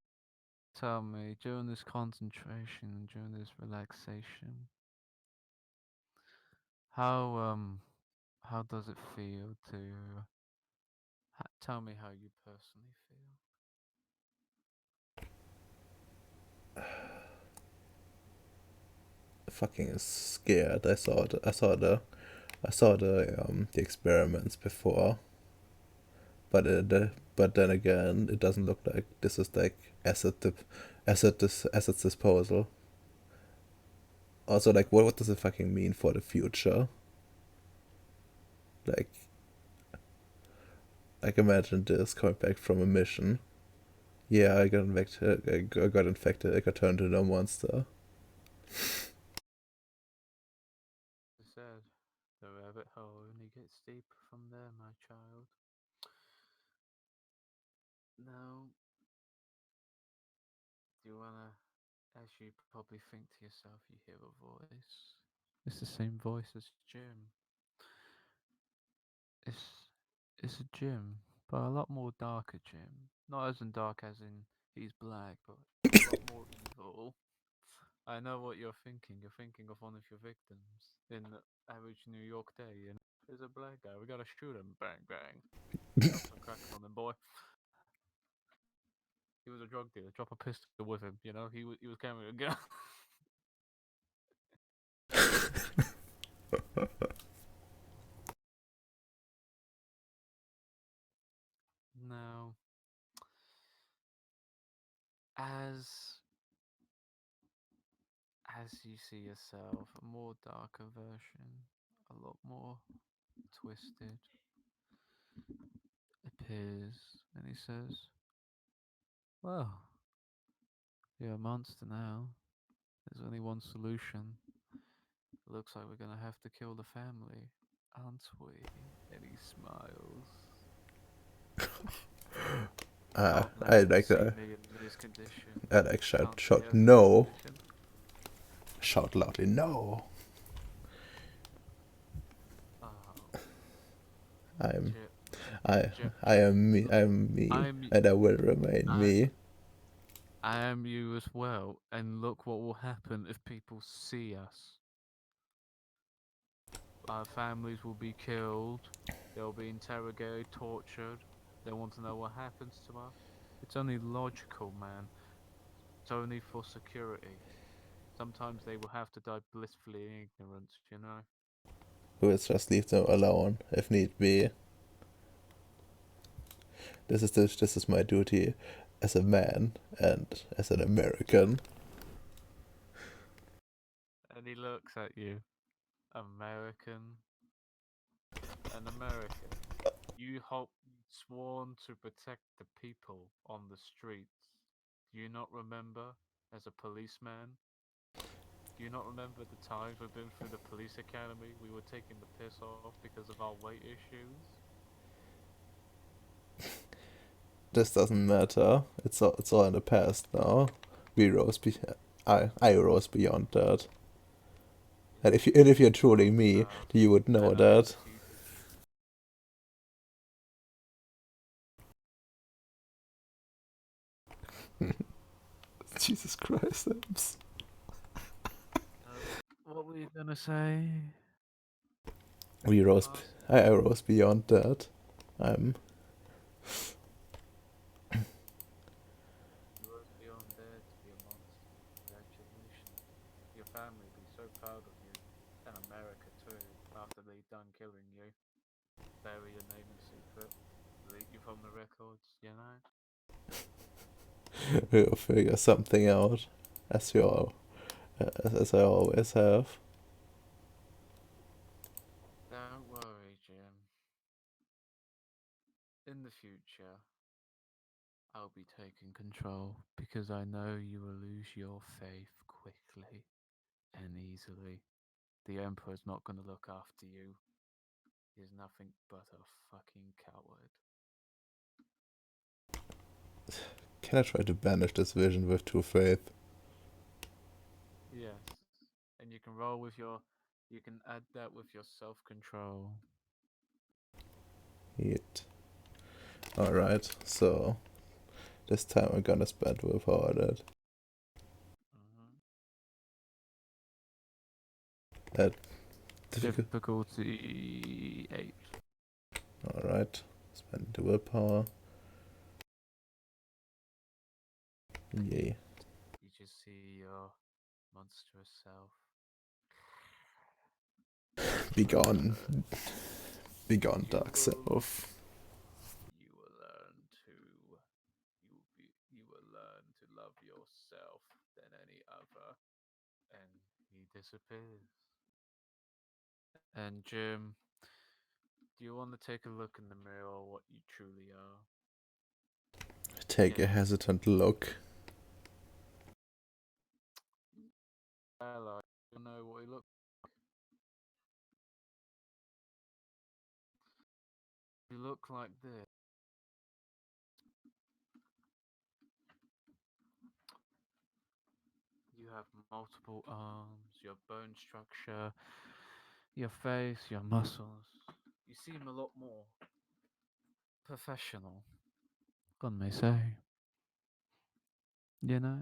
tell me, during this concentration, during this relaxation, how does it feel to? Tell me how you personally feel. Fucking scared. I saw the experiments before, but then again, it doesn't look like this is like asset disposal. Also, like, what does it fucking mean for the future? Like, imagine this coming back from a mission. Yeah, I got infected. I got infected. I got turned into a monster. As I said, the rabbit hole only gets deeper from there, my child. Now, do you wanna, as you probably think to yourself, you hear a voice. It's the same voice as Jim. It's it's a Jim, but a lot more darker Jim. Not as in dark as in he's black, but a lot more evil. I know what you're thinking. You're thinking of one of your victims in the average New York day. And there's a black guy. We gotta shoot him. Bang bang. Drop some crackers on him, boy. He was a drug dealer. Drop a pistol with him. You know, he was carrying a gun. Now, as you see yourself, a more darker version, a lot more twisted, appears, and he says, "Well, you're a monster now. There's only one solution. Looks like we're gonna have to kill the family, aren't we?" And he smiles. Can't let I them like see that. me in this condition. I like Can't see shout us in this no. condition. Shout loudly no. Oh, I'm Jim, I Jim, I am me. I am me, I'm, and I will remain I, me. I am you as well. And look what will happen if people see us. Our families will be killed. They'll be interrogated, tortured. They want to know what happens to us. It's only logical, man. It's only for security. Sometimes they will have to die blissfully in ignorance, you know? We will just leave them alone if need be. This is my duty as a man and as an American. And he looks at you. American. An American. You sworn to protect the people on the streets. Do you not remember, as a policeman? Do you not remember the times we've been through the police academy? We were taking the piss off because of our weight issues. This doesn't matter. It's all in the past now. We rose be I rose beyond that. And if you're truly me, you would know And that. Jesus Christ, Ems. What were you gonna say? We rose. I rose beyond that. I'm. You rose beyond there to be a monster. Congratulations. Your family will be so proud of you. And America too, after they've done killing you. Bury your name in secret. Delete you from the records, you know? We'll figure something out, as you all, as I always have. Don't worry, Jim. In the future, I'll be taking control because I know you will lose your faith quickly and easily. The Emperor's not going to look after you. He's nothing but a fucking coward. Can I try to banish this vision with true faith? Yes. And you can roll with your. You can add that with your self control. It. Alright, so this time I'm gonna spend willpower that. That Difficulty 8. Alright, spend the willpower. Yay. You just see your monstrous self. Be gone. Be gone, dark self. You will learn to. You will learn to love yourself than any other. And he disappears. And Jim, do you want to take a look in the mirror what you truly are? Take a hesitant look. Hello, you know what he looks like. You look like this. You have multiple arms, your bone structure, your face, your muscles. You seem a lot more professional, one may say. You know?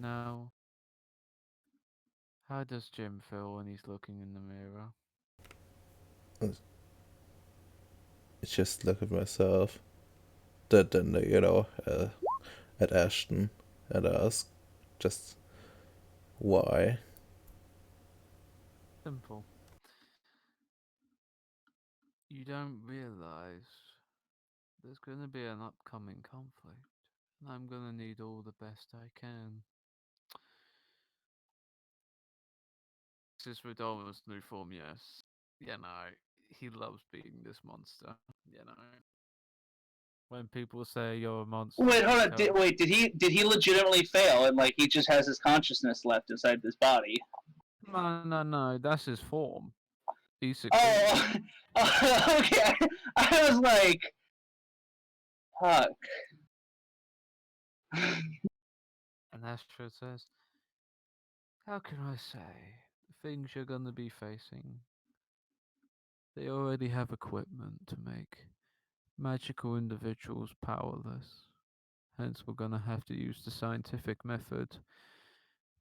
Now, how does Jim feel when he's looking in the mirror? It's just look at myself. Then, at Ashton and ask just why. Simple. You don't realize there's going to be an upcoming conflict, and I'm going to need all the best I can. This is Rodolfo's new form, yes. You know, he loves being this monster, you know. When people say you're a monster, Wait, hold on. Did he legitimately fail and like he just has his consciousness left inside this body? No, that's his form. He Oh, okay. I was like, fuck. And Ashford says, how can I say the things you're going to be facing? They already have equipment to make magical individuals powerless. Hence, we're going to have to use the scientific method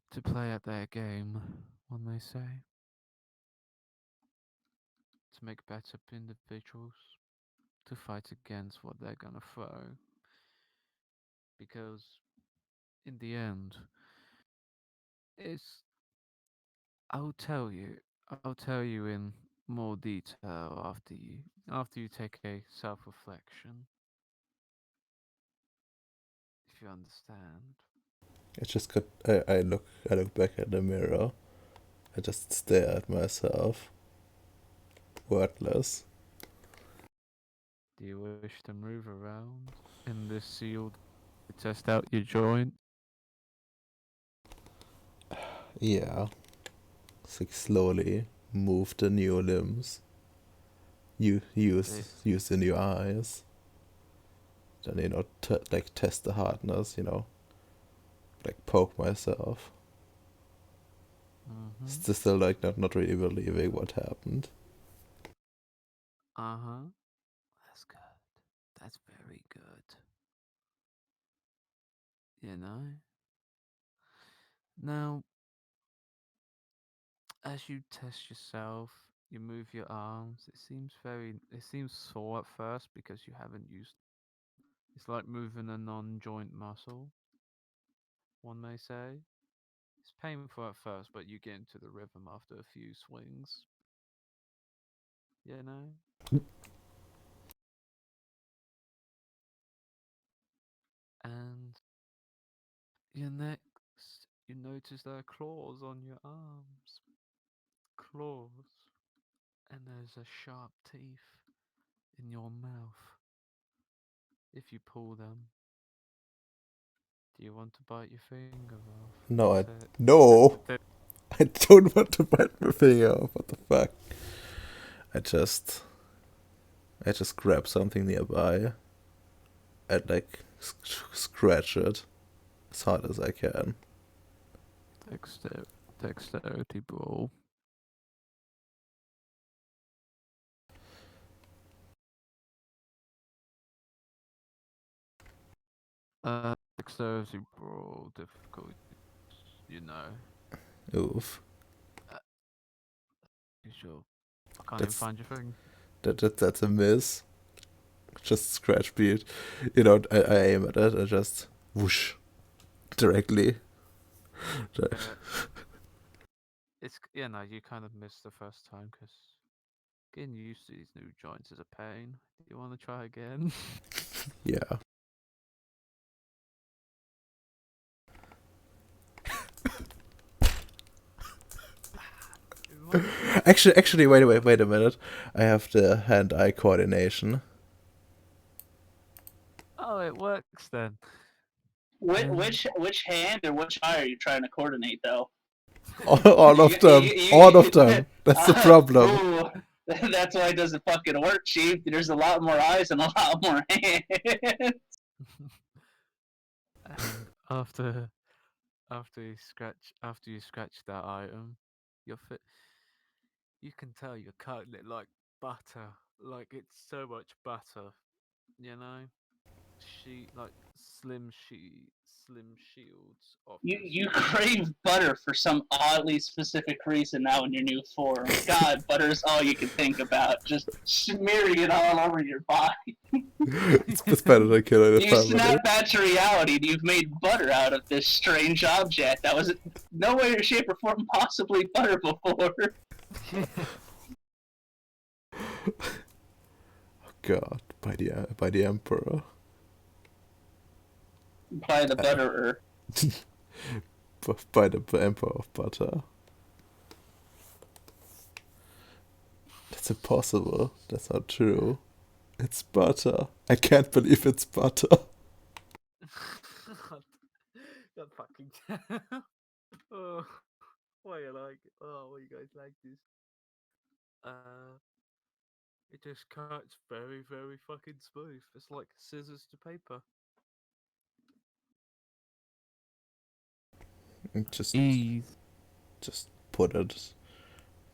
to play at their game, one may say. To make better individuals, to fight against what they're going to throw. Because, in the end, it's. I'll tell you in more detail after you take a self-reflection. If you understand. It's just got. I look back at the mirror. I just stare at myself, wordless. Do you wish to move around in this sealed to test out your joint? Yeah. It's like slowly move the new limbs. You This use the new eyes. Then like test the hardness. Like poke myself. Still like not really believing what happened. Uh-huh. That's good. That's very good. You know? Now, as you test yourself, you move your arms. It seems sore at first because you haven't used. It's like moving a non-joint muscle, one may say. It's painful at first, but you get into the rhythm after a few swings. You know? And your next, you notice there are claws on your arms. Claws. And there's a sharp teeth in your mouth. If you pull them, do you want to bite your finger off? No, That's it. no. That's I don't want to bite my finger off. What the fuck? I just grab something nearby and like scratch it as hard as I can. Dexterity ball. Dexterity ball difficult. You know. Oof. You sure? I can't even That's find your thing. that's a miss. Just scratch beat. I aim at it. I just whoosh directly. No, you kind of missed the first time because getting used to these new joints is a pain. Do you want to try again? Yeah. It might be. Actually, wait a minute. I have the hand-eye coordination. Oh, it works then. Which hand or which eye are you trying to coordinate though? All of them. All of them. That's the problem. Ooh, that's why it doesn't fucking work, Chief. There's a lot more eyes and a lot more hands. And after you scratch that item, your fit you can tell you're cutting it like butter. Like it's so much butter, you know? Like slim shields of this. You crave butter for some oddly specific reason now in your new form. God, butter is all you can think about. Just smearing it all over your body. It's better than killing a You family. snap back to reality and you've made butter out of this strange object that was no way, or shape, or form possibly butter before. God, by the emperor. By the butterer. By the emperor of butter. That's impossible. That's not true. It's butter. I can't believe it's butter. God fucking oh, why you like it? Oh, why you guys like this? It just cuts very, very fucking smooth. It's like scissors to paper. Just Ease. put it.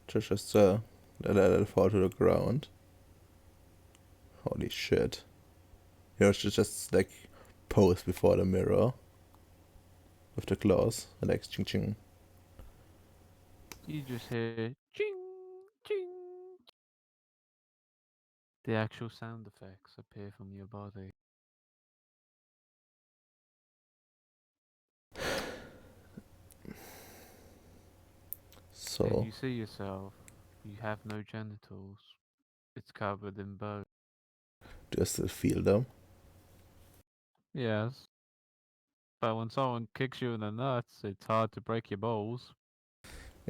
Just let it fall to the ground. Holy shit. It's just like pose before the mirror with the claws and like ching ching. You just hear ching, ching. The actual sound effects appear from your body. And So you see yourself. You have no genitals. It's covered in bone. do I still feel them? Yes. But when someone kicks you in the nuts, it's hard to break your balls.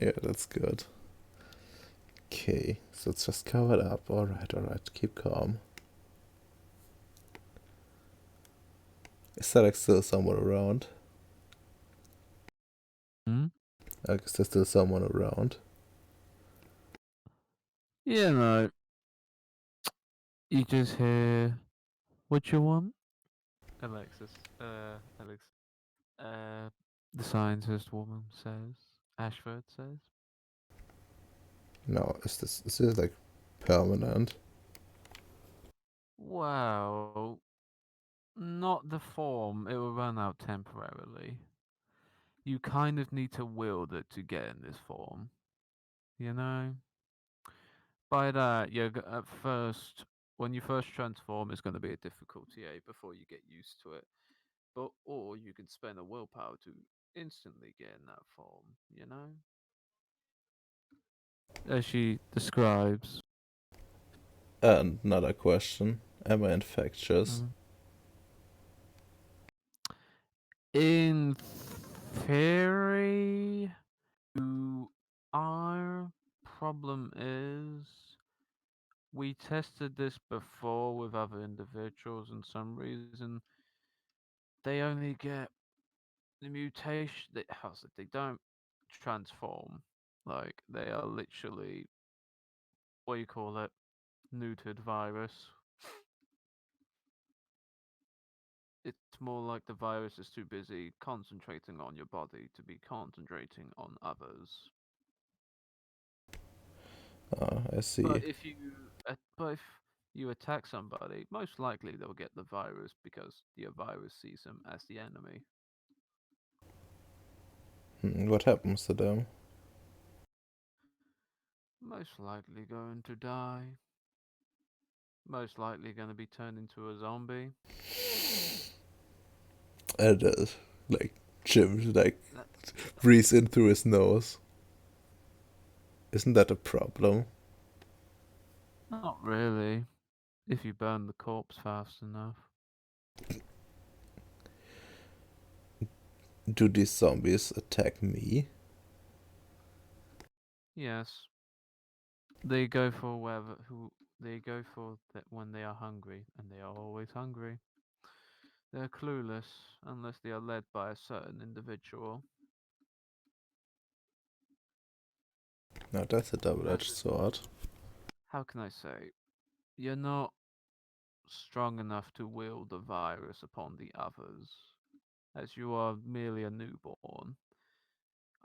Yeah, that's good. Okay, so it's just covered up. Alright, keep calm. Is there like still someone around? Hmm? Like, is there still someone around? Yeah, no. You just hear what you want. Alexis, Alex, uh, the scientist woman says. Ashford says. No, is this like permanent? Well, not the form. It will run out temporarily. You kind of need to wield it to get in this form. You know? By that, at first, when you first transform, it's going to be a difficulty, before you get used to it. But, or you can spend a willpower to instantly get in that form, you know? As she describes. And another question: am I infectious? Mhm. In theory, you are. Problem is, we tested this before with other individuals, and some reason they only get the mutation. How's it? They don't transform. Like they are literally what do you call it? Neutered virus. It's more like the virus is too busy concentrating on your body to be concentrating on others. I But see. if you attack somebody, most likely they'll get the virus because the virus sees them as the enemy. What happens to them? Most likely going to die. Most likely going to be turned into a zombie. And like Jim like That, breathes in through his nose. Isn't that a problem? not really. If you burn the corpse fast enough. Do these zombies attack me? Yes, they go for wherever who they go for that when they are hungry, and they are always hungry. They're clueless unless they are led by a certain individual. No, that's a As double-edged it, sword. how can I say? You're not strong enough to wield the virus upon the others, as you are merely a newborn.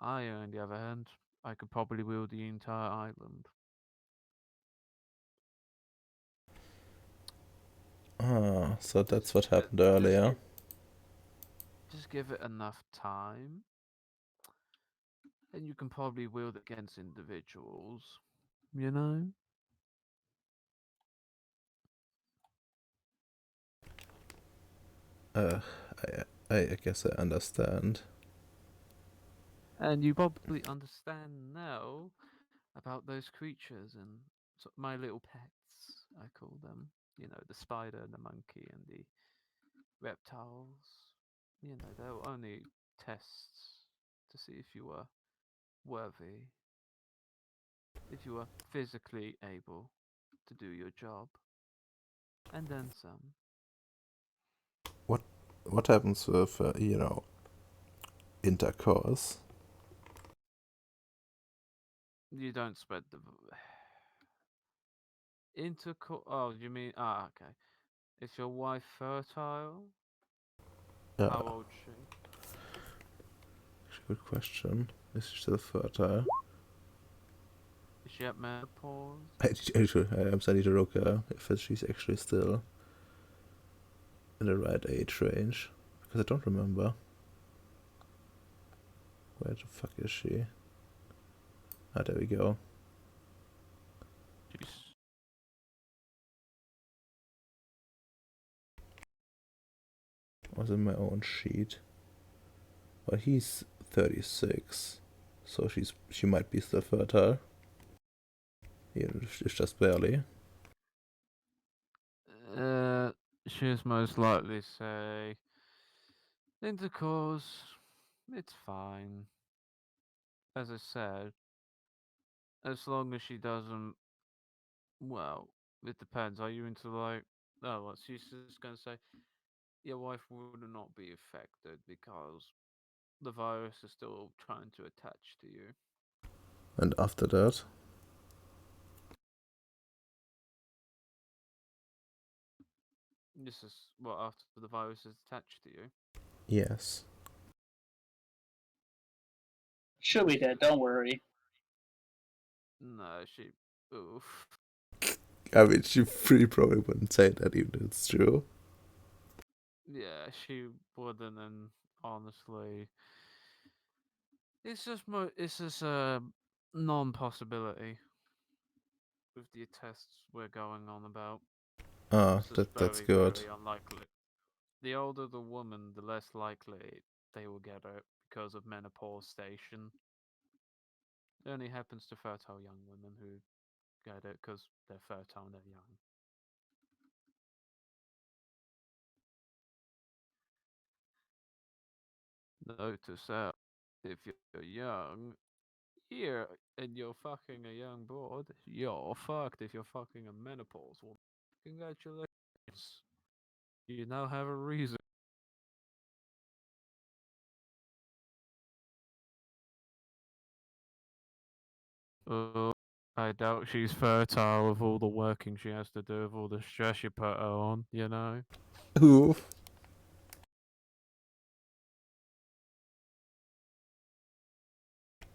I, on the other hand, I could probably wield the entire island. Ah, so Just that's what give it, happened earlier. just give it enough time, and you can probably wield it against individuals. You know. Uh, I guess I understand. And you probably understand now about those creatures and my little pets, I call them. You know, the spider and the monkey and the reptiles. You know, they were only tests to see if you were worthy, if you were physically able to do your job, and then some. What what happens with intercourse? You don't spread the intercourse. Oh, you mean okay. Is your wife fertile? Yeah, How old she? good question. Is she still fertile? Is she at menopause? I need to look if she's actually still in the right age range. Because I don't remember. Where the fuck is she? Ah, there we go. She's Was in my own sheet. Well, he's 36, so she might be still fertile. Yeah, it's just barely. uh, she's most likely say intercourse. It's fine. As I said, as long as she doesn't. Well, it depends. Are you into like? Oh, what she's just gonna say. your wife would not be affected because the virus is still trying to attach to you. And after that? This is what after the virus is attached to you. Yes. She'll be dead. Don't worry. No, she. Oof. I mean, she probably wouldn't say that even if it's true. Yeah, she wouldn't, and honestly, it's just a non-possibility with the tests we're going on about. Ah, It's just that's very, good. very unlikely. The older the woman, the less likely they will get it because of menopause station. It only happens to fertile young women who get it because they're fertile and they're young. Notice that if you're young, here and you're fucking a young broad, you're fucked if you're fucking a menopause woman. Congratulations. You now have a reason. Uh, I doubt she's fertile with all the working she has to do, with all the stress you put her on, you know? Ooh.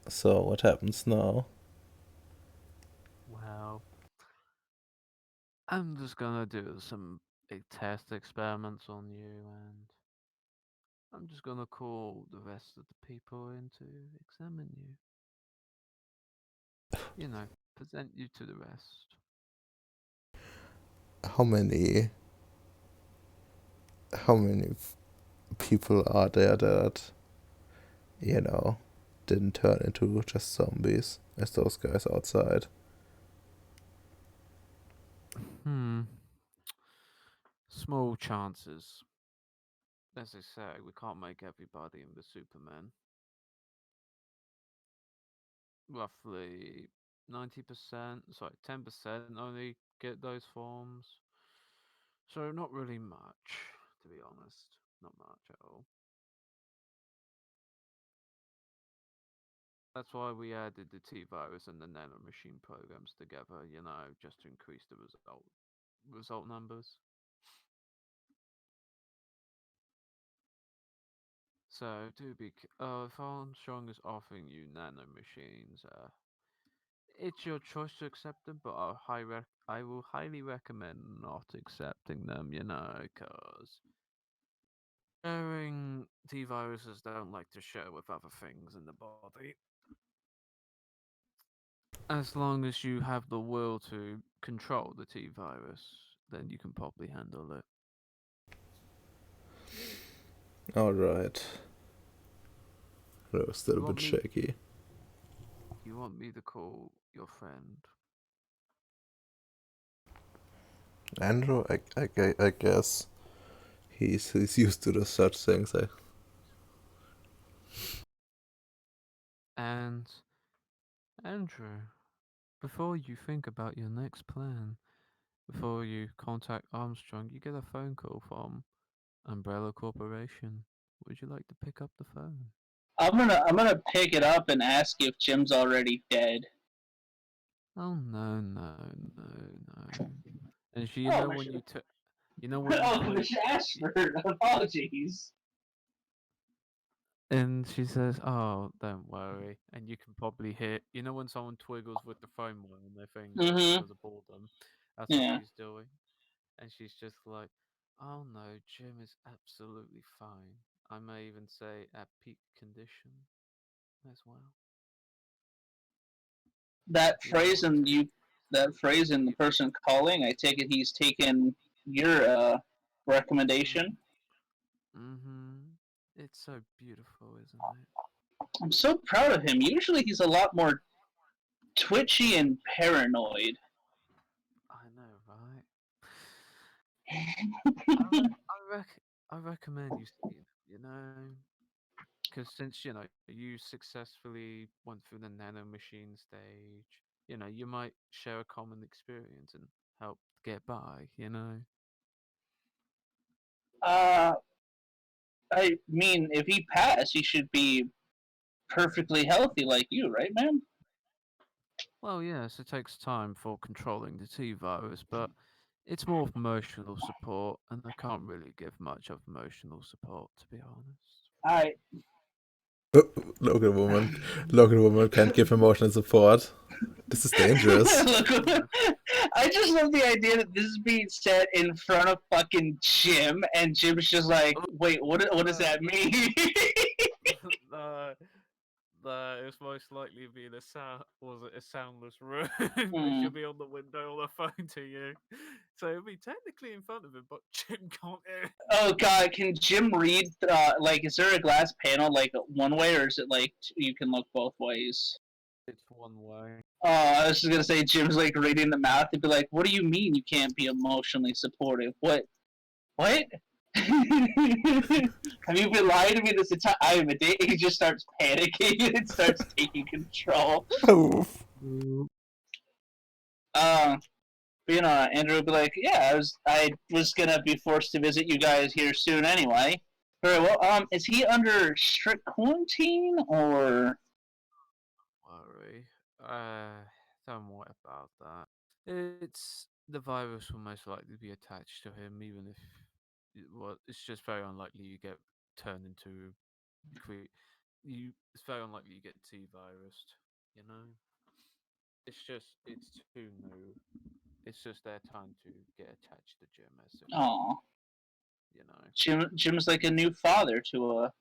So what happens now? Well, I'm just gonna do some big test experiments on you, and I'm just gonna call the rest of the people in to examine you. You know, present you to the rest. How many how many people are there that, you know, didn't turn into just zombies as those guys outside? Hmm. Small chances. As I say, we can't make everybody into Superman. Roughly 90%, sorry, 10% only get those forms. So not really much, to be honest. Not much at all. That's why we added the T-virus and the nanomachine programs together, you know, just to increase the result numbers. So do be if Armstrong is offering you nanomachines, it's your choice to accept them, but I will highly recommend not accepting them, you know, because sharing T viruses don't like to share with other things in the body. As long as you have the will to control the T virus, then you can probably handle it. Alright. That was still You a bit want me? shaky. You want me to call your friend? Andrew, I guess he's used to the such things. And Andrew, before you think about your next plan, before you contact Armstrong, you get a phone call from Umbrella Corporation. Would you like to pick up the phone? I'm gonna pick it up and ask if Jim's already dead. Oh no no no no! And she, Oh, Miss, you know when you oh, put, Miss Ashford. Apologies. and she says, "Oh, don't worry." And you can probably hear, you know, when someone twiggles with the phone wire on their finger Mm-hmm. because of boredom. That's what Yeah. she's doing, and she's just like, "Oh no, Jim is absolutely fine. I may even say at peak condition as well." That You know phrase what? and you, that phrase and the You, person calling. I take it he's taken your mm, recommendation. mm-hmm. It's so beautiful, isn't it? I'm so proud of him. Usually he's a lot more twitchy and paranoid. I know, right? I I recommend you see them, you know, because since you know you successfully went through the nano machine stage, you know you might share a common experience and help get by, you know. Uh, I mean, if he passed, he should be perfectly healthy like you, right, man? Well, yes, it takes time for controlling the T virus, but it's more of emotional support, and I can't really give much of emotional support, to be honest. I Local woman can't give emotional support. This is dangerous. Look, I just love the idea that this is being said in front of fucking Jim, and Jim's just like, "Wait, what does that mean?" No, no, it's most likely be in a a soundless room, and Hmm. she'll be on the window on the phone to you. So it'll be technically in front of him, but Jim can't hear. Oh God, can Jim read? Like, is there a glass panel like one way, or is it like you can look both ways? It's one way. Oh, I was just gonna say Jim's like reading the mouth and be like, "What do you mean you can't be emotionally supportive? What? What? Have you been lying to me this entire time? And he just starts panicking and starts taking control. Oof. Andrew would be like, "Yeah, I was gonna be forced to visit you guys here soon anyway." Very well. Is he under strict quarantine or? Worry. Don't worry about that. It's the virus will most likely be attached to him, even if well, it's just very unlikely you get turned into It's very unlikely you get T virused. You know, it's too new. It's just their time to get attached to Jim as soon as Oh, you know. Jim's like a new father to a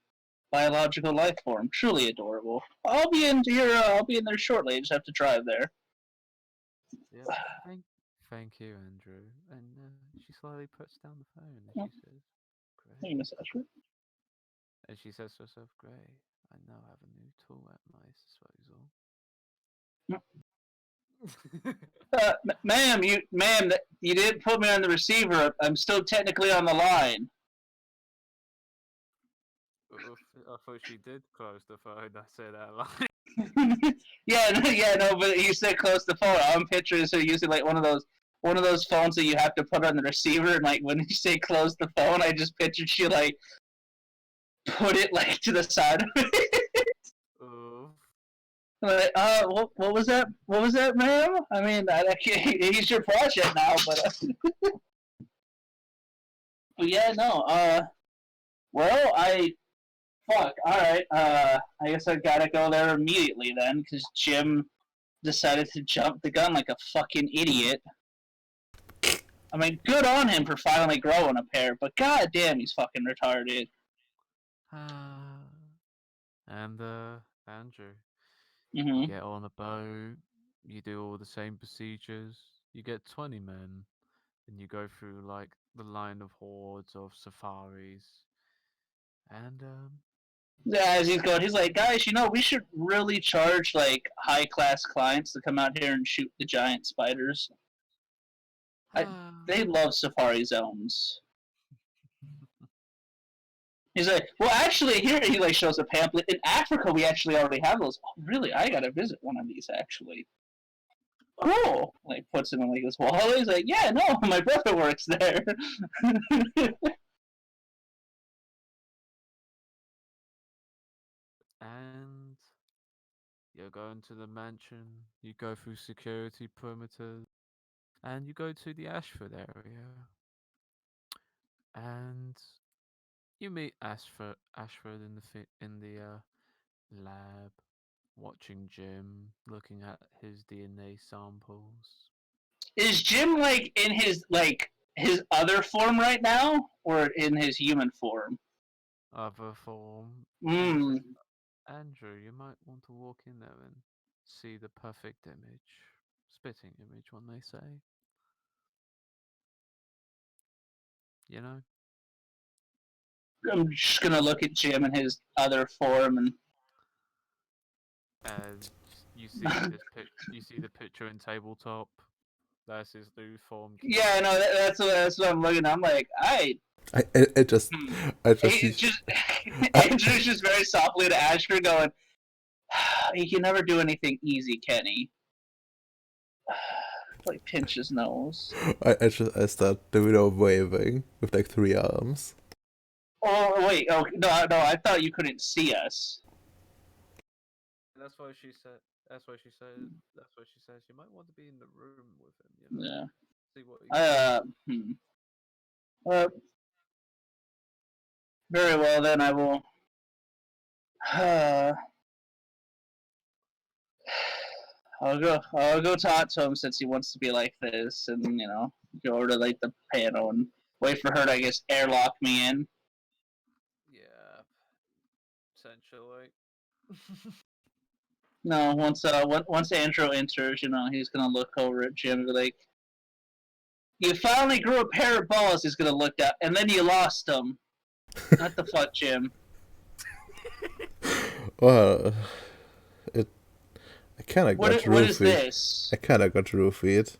biological life form. Truly adorable. I'll be in there shortly. I just have to drive there. Yep. Thank you, Andrew. And she slowly puts down the phone and Yeah, she says, thank you, "Great." Miss Ashford. And she says to herself, "Great. I now have a new tool at my disposal." Ma'am, you didn't put me on the receiver. I'm still technically on the line. I thought she did close the phone. I said that line. Yeah, no, but you said close the phone. I'm picturing her using like one of those phones that you have to put on the receiver, and like when you say close the phone, I just pictured she like put it like to the side of it. Oof. Like, what was that? What was that, ma'am? I mean, he's your project now, but yeah, no. Well, fuck. All right. I guess I gotta go there immediately then, because Jim decided to jump the gun like a fucking idiot. I mean, good on him for finally growing a pair, but goddamn, he's fucking retarded. And Andrew, you Mm-hmm. get on a boat. You do all the same procedures. You get 20 men, and you go through like the line of hordes of safaris. And As he's going, he's like, guys, we should really charge like high class clients to come out here and shoot the giant spiders. They love safari zones. He's like, well, actually, here he like shows a pamphlet. In Africa, we actually already have those. Oh, really? I gotta visit one of these actually. Cool. Like puts him in like his wallet. He's like, yeah, no, my brother works there. and you go into the mansion. You go through security perimeters, and you go to the Ashford area. And you meet Ashford in the lab, watching Jim, looking at his DNA samples. Is Jim like in his other form right now, or in his human form? Other form, and he says, Hmm. "Andrew, you might want to walk in there and see the perfect image, spitting image, one may say. You know." I'm just gonna look at Jim in his other form, and And you see you see the picture in tabletop. That's his new form. yeah, no, that's what I'm looking at. I'm like, I just hmm. I just He see just I, Andrew's just very softly to Ashford, going, he can never do anything easy, can he? Like pinch his nose. I start waving with like three arms. Oh wait, oh no, I thought you couldn't see us. That's why she said. That's why she said. That's why she says you might want to be in the room with him. You know, Yeah. see what he can. Uh, very well then. I will. I'll go talk to him since he wants to be like this, and go over to like the panel and wait for her to, I guess, airlock me in. Yeah, essentially. No, once Andrew enters, he's gonna look over at Jim and be like, "You finally grew a pair of balls." He's gonna look up, and then you lost them. What the fuck, Jim? Well, I kind of got What is roofied. this? I kind of got roofied.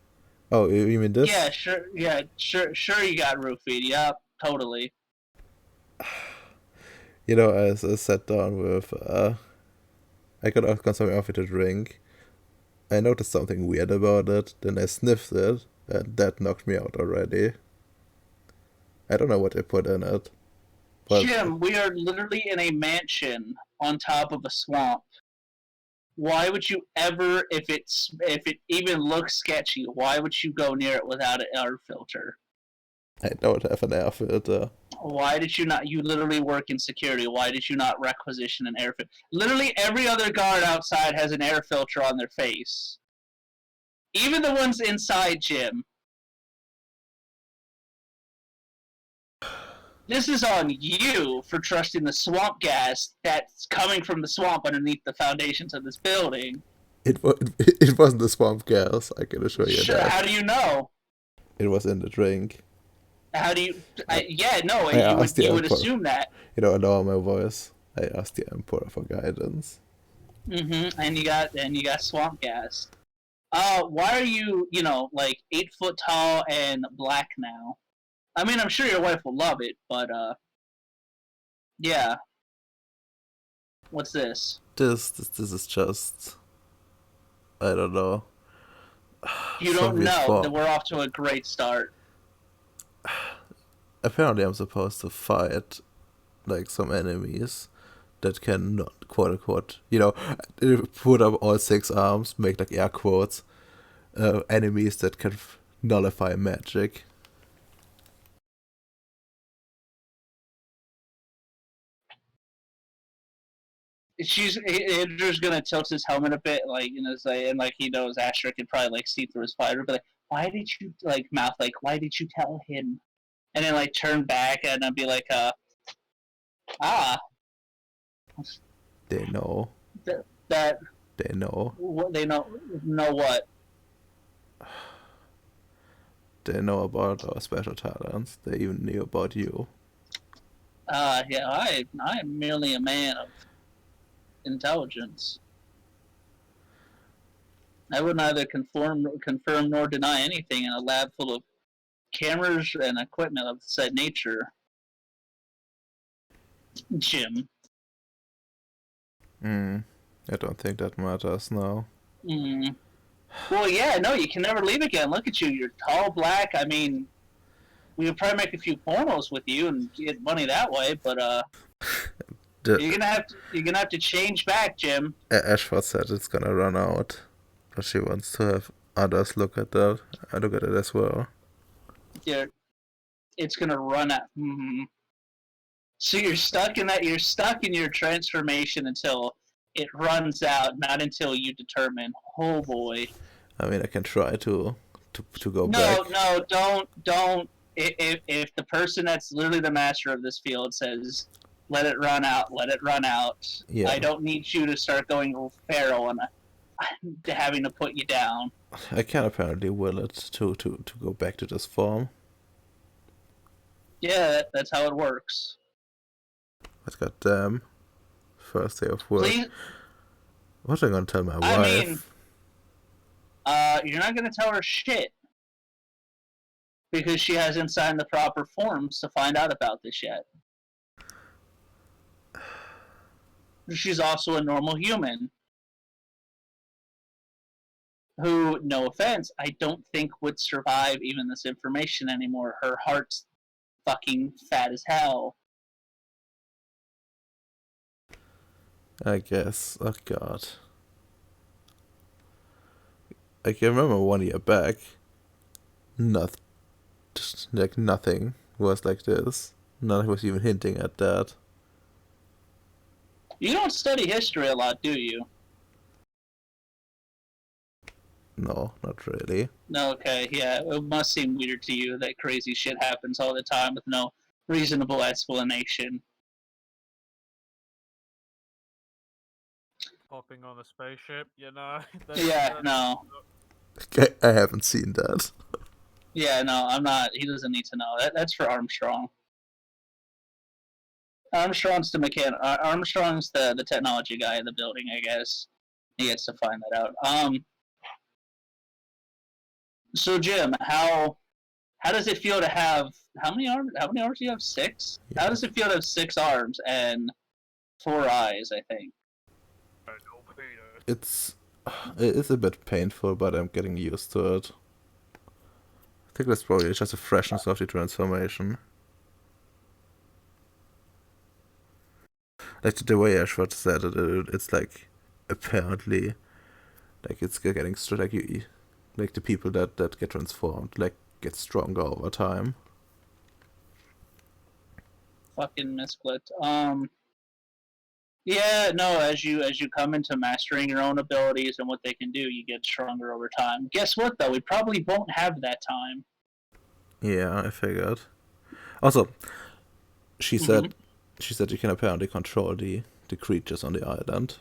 Oh, you mean this? Yeah, sure. Yeah, sure. You got roofied. Yep, totally. As I sat down with, I got something off it to drink. I noticed something weird about it. Then I sniffed it, and that knocked me out already. I don't know what they put in it, but Jim, we are literally in a mansion on top of a swamp. Why would you ever, if it even looks sketchy, why would you go near it without an air filter? I don't have an air filter. Why did you not? You literally work in security. Why did you not requisition an air filter? Literally every other guard outside has an air filter on their face. Even the ones inside, Jim. This is on you for trusting the swamp gas that's coming from the swamp underneath the foundations of this building. It wasn't the swamp gas. I can assure you Sure, that. how do you know? It was in the drink. How do you? I You would assume that. Lower my voice. I asked the Emperor for guidance. And you got swamp gas. Why are you like 8 foot tall and black now? I mean, I'm sure your wife will love it, but yeah. What's this? This is just, I don't know. You don't Something's know wrong. that we're off to a great start. Apparently, I'm supposed to fight like some enemies that can not, quote unquote, put up all 6 arms, make like air quotes, enemies that can nullify magic. Andrew's gonna tilt his helmet a bit, like and like he knows Ashford can probably like see through his fighter, but like, why did you why did you tell him? And then like turn back and then be like, ah, They know. that They know. what they know what. They know about our special talents. They even knew about you. Yeah, I am merely a man of intelligence. I would neither confirm nor deny anything in a lab full of cameras and equipment of said nature. Jim. I don't think that matters now. Well, yeah, no, you can never leave again. Look at you. You're tall, black. I mean, we could probably make a few pornos with you and get money that way, but you're gonna have to change back, Jim. Ashford said it's gonna run out, but she wants to have others look at that. I look at it as well. It's gonna run out. So you're stuck in that. You're stuck in your transformation until it runs out, not until you determine. Oh boy. I mean, I can try to go back. No, don't. If the person that's literally the master of this field says, "Let it run out, let it run out," Yeah. I don't need you to start going feral and having to put you down. I can apparently will it to go back to this form. Yeah, that's how it works. But goddamn, first day of work. Please, What am I gonna tell my wife? I mean, you're not gonna tell her shit because she hasn't signed the proper forms to find out about this yet. She's also a normal human who, no offense, I don't think would survive even this information anymore. Her heart's fucking fat as hell. I guess. Oh god. I can remember 1 year back, not like nothing was like this. Nothing was even hinting at that. You don't study history a lot, do you? No, not really. Okay, yeah, it must seem weird to you that crazy shit happens all the time with no reasonable explanation. Hopping on a spaceship, you know. Yeah, no. I haven't seen that. Yeah, no, I'm not. He doesn't need to know. That's for Armstrong. Armstrong's the technology guy in the building, I guess. He gets to find that out. So Jim, how does it feel to have how many arms? How many arms do you have? 6. Yeah. How does it feel to have 6 arms and 4 eyes? I think. It's it is a bit painful, but I'm getting used to it. I think that's probably just a freshness of the transformation. Like the way Ashford said it, it's like apparently like it's getting like like the people that get transformed like get stronger over time. Fucking misclicked. Yeah, no. As you come into mastering your own abilities and what they can do, you get stronger over time. Guess what though? We probably won't have that time. Yeah, I figured. Also, she Mm-hmm. said she said you can apparently control the creatures on the island.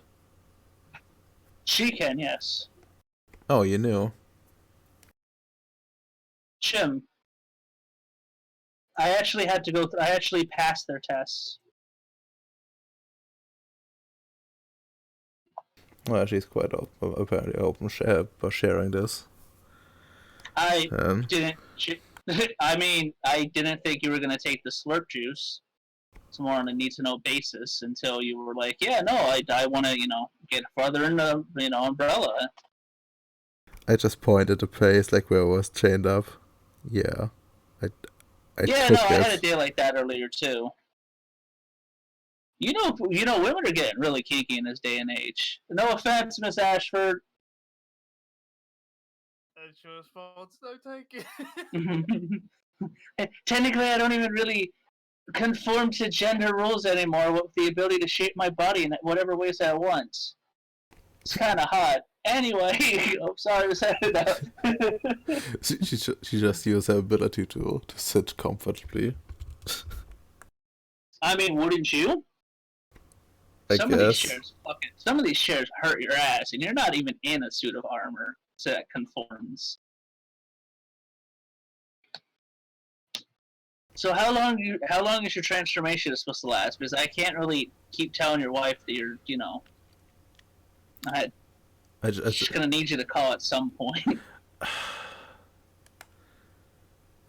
She can, yes. Oh, you knew. Jim, I actually had to go. I actually passed their tests. Well, she's quite apparently open for sharing this. I Um, didn't. I mean, I didn't think you were gonna take the slurp juice. It's more on a need to know basis until you were like, yeah, no, I want to, get farther in the, umbrella. I just pointed the place like where I was chained up. Yeah, I I Yeah, no, took I had a it. day like that earlier too. Women are getting really kinky in this day and age. No offense, Miss Ashford. It's your response, no take Technically, I don't even really conform to gender rules anymore with the ability to shape my body in whatever ways I want. It's kind of hot. Anyway, I'm sorry to say that. She just used her ability to sit comfortably. I mean, wouldn't you? I Some of these guess. shares, some of these shares hurt your ass, and you're not even in a suit of armor, so that conforms. So how long is your transformation supposed to last? Because I can't really keep telling your wife that you're, she's gonna need you to call at some point. I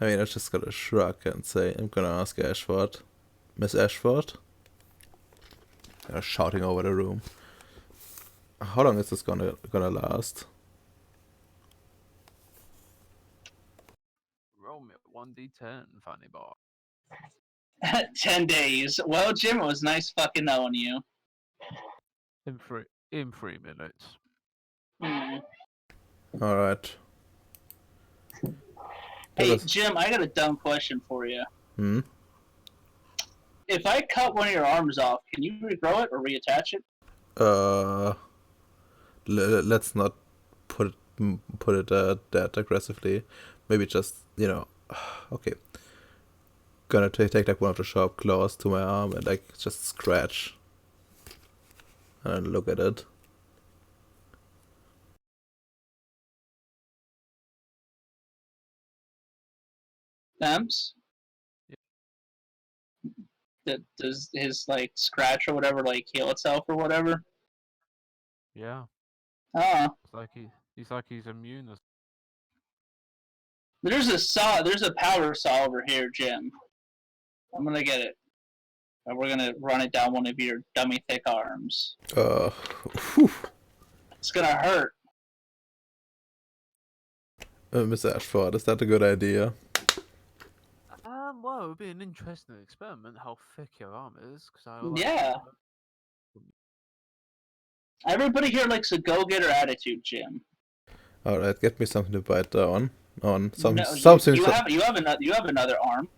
mean, I just gotta shrug and say, I'm gonna ask Ashford. Miss Ashford? They're shouting over the room. How long is this gonna last? Roll me 1d10, funny boy. 10 days. Well, Jim, it was nice fucking knowing you. In 3 minutes. Hmm. Alright. Hey, Jim, I got a dumb question for you. Hmm? If I cut one of your arms off, can you regrow it or reattach it? Uh, let's not put it that aggressively. Maybe just, okay. Gonna take like one of the sharp claws to my arm and like just scratch and look at it. Thamps? Does his scratch or whatever heal itself or whatever? Yeah. Ah, He's like he's immune. there's a saw. There's a power saw over here, Jim. I'm gonna get it, and we're gonna run it down one of your dummy thick arms. Whew. It's gonna hurt. Miss Ashford, is that a good idea? Well, it would be an interesting experiment how thick your arm is, because I Yeah. Everybody here likes a go-getter attitude, Jim. Alright, get me something to bite down on. No, Something. you have another arm.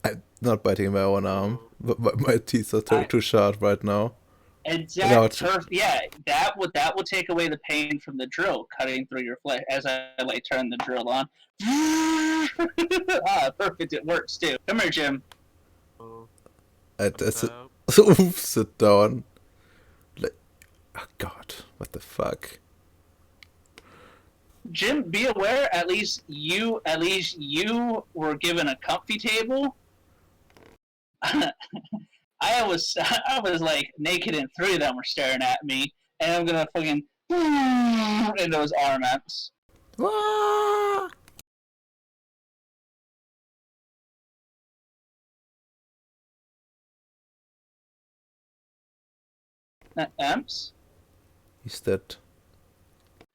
I'm not biting my own arm. Oh, My teeth are too sharp right now. Now Exact it's perfect. Yeah, that would take away the pain from the drill cutting through your flesh as I like turn the drill on. Ah, perfect. It works too. Come here, Jim. oh, I sit, about. sit down. Like, oh God, what the fuck? Jim, be aware. At least you were given a comfy table. I was like naked, and three of them were staring at me, and I'm gonna fucking in those arm amps. Ah! Amps. He's dead.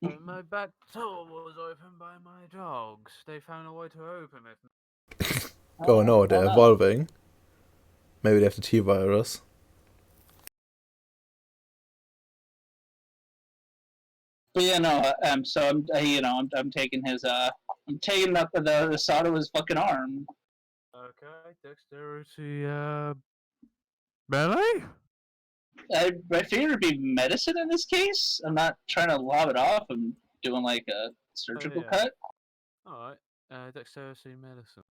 My back door was opened by my dogs. They found a way to open it. Oh no, Oh they're no. evolving. Maybe they have the T virus. But yeah, no. So I'm taking his. I'm taking up the side of his fucking arm. Okay, dexterity, melee? I figured it'd be medicine in this case. I'm not trying to lob it off. I'm doing like a Oh surgical yeah. cut. Alright, dexterity medicine.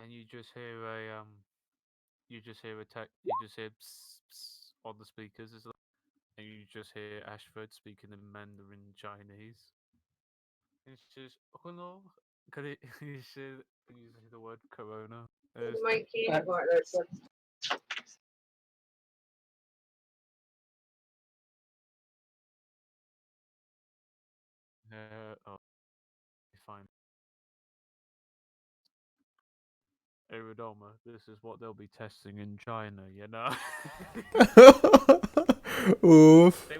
And you just hear you just hear you just hear psst, psst on the speakers, and you just hear Ashford speaking in Mandarin Chinese. And he says, "Oh no, could it?" He said, using the word Corona. Oh, fine. Aerodoma. This is what they'll be testing in China, you know. Oof. They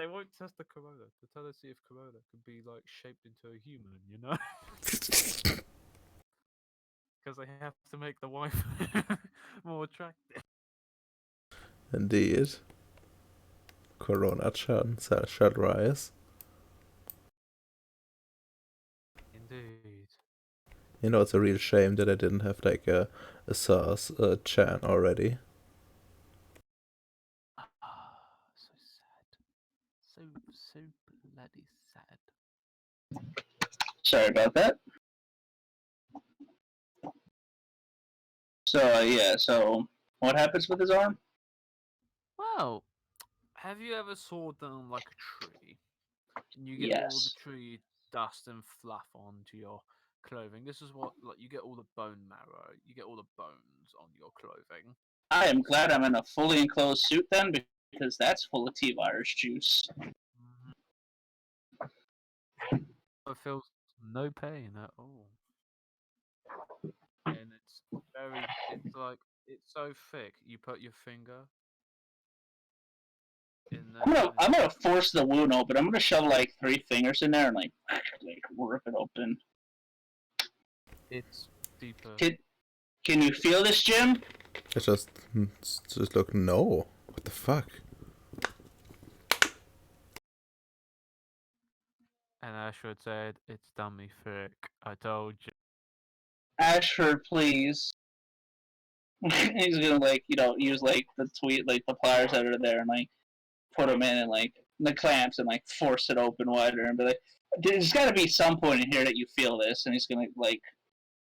won't test the corona to tell us if corona could be like shaped into a human, you know? Because they have to make the wife more attractive. Indeed. Corona shall rise. Indeed. You know, it's a real shame that I didn't have like a SARS Chan already. So sad. So bloody sad. Sorry about that. So yeah. So what happens with his arm? Well, have you ever sawed down like a tree and you get all the Yes. tree dust and fluff onto your clothing? This is what like you get all the bone marrow, you get all the bones on your clothing. I am glad I'm in a fully enclosed suit then, because that's full of T-virus juice. Mhm. It feels no pain at all, and it's like it's so thick. You put your finger in there, and I'm it's gonna force the wound open. I'm gonna shove like three fingers in there and like rip it open. it's deeper. Can can you feel this, Jim? I just look. No, what the fuck? And Ashford said, "It's dummy thick. I told you." Ashford, please. He's gonna like use like the the pliers that are there and like put them in and like the clamps and like force it open wider and be like, there's got to be some point in here that you feel this, and he's gonna like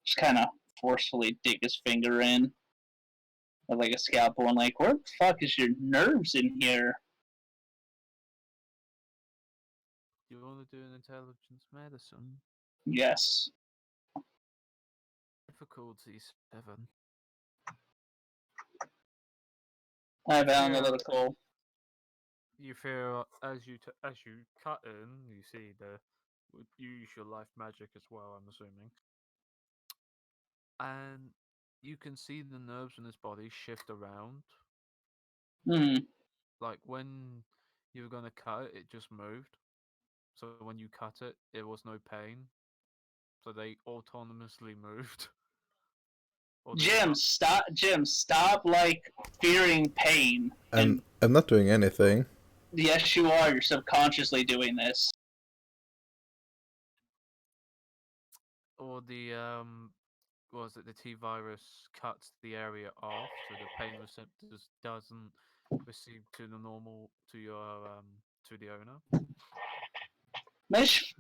just kind of forcefully dig his finger in with like a scalpel and like, where the fuck is your nerves in here? Do you want to do an intelligence medicine? Yes, Difficulty 7. I have You feel analytical. as you cut in, you see you use your life magic as well. I'm assuming, and you can see the nerves in his body shift around. Hmm. Like when you were gonna cut it, it just moved. So when you cut it, it was no pain. So they autonomously moved. or the Jim, stop! Jim, stop like fearing pain. And I'm not doing anything. yes, you are. You're subconsciously doing this. or the was it the T virus cuts the area off so the pain receptors doesn't receive to the normal to your to the owner.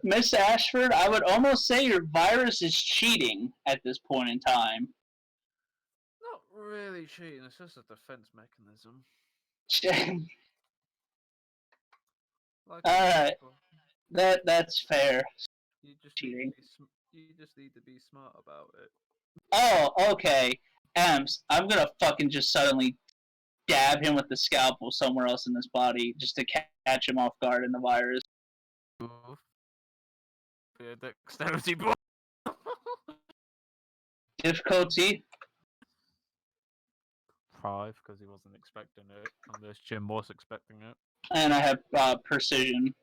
Miss Ashford, I would almost say your virus is cheating at this point in time. Not really cheating. It's just a defense mechanism, like All all right, people. that's fair. You just need to Cheating. be you just need to be smart about it. Oh, okay. Ems, I'm gonna fucking just suddenly dab him with the scalpel somewhere else in his body just to catch him off guard in the virus. Oof. Yeah, dexterity block. Difficulty, 5 because he wasn't expecting it, unless Jim was expecting it. and I have precision.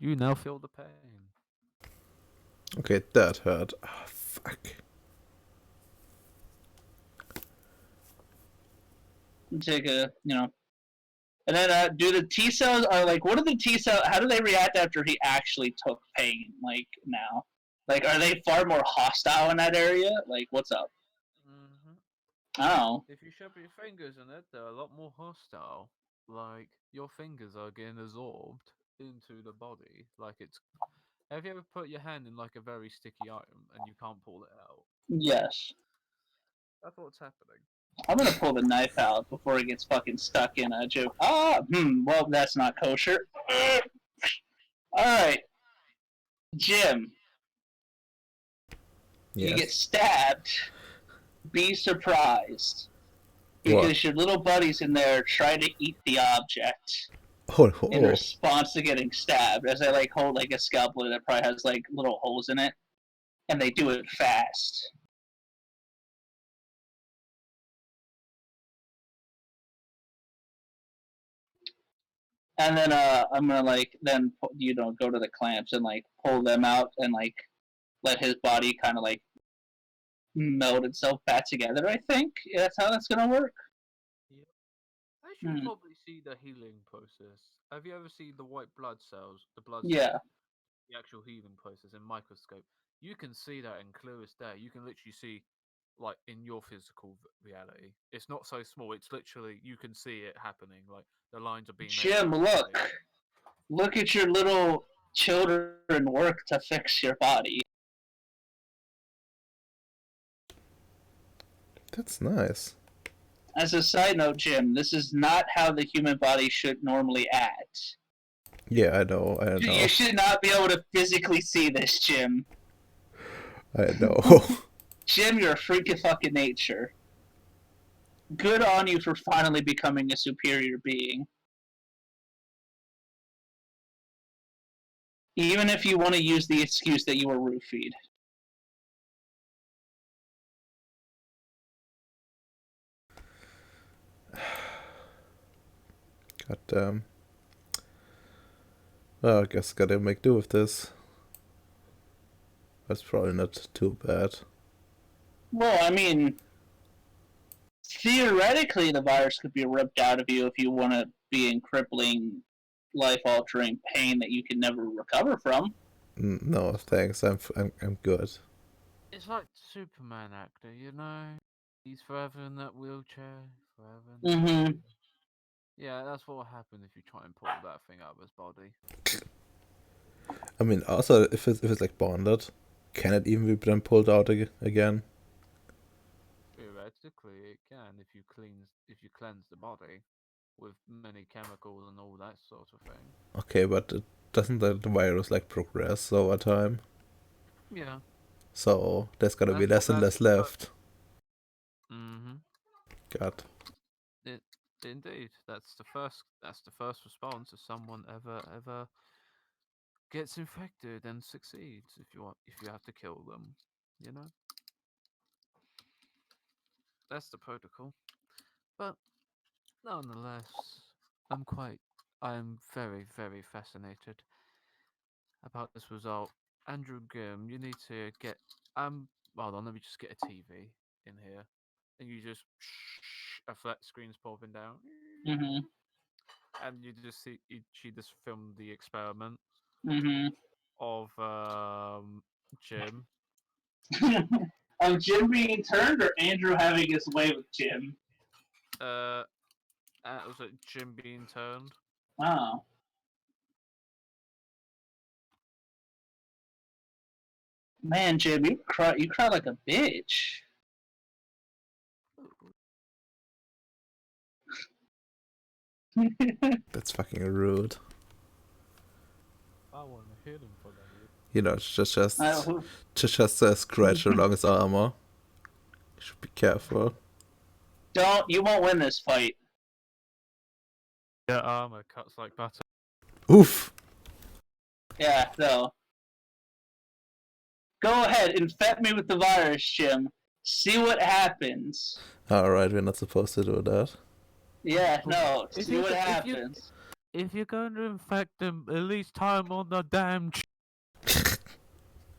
You now feel the pain. Okay, that hurt. Oh, fuck. Take a, and then do the T cells are like, what are the T cells? How do they react after he actually took pain? Like now, like are they far more hostile in that area? Like what's up? Mm-hmm. Oh, If you shove your fingers in it, they're a lot more hostile. Like your fingers are getting absorbed into the body. Like it's. Have you ever put your hand in like a very sticky item and you can't pull it out? yes. That's what's happening. I'm gonna pull the knife out before it gets fucking stuck in a joke. Well, that's not kosher. All right, Jim, you get Yes. stabbed. Be surprised What? because your little buddies in there try to eat the object Oh, in oh. response to getting stabbed. As they like hold like a scalpel that probably has like little holes in it, and they do it fast. And then I'm gonna like then go to the clamps and like pull them out and like let his body kind of like meld itself back together. I think that's how that's gonna work. Yep. As you Hmm. probably see the healing process. Have you ever seen the white blood cells, the blood cells, Yeah, the actual healing process in microscope? You can see that in clear as day. You can literally see, like in your physical reality. It's not so small. It's literally you can see it happening. Like the lines are being made Jim, perfectly. look at your little children work to fix your body. That's nice. As a side note, Jim, this is not how the human body should normally act. Yeah, I know, I know. You should not be able to physically see this, Jim. I know. Jim, you're a freak of fucking nature. Good on you for finally becoming a superior being. Even if you want to use the excuse that you were roofied. God damn. Well, I guess gotta make do with this. That's probably not too bad. Well, I mean, theoretically, the virus could be ripped out of you if you want to be in crippling, life-altering pain that you can never recover from. No, thanks. I'm good. It's like Superman actor, you know. He's forever in that wheelchair, forever in that Mm-hmm. wheelchair. Yeah, that's what will happen if you try and pull that thing out of his body. I mean, also if it's like bonded, can it even be then pulled out again? Theoretically, it can if you cleanse the body with many chemicals and all that sort of thing. Okay, but doesn't the virus like progress over time? Yeah, So there's gotta be less and that's less left. mm-hmm. God. It, indeed, that's the first response if someone ever gets infected and succeeds. If you have to kill them, you know that's the protocol. But nonetheless, I'm quite, I'm very fascinated about this result. Andrew Gim, you need to get hold on, let me just get a TV in here. And you just a flat screen's popping down. Mm-hmm. And you just see she just filmed the experiment Mm-hmm. of Jim. Of Jim being turned or Andrew having his way with Jim? Was it Jim being turned? Oh. Man, Jim, you cry like a bitch. That's fucking rude. I want to hit him for that. You know, just scratch along his armor. You should be careful. You won't win this fight. Your armor cuts like butter. Oof! Yeah, no. Go ahead, infect me with the virus, Jim. See what happens. Alright, we're not supposed to do that. Yeah, no, see what happens. If you're going to infect them, at least time on the damn.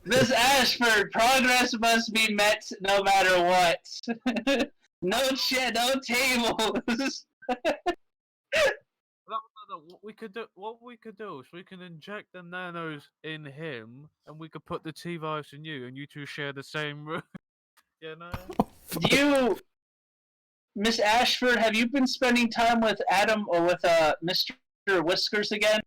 Miss Ashford, progress must be met no matter what. No chair, no tables. No, what we could do is we can inject the nanos in him, and we could put the T virus in you, and you two share the same room. You know? Miss Ashford, have you been spending time with Adam or with Mr. Whiskers again?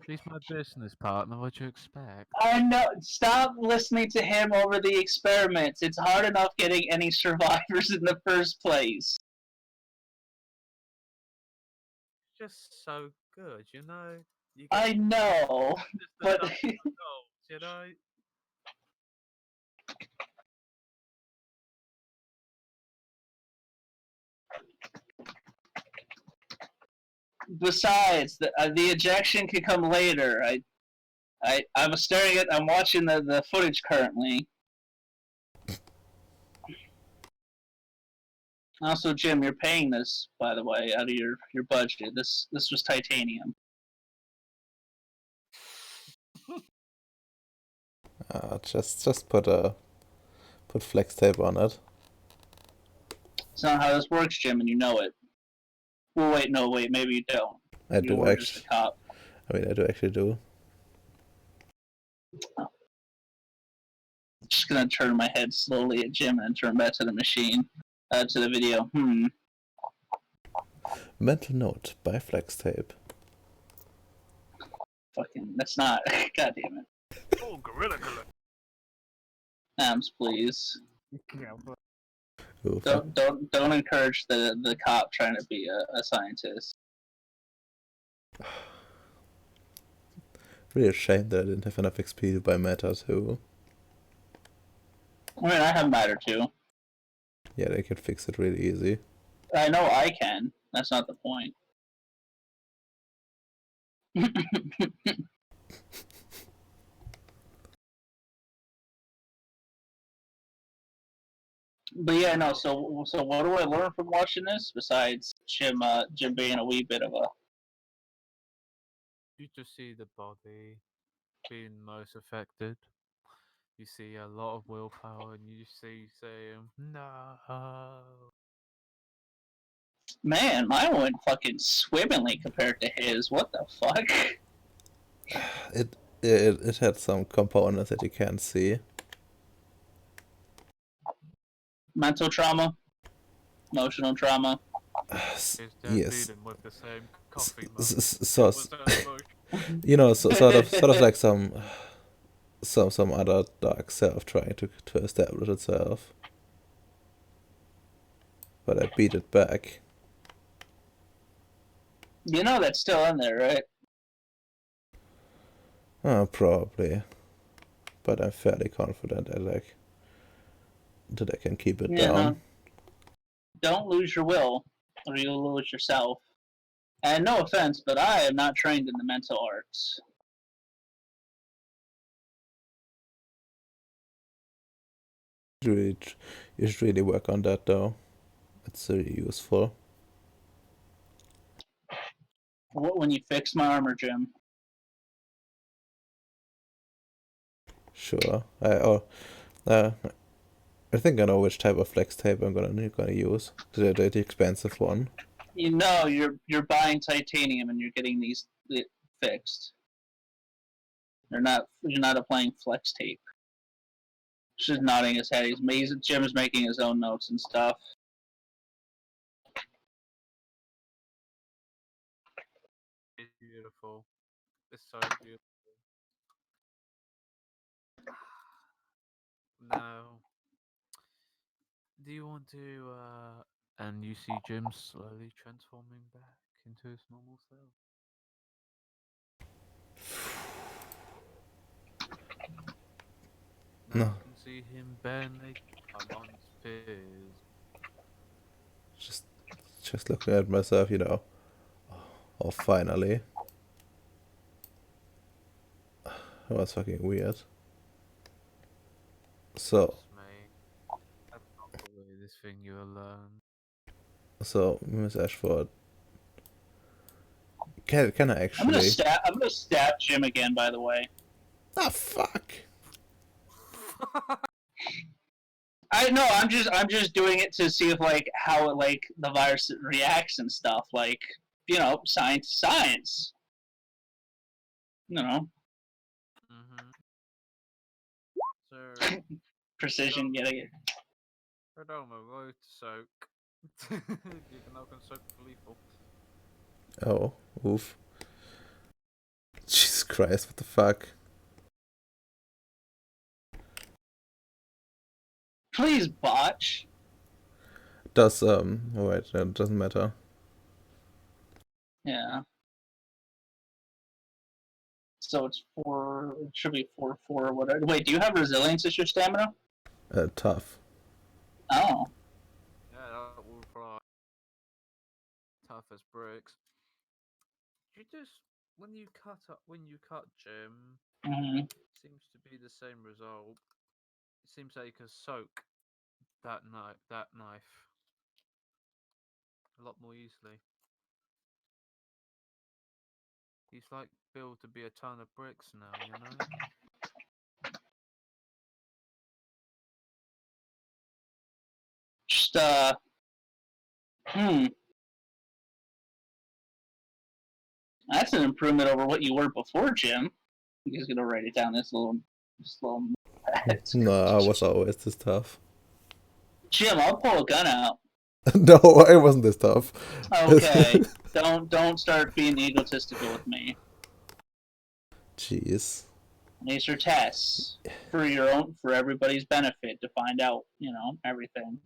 He's my business partner. What do you expect? I know. Stop listening to him over the experiments. It's hard enough getting any survivors in the first place. Just so good, you know. I know, but you know. besides, the ejection could come later. I'm staring at. I'm watching the footage currently. Also, Jim, you're paying this, by the way, out of your budget. This was titanium. Just put flex tape on it. It's not how this works, Jim, and you know it. Well, wait, maybe you don't. I You do were actually. just a cop. I mean, I do actually do. Just gonna turn my head slowly at Jim and then turn back to the machine, to the video. Mental note: buy flex tape. Fucking, that's not. God damn it. Oh, Gorilla Glue. Ams, please. Yeah, but Oof. Don't encourage the cop trying to be a scientist. Really ashamed that I didn't have enough XP to buy Meta too. I mean, I have matter too. Yeah, they can fix it really easy. I know I can. That's not the point. But yeah, no. So what do I learn from watching this besides Jim being a wee bit of a. you just see the body being most affected. You see a lot of willpower, and you see saying no. Man, mine went fucking swimmingly compared to his. What the fuck? It had some components that you can't see. Mental trauma, emotional trauma. Is that Yes. beating with the same coffee mug? So Was that emotion? you know, sort of like some other dark self trying to establish itself. But I beat it back. You know that's still in there, right? Probably. But I'm fairly confident that I can keep it down. No. Don't lose your will, or you'll lose yourself. And no offense, but I am not trained in the mental arts. You should really work on that though. It's really useful. When you fix my armor, Jim. Sure. I think I know which type of flex tape I'm gonna use. The expensive one. You know, you're buying titanium and you're getting these fixed. You're not applying flex tape. She's nodding his head. Jim's making his own notes and stuff. It's beautiful. It's so beautiful. Now, do you want to? And you see Jim slowly transforming back into his normal self. Now No, you can see him bare naked amongst peers. just looking at myself, Oh, finally. That was fucking weird. So, Trust me, that's not the weirdest thing you'll learn. Miss Ashford, can I actually? I'm gonna stab Jim again. By the way, Ah, fuck. I know. I'm just doing it to see if how the virus reacts and stuff. Science. Mm-hmm. So, Precision getting it. Perdomo, road to soak. You can now can soak for lethal. Oh, oof. Jesus Christ, what the fuck? Please botch. Does, wait, that doesn't matter. Yeah. So it's four. It should be 4/4 or whatever. Wait, do you have resilience as your stamina? Tough. Oh. Yeah, that will fly. Tough as bricks. You just when you cut Jim, Mm-hmm. seems to be the same result. It seems like you can soak that knife a lot more easily. He's like built to be a ton of bricks now, you know? Just hmm. That's an improvement over what you were before, Jim. I'm just gonna write it down. This little. No, I was always this tough. Jim, I'll pull a gun out. No, I wasn't this tough. Okay. Don't start being egotistical with me. Jeez. These are tests for everybody's benefit to find out, everything.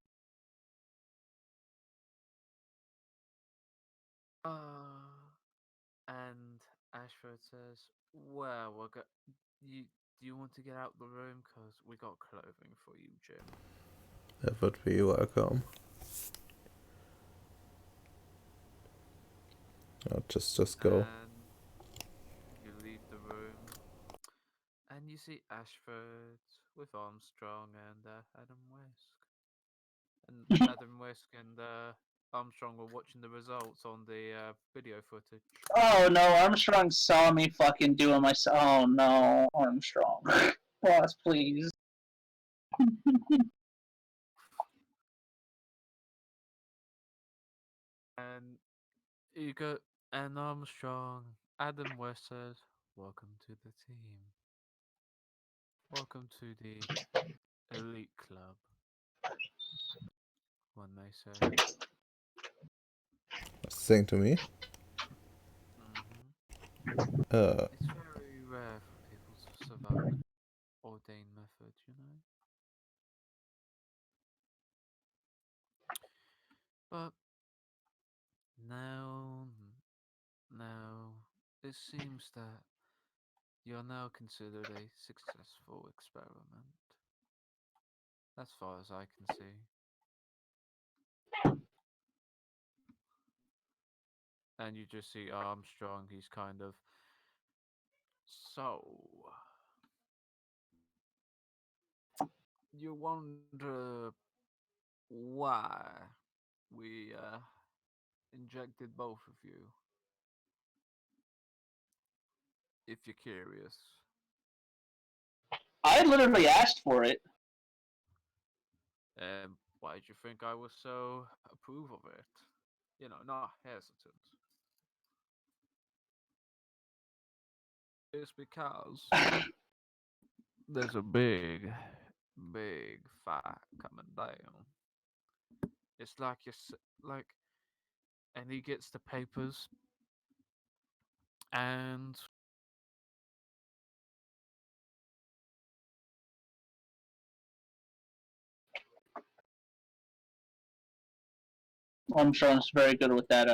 And Ashford says, "Well, you do you want to get out the room? Cause we got clothing for you, Jim." That would be welcome. I'll just go. And you leave the room, and you see Ashford with Armstrong and Adam West. And Adam West and Armstrong were watching the results on the video footage. Oh no, Armstrong saw me fucking doing my. Oh no, Armstrong, boss, please. And you go, and Armstrong, Adam West says, "Welcome to the team. Welcome to the elite club," one may say. Saying to me. Hmm. Uh, It's very rare for people to survive the ordained method, you know? But now, now, it seems that you are now considered a successful experiment, as far as I can see. And you just see Armstrong, he's kind of. So, you wonder why we injected both of you, if you're curious. I literally asked for it. Why did you think I was so approve of it? Not hesitant. It's because there's a big, big fight coming down. It's like like, and he gets the papers, and Armstrong's very good with that.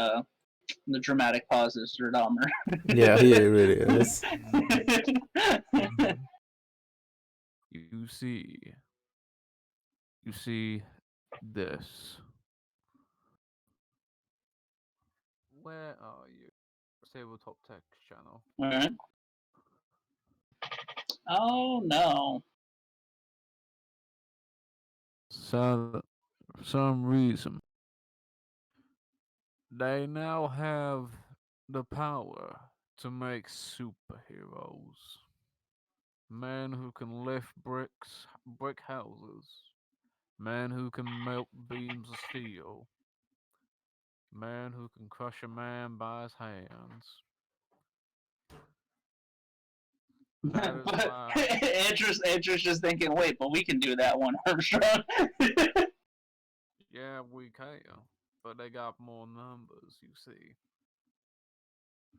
The dramatic pauses, Dahmer. Yeah, he really is. you see, you see this. Where are you? Tabletop text channel. All right. Oh no. So, for some reason, they now have the power to make superheroes. Men who can lift brick houses. Men who can melt beams of steel. Man who can crush a man by his hands. That is But why. Andrew's just thinking, wait, but we can do that one, Armstrong. Yeah, we can. But they got more numbers, you see.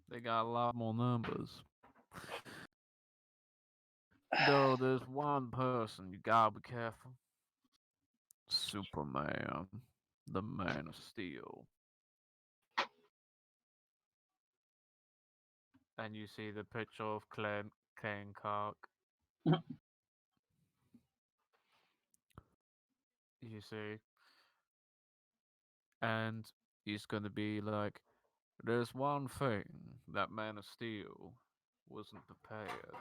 They got a lot more numbers. Though there's one person you gotta be careful. Superman. The Man of Steel. And you see the picture of Clan Clark. You see. And he's gonna be like, there's one thing that Man of Steel wasn't prepared.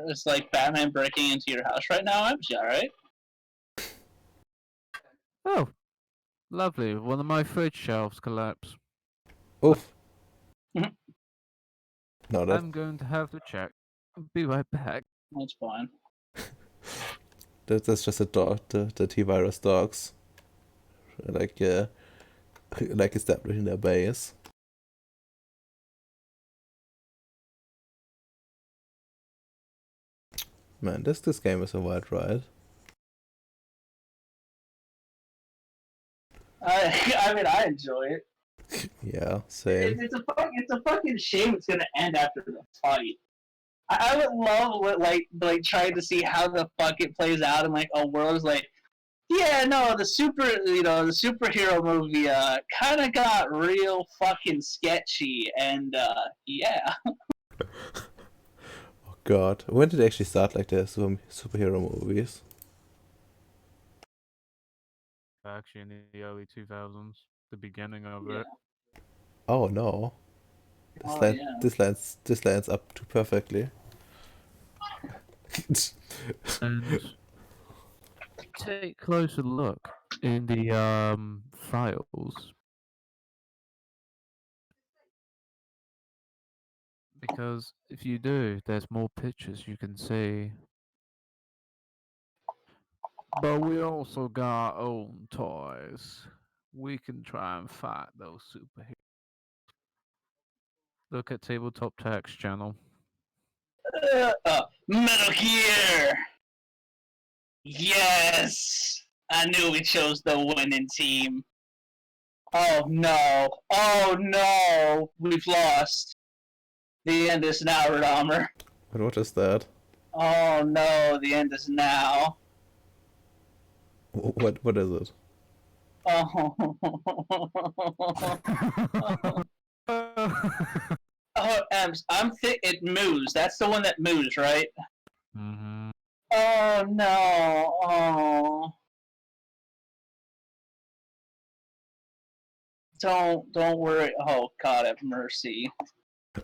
It's like Batman breaking into your house right now. I'm alright. Oh, lovely. One of my fridge shelves collapsed. Oof. No, I'm going to have to check. Be right back. That's fine. that's just a dog. The T-virus dogs, like like establishing their base. Man, this game is a wild ride. I mean, I enjoy it. Yeah, same. It's a fucking shame it's gonna end after the fight. I would love like trying to see how the fuck it plays out in like a world like, yeah, no, the superhero movie kind of got real fucking sketchy, and yeah. Oh god, when did they actually start like the superhero movies? Actually, in the early 2000s, the beginning of it. Oh no, Yeah. this lands up too perfectly. And take a closer look in the files. Because if you do, there's more pictures you can see. But we also got our own toys. We can try and fight those superheroes. Look at Tabletop Text channel. Metal Gear. Yes, I knew we chose the winning team. Oh no! Oh no! We've lost. The end is now, Radomer. What is that? Oh no! The end is now. What is it? Oh. Oh, Ems, it moves. That's the one that moves, right? Mm-hmm. Oh no! Oh. Don't worry. Oh God, have mercy.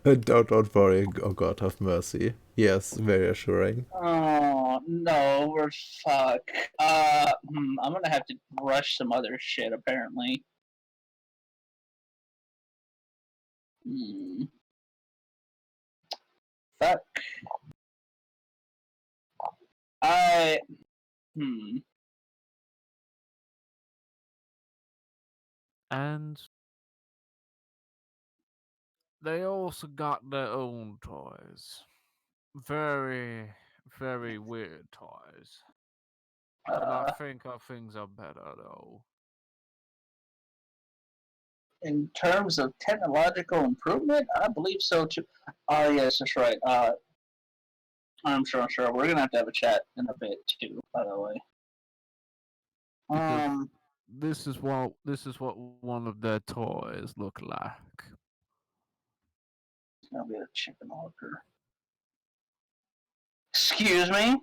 Don't worry. Oh God, have mercy. Yes, very assuring. Oh no, we're fuck. I'm gonna have to rush some other shit apparently. Hmm. fuck? And they also got their own toys. Very, very weird toys. But I think our things are better though. In terms of technological improvement, I believe so too. Oh yes, that's right. I'm sure. We're gonna have to have a chat in a bit too. By the way. Because this is what one of their toys look like. It's gonna be a chicken walker. Excuse me.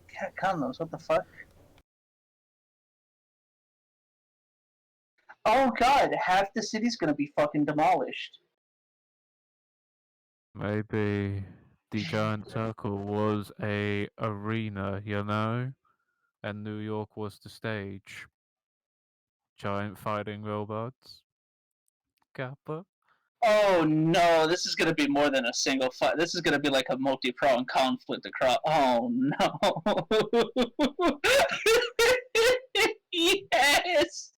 Cat condoms. What the fuck? Oh god, half the city's gonna be fucking demolished. Maybe the giant circle was a arena, you know? And New York was the stage. Giant fighting robots. Kappa. Oh no, this is gonna be more than a single fight. This is gonna be like a multi-pronged conflict across. Oh no. Yes.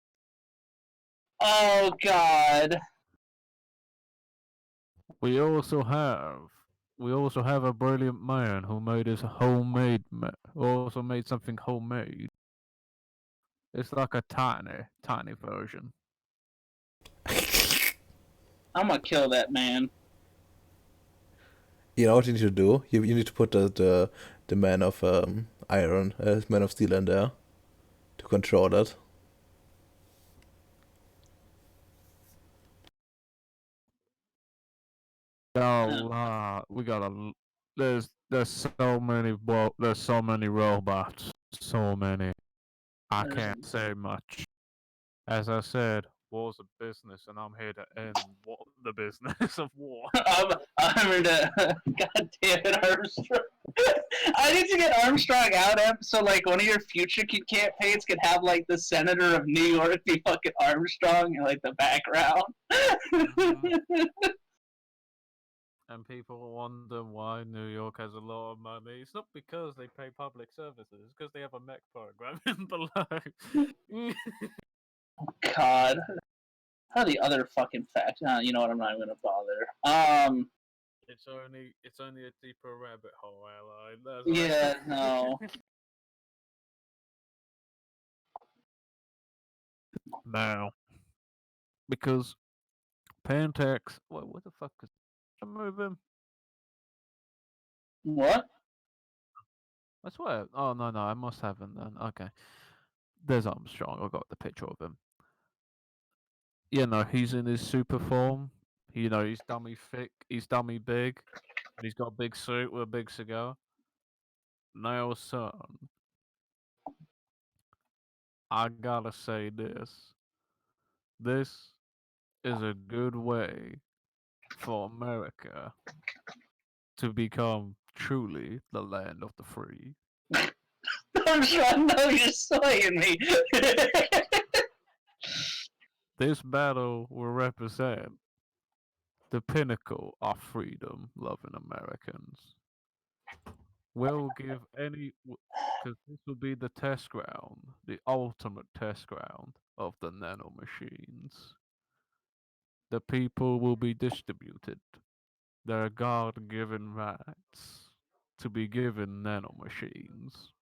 Oh god. We also have a brilliant man who made his also made something homemade. It's like a tiny version. I'm gonna kill that man. You know what you need to do? You need to put the man of iron, man of steel in there to control it. We got a. There's so many there's so many robots, so many. I can't say much. As I said, war's a business, and I'm here to end the business of war. I'm into. God damn it, Armstrong. I need to get Armstrong out, so like one of your future campaigns could have like the senator of New York be fucking Armstrong in like the background. And people wonder why New York has a lot of money. It's not because they pay public services, it's because they have a mech program in below. God. How the other fucking fact? You know what? I'm not even gonna bother. It's only a deeper rabbit hole, ally. Yeah, no. Now, because Pantex, what the fuck is? I move him. What? I swear. Oh no, I must have him then. Okay, there's Armstrong. I got the picture of him. You know, he's in his super form. You know, he's dummy thick. He's dummy big. And he's got a big suit with a big cigar. Now, son, I gotta say this. This is a good way for America to become truly the land of the free. Armstrong, no, you're slaying me. This battle will represent the pinnacle of freedom loving Americans. We'll give because this will be the test ground, the ultimate test ground of the nanomachines. The people will be distributed their God given rights to be given nanomachines.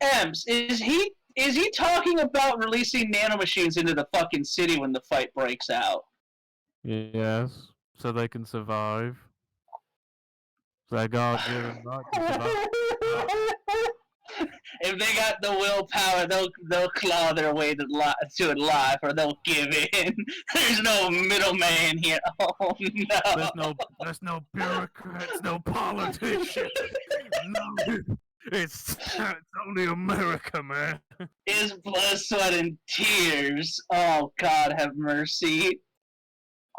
Ems, is he talking about releasing nanomachines into the fucking city when the fight breaks out? Yes, so they can survive. Their God given right to survive. If they got the willpower, they'll claw their way to life, or they'll give in. There's no middleman here. Oh no. There's no bureaucrats, no politicians. No, it's only America, man. It's blood, sweat, and tears. Oh God, have mercy.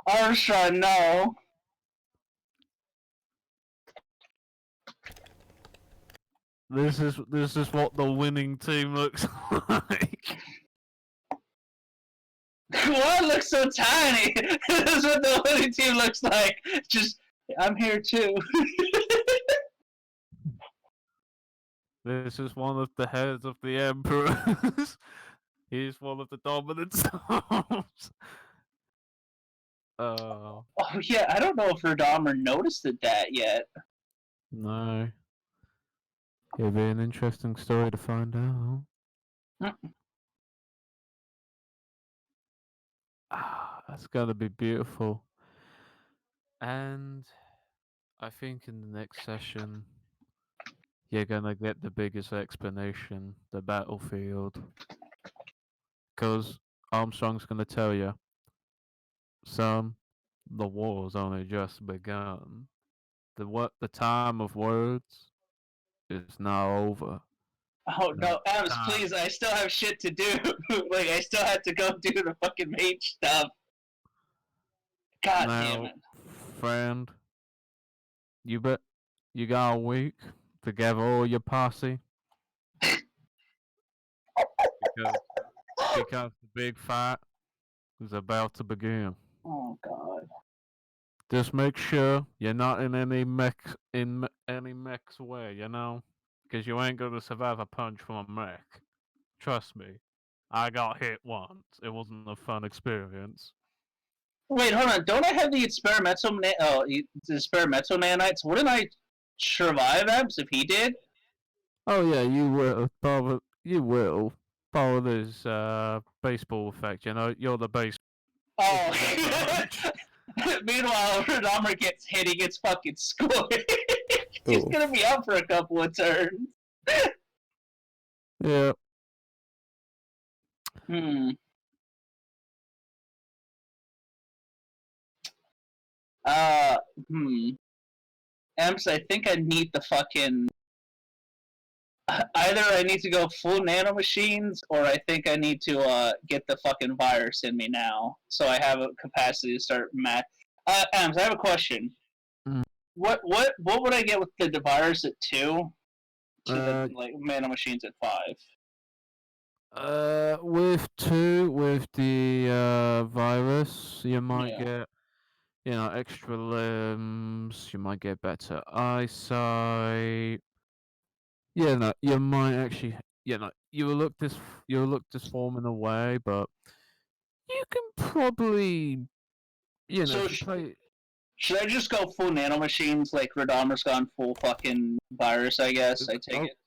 Armstrong, no. This is what the winning team looks like. What looks so tiny? This is what the winning team looks like. Just, I'm here too. This is one of the heads of the emperors. He's one of the dominant souls. Oh Oh yeah, I don't know if Radammer noticed that yet. no. It'll be an interesting story to find out. That's gonna be beautiful. And I think in the next session, you're gonna get the biggest explanation, the battlefield. Because Armstrong's gonna tell you, son, the war's only just begun. The time of words is now over. Oh Now no, Adams, time. please! I still have shit to do. Like I still have to go do the fucking mage stuff. God damn Now, it! friend, you bet you got a week to gather all your posse because the big fight is about to begin. Oh god. Just make sure you're not in any mech's way, you know, because you ain't gonna survive a punch from a mech. Trust me, I got hit once. It wasn't a fun experience. Wait, hold on. Don't I have the experimental nanites? Wouldn't I survive Abs if he did? Oh yeah, you will. You will. Follow this baseball effect. You know, you're the base. Oh. If you get punched. Meanwhile, Radammer gets hit. He gets fucking scored. He's Oh, gonna be up for a couple of turns. Yeah. Hmm. Uh. Hmm. Ems, I think I need the fucking. Either I need to go full nanomachines, or I think I need to get the fucking virus in me now, so I have a capacity to start Ems, I have a question. Mm. What would I get with the virus at 2 to the Uh, like nanomachines at 5? with the virus, you might Yeah. get, you know, extra limbs. You might get better eyesight. Yeah, no, you might actually, you know, you will look disform in a way, but you can probably, you know, So if you play. should I just go full nanomachines like Radammer's gone full fucking virus? I guess I take I'll it.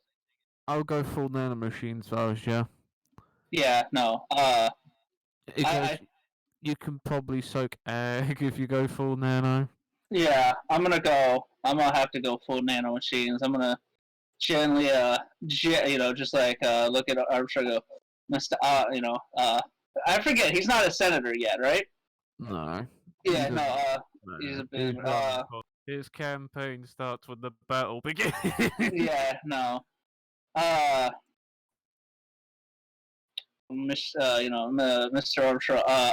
I'll go full nanomachines first, yeah, Yeah. No. because I you can probably soak egg if you go full nano. yeah. I'm gonna have to go full nanomachines. I'm gonna gently just like look at Armstrong and go, Mr. I forget he's not a senator yet, right? No, he Yeah, no, doesn't. he's a No, bit he's running. His campaign starts when the battle begins. yeah, no. Uh Mr. Armstrong, I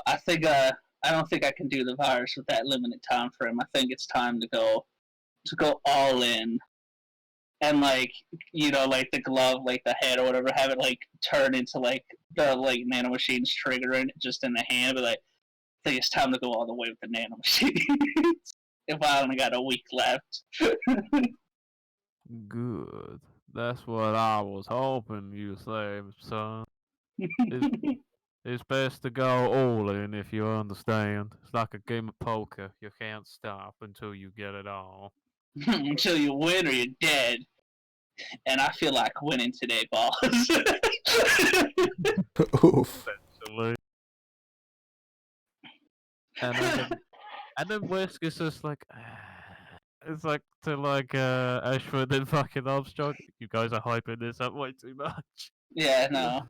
don't think I can do the virus with that limited time frame. I think it's time to go all in. And like like the glove, like the head or whatever, have it like turn into like the like nanomachines triggering it just in the hand, but like I think it's time to go all the way with the nanomachines. If I only got a week left. Good. That's what I was hoping you say, son. It's, it's best to go all in if you understand. It's like a game of poker. You can't stop until you get it all. Until you win or you're dead. And I feel like winning today, boss. oof. Eventually. And then Whisk is just like, it's like to like Ashford and fucking Armstrong. You guys are hyping this up way too much. Yeah, no.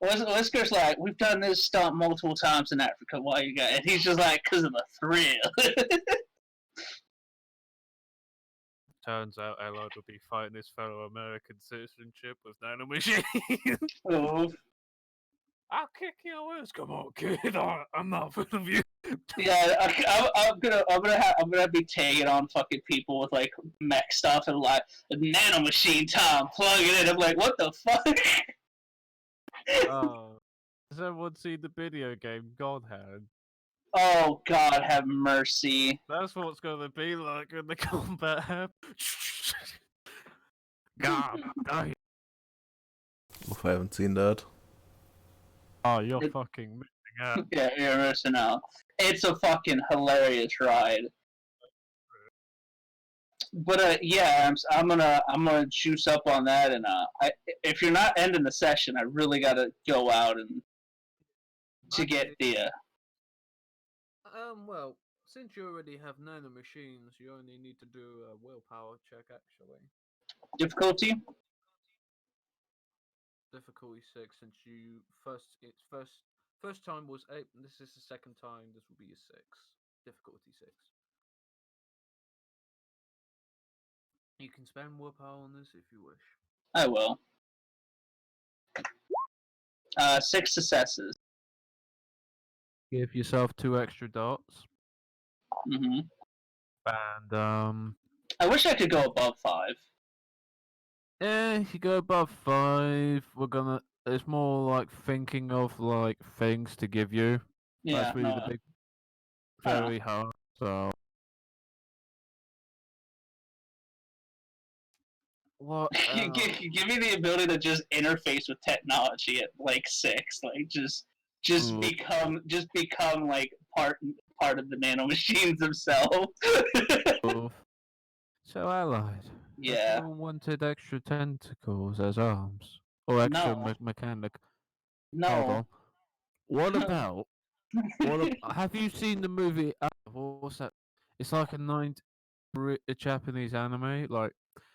Whisker's like, we've done this stunt multiple times in Africa. Why you got? And he's just like, because of the thrill. Turns out Ella will be fighting his fellow American citizenship with nanomachines. Oof. I'll kick your ass. Come on, kid. I'm not fond of you. Yeah, I'm gonna be tagging on fucking people with like mech stuff and like nanomachine time, plug it in. I'm like, what the fuck? Oh, Has everyone seen the video game God Hand? Oh God, have mercy. That's what it's gonna be like when the combat happens. God, die. If I haven't seen that. Oh, you're It- fucking missing out. Yeah, you're missing out. It's a fucking hilarious ride. But yeah, I'm gonna juice up on that, and if you're not ending the session, I really gotta go out and to get the Well, since you already have nanomachines, you only need to do a willpower check, actually. difficulty. Difficulty 6, since you first time was 8, and this is the second time, this will be a 6. Difficulty 6. You can spend willpower on this if you wish. I will. 6 successes. Give yourself 2 extra dots. Hmm. And I wish I could go above 5. if you go above 5, it's more like thinking of like things to give you. Yeah, That's really no, the big, I don't know. very hard. So what? Give me the ability to just interface with technology at like 6, like just Ooh. become like part of the nanomachines themselves. So allied. Yeah. Everyone wanted extra tentacles as arms or extra No. mechanic. Hold No. on. What about? Have you seen the movie? What's that? It's like a Japanese anime. Like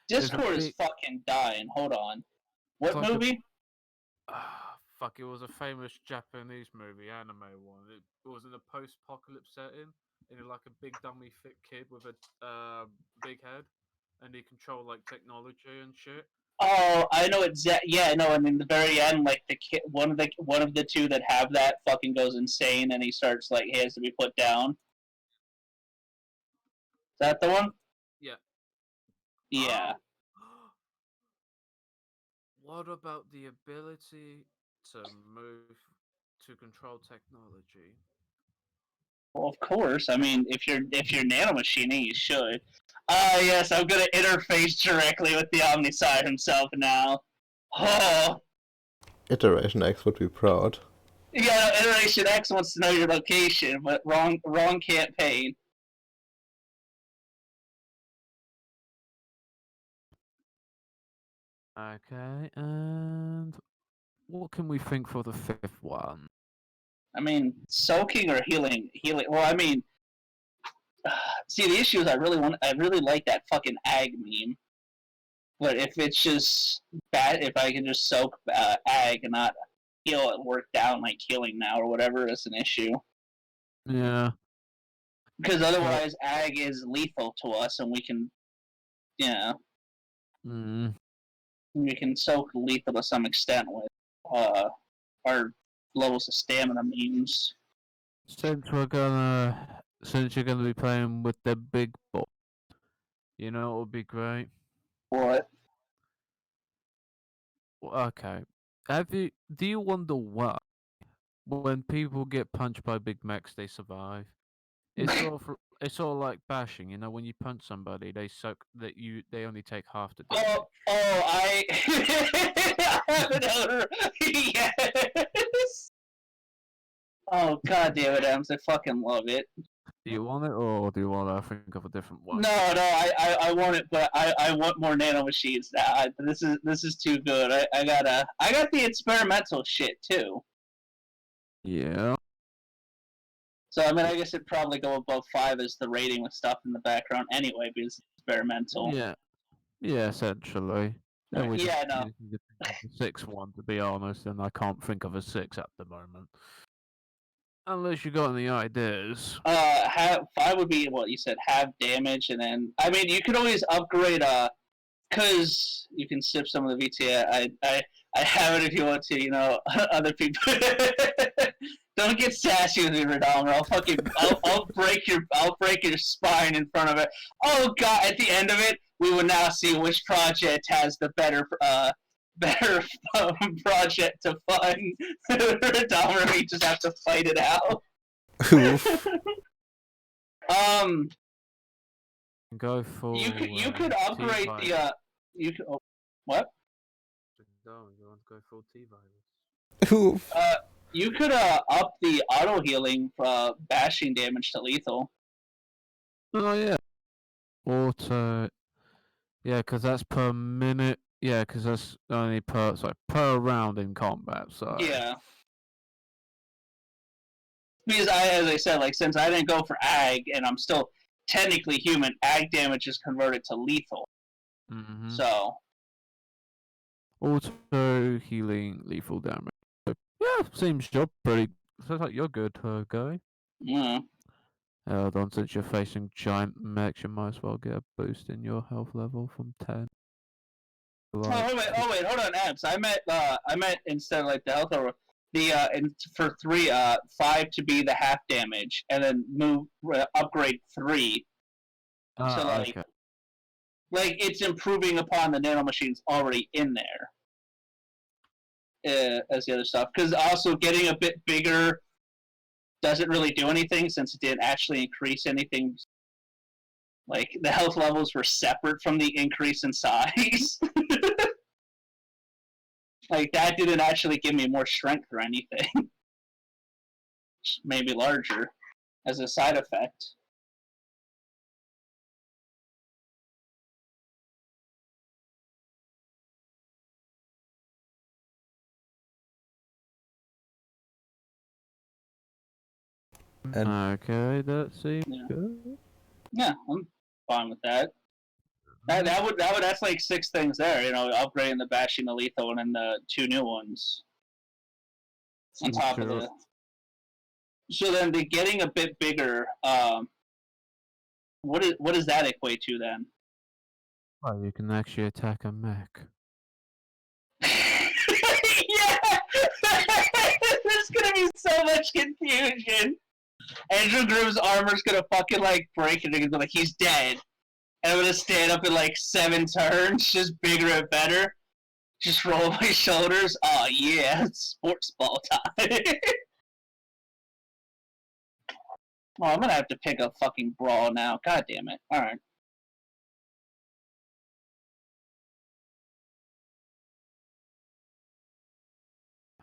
Discord is big, fucking dying. Hold on. What like movie? fuck! It was a famous Japanese movie, anime one. It was in a post-apocalypse setting, and like a big dummy fit kid with a big head, and he controlled like technology and shit. Oh, I know exactly. Yeah, no. And in the very end, like the kid, one of the two that have that fucking goes insane, and he starts like he has to be put down. Is that the one? Yeah. Yeah. Oh. What about the ability to move to control technology? Well, of course. I mean, if you're nanomachining, you should. Yes, I'm gonna interface directly with the Omnicide himself now. Oh. Iteration X would be proud. Yeah, Iteration X wants to know your location, but wrong campaign. Okay, and what can we think for the 5th one? I mean, soaking or healing. Well, I mean, see, the issue is I really like that fucking ag meme. But if it's just bad, if I can just soak ag and not heal it, work down like healing now or whatever, it's an issue. Yeah. Because otherwise, ag is lethal to us, and we can, we can soak lethal to some extent with our levels of stamina memes. Since you're gonna be playing with the big ball, you know it would be great. What? Okay. Do you wonder why when people get punched by big mechs they survive? It's sort of like bashing, you know, when you punch somebody they only take half the damage. I have another. Yes. Oh god damn it, Adams! I fucking love it. Do you want it, or do you want to think of a different one? No, I want it, but I want more nanomachines now. This is too good. I got the experimental shit too. Yeah. So I mean, I guess it'd probably go above 5 as the rating with stuff in the background anyway, because it's experimental. Yeah. Yeah, essentially. Then we Yeah, just no. need to think of the 6th one, to be honest, and I can't think of a 6 at the moment. Unless you got any ideas. 5 would be what you said, half damage, and then I mean you could always upgrade because you can sip some of the VTA. I have it if you want to, you know, other people. Don't get sassy with me, Redomer. I'll break your spine in front of it. Oh god! At the end of it, we will now see which project has the better project to fund. Dahmer, we just have to fight it out. Oof. Go for. You could upgrade the you could what? No, you want to go full T-virus. Oof. You could up the auto healing bashing damage to lethal. Oh yeah. Auto. Yeah, because that's per minute. Yeah, because that's only per round in combat. So Yeah. Because as I said, like since I didn't go for ag and I'm still technically human, ag damage is converted to lethal. Mm-hmm. So auto healing lethal damage. Yeah, seems you're pretty. Sounds like you're good, guy. yeah. Hold on, since you're facing giant mechs, you might as well get a boost in your health level from 10. Oh wait, hold on, Abs. I meant instead of like the health over for 5 to be the half damage, and then upgrade 3. So like, okay. like it's improving upon the nanomachines already in there. As the other stuff, because also getting a bit bigger doesn't really do anything since it didn't actually increase anything. Like the health levels were separate from the increase in size. Like that didn't actually give me more strength or anything. Maybe larger as a side effect. And Okay, that seems good. Yeah, I'm fine with that. That's like 6 things there. You know, upgrading the bashing the lethal and then the 2 new ones on top of the. So then the getting a bit bigger. What does that equate to then? Oh, you can actually attack a mech. Yeah, there's gonna be so much confusion. Andrew Groom's armor's gonna fucking like break and they're gonna be like, he's dead. And I'm gonna stand up in like 7 turns, just bigger and better. Just roll my shoulders. Oh yeah, sports ball time. Well, I'm gonna have to pick up fucking Brawl now. God damn it. Alright.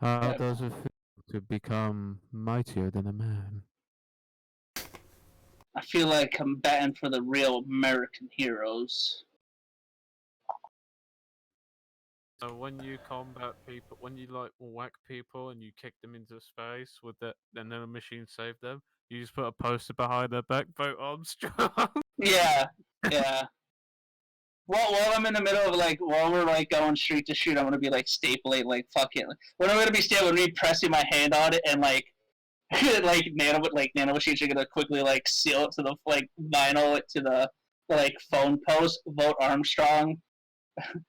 How does it feel to become mightier than a man? I feel like I'm batting for the real American heroes. So when you combat people, when you like whack people and you kick them into space with that, and then a machine save them, you just put a poster behind their back, vote Armstrong. Yeah, yeah. While I'm in the middle of like, while we're like going street to street, I'm gonna be like stapling, like fucking. When I'm gonna be stapling, I'm gonna be pressing my hand on it and like, nano machines are gonna quickly like seal it to the like vinyl it to the like phone post. Vote Armstrong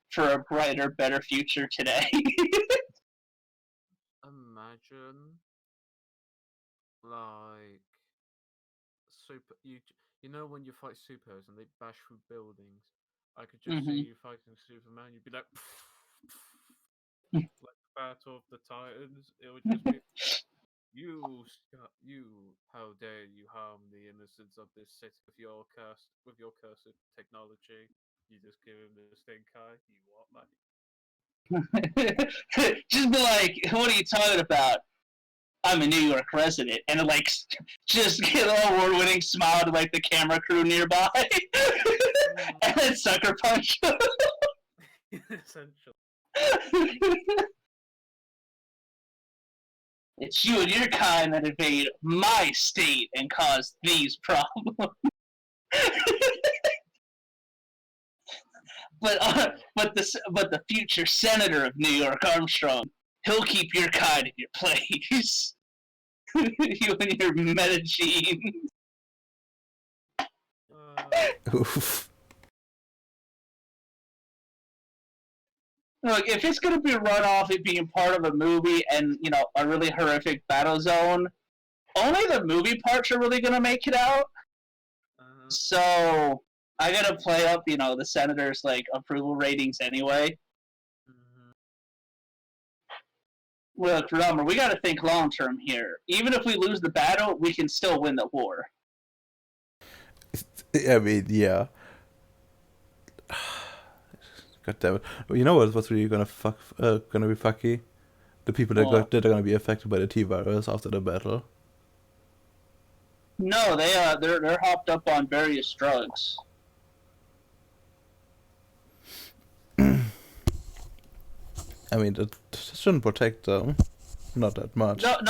for a brighter, better future today. Imagine, like, you know when you fight superheroes and they bash through buildings. I could just see you fighting Superman. You'd be like, like the Battle of the Titans. It would just be. You, how dare you harm the innocence of this city with your cursed technology? You just give him the stink eye. You what, mate? Just be like, what are you talking about? I'm a New York resident, and like, just get an award-winning smile to like the camera crew nearby, and then sucker punch. Essentially. It's you and your kind that invade my state and cause these problems. but the future senator of New York, Armstrong, he'll keep your kind in your place. You and your metagene. oof. Look, if it's gonna be a runoff, it being part of a movie and a really horrific battle zone, only the movie parts are really gonna make it out. So I gotta play up, the senator's like approval ratings anyway. Look, Romer, we got to think long term here. Even if we lose the battle, we can still win the war. I mean, yeah. God damn it! You know what's really gonna be fucky? The people that are gonna be affected by the T virus after the battle. No, they're hopped up on various drugs. I mean, that shouldn't protect them. Not that much. That's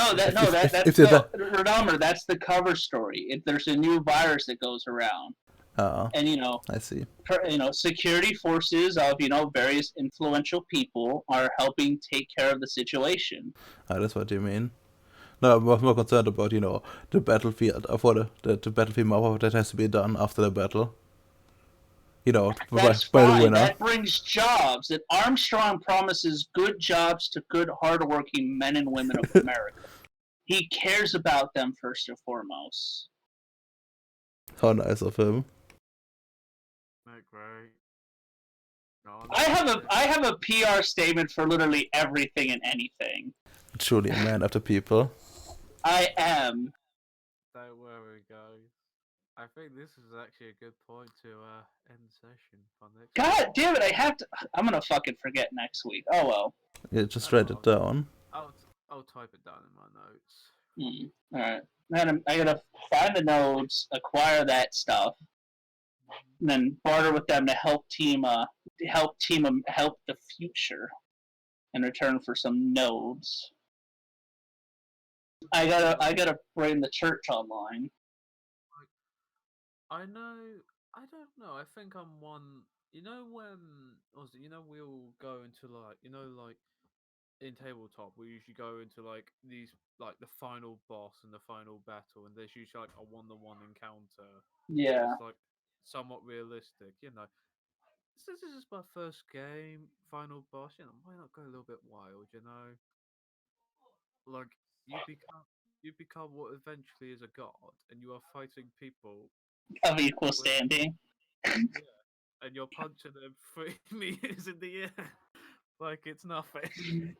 the cover story. There's a new virus that goes around. And I see. Security forces of various influential people are helping take care of the situation. That's what you mean. No, I'm more concerned about the battlefield for the battlefield map that has to be done after the battle. That's by fine. the winner. That brings jobs. And Armstrong promises good jobs to good, hardworking men and women of America. He cares about them first and foremost. How nice of him. Great. No, I have a PR statement for literally everything and anything. Truly a man of the people. I am. Don't worry, guys. I think this is actually a good point to end the session for next God week. damn it! I'm gonna fucking forget next week. Oh well. Yeah, just write it down. I'll type it down in my notes. All right. I gotta find the nodes, acquire that stuff, and then barter with them to help the future in return for some nodes. I gotta bring the church online. I don't know. I think I'm one. We'll go into in tabletop, we usually go into these the final boss and the final battle, and there's usually a one-to-one encounter. Yeah. It's somewhat realistic, Since this is my first game, final boss, why not go a little bit wild, you become what eventually is a god, and you are fighting people of equal standing. And you're punching them 3 meters in the air like it's nothing.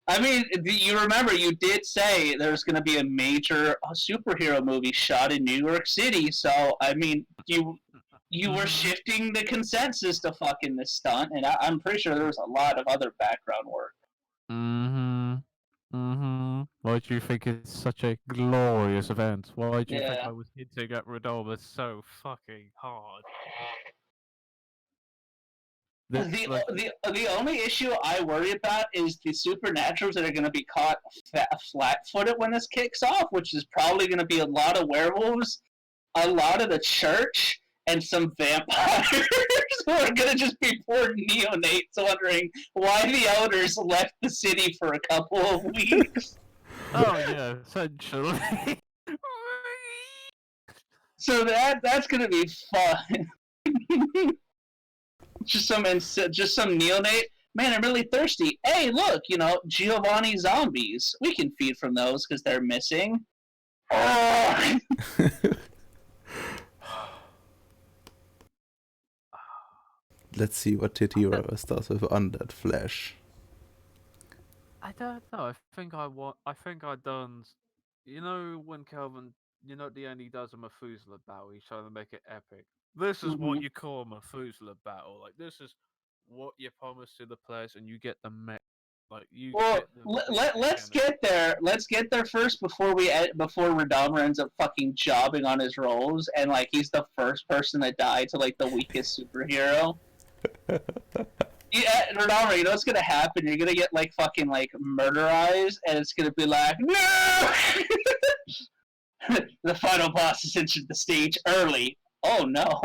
I mean, you remember you did say there's going to be a major superhero movie shot in New York City, so I mean, you were shifting the consensus to fucking this stunt, and I'm pretty sure there's a lot of other background work. Why do you think it's such a glorious event? Why do you think Yeah. I was hinting at Rodolfo so fucking hard? The only issue I worry about is the supernaturals that are going to be caught flat-footed when this kicks off, which is probably going to be a lot of werewolves, a lot of the church, and some vampires who are going to just be poor neonates wondering why the elders left the city for a couple of weeks. Oh yeah, essentially. So that's going to be fun. Just some neonate. Man, I'm really thirsty. Hey, look, Giovanni zombies. We can feed from those because they're missing. Oh. Let's see what Titira does with undead flesh. I don't know. I think I done. When Calvin, at the end he does a Methuselah battle. He's trying to make it epic. This is what you call a Methuselah battle. This is what you promise to the players, and you get the mech. Let's get there. Let's get there first before Radama ends up fucking jobbing on his rolls, and he's the first person to die to the weakest superhero. Yeah, Radama, you know what's gonna happen? You're gonna get fucking murderized, and it's gonna be like, no. The final boss has entered the stage early. Oh no.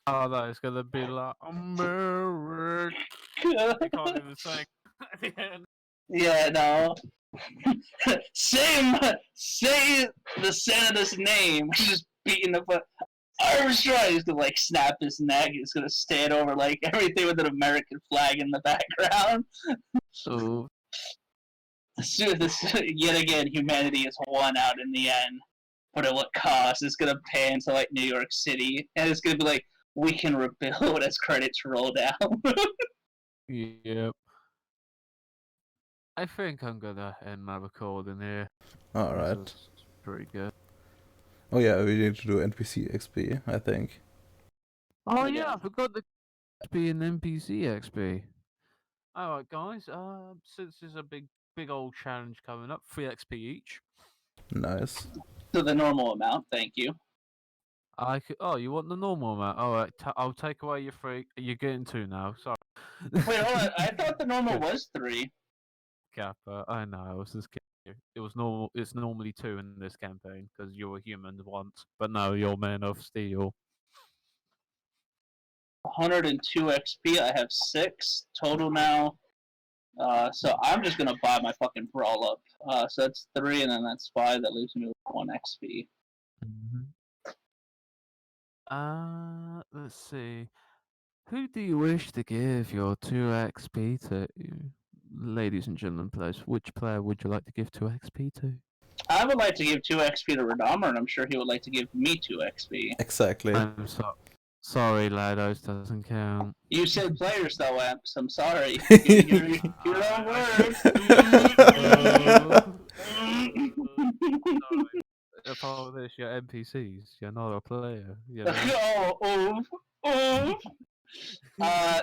Oh no, it's gonna be like America. You can't even say at the end. Yeah, no. Say the senator's name. He's just beating the foot. Armstrong is gonna snap his neck. He's gonna stand over everything with an American flag in the background. Oh. Yet again, humanity is won out in the end. But at what cost? It's gonna pan to New York City, and it's gonna be we can rebuild as credits roll down. Yep. I think I'm gonna end my recording here. Alright. This is pretty good. Oh yeah, we need to do NPC XP, I think. Oh Yeah. yeah, I forgot the XP and NPC XP. Alright guys, since there's a big old challenge coming up, 3 XP each. Nice. To the normal amount, thank you. Oh, you want the normal amount? Alright, I'll take away your 3. You're getting 2 now, sorry. Wait, hold on. I thought the normal Good. was 3. Kappa, I know, I was just kidding. It was normal. It's normally 2 in this campaign because you're a human once, but no, you're Man of Steel. 102 XP. I have 6 total now. So I'm just gonna buy my fucking brawl up. So that's 3, and then that's 5. That leaves me with 1 XP. Let's see. Who do you wish to give your 2 XP to? Ladies and gentlemen, players, which player would you like to give 2 XP to? I would like to give 2 XP to Redomer, and I'm sure he would like to give me 2 XP. Exactly. I'm sorry, Lados doesn't count. You said players, though, Amps. I'm sorry. Your own words. Apart from this, you're NPCs. You're not a player. You know? Uh,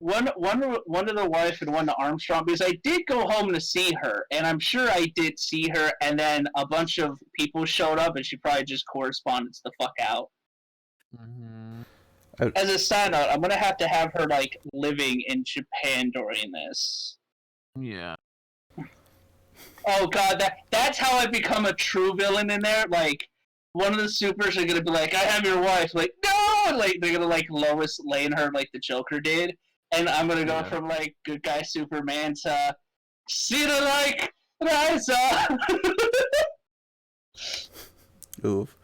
one to the wife and one to Armstrong, because I did go home to see her, and I'm sure I did see her, and then a bunch of people showed up, and she probably just corresponded the fuck out. Mm-hmm. As a side note, I'm gonna have to have her like living in Japan during this. Yeah. Oh god, that's how I become a true villain in there. Like, one of the supers are gonna be like, "I have your wife." Like, no, like they're gonna like Lois laying her like the Joker did, and I'm gonna go from like good guy Superman to see the like Liza. Oof.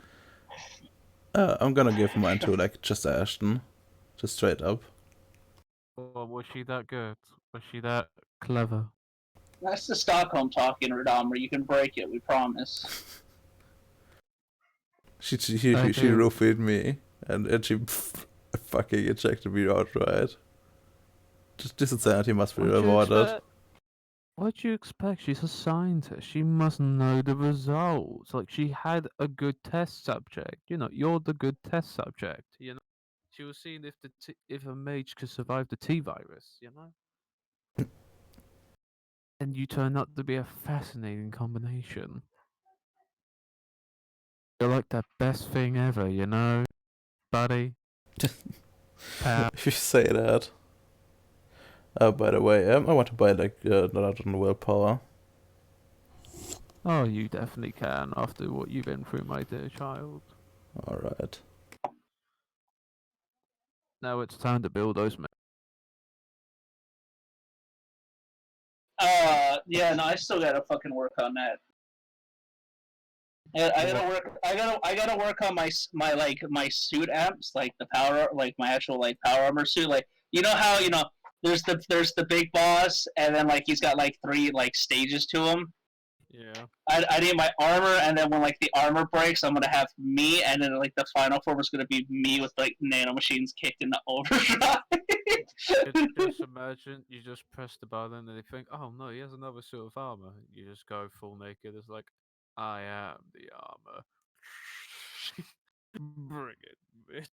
I'm gonna give mine to like just Ashton, just straight up. Well, was she that good? Was she that clever? That's the Stockholm talking, Redomer. You can break it, we promise. She roofied me, and she fucking ejected me outright. Just this insanity must be rewarded. What'd you expect? She's a scientist. She must know the results. Like, she had a good test subject. You know, you're the good test subject. You know, she was seeing if a mage could survive the T virus. You know, and you turn out to be a fascinating combination. You're like the best thing ever. You know, buddy. If you say that. By the way, I want to buy like another willpower. Oh, you definitely can after what you've been through, my dear child. Alright. Now it's time to build those. Yeah, no, I still gotta fucking work on that. I gotta work on my suit amps, like the power, like my actual like power armor suit. Like, you know how there's the big boss, and then like he's got like 3 like stages to him. Yeah. I need my armor, and then when like the armor breaks, I'm gonna have me, and then like the final form is gonna be me with like nanomachines kicked into overdrive. Just imagine you just press the button and they think, oh no, he has another suit of armor. You just go full naked. It's like, I am the armor. Bring it, bitch.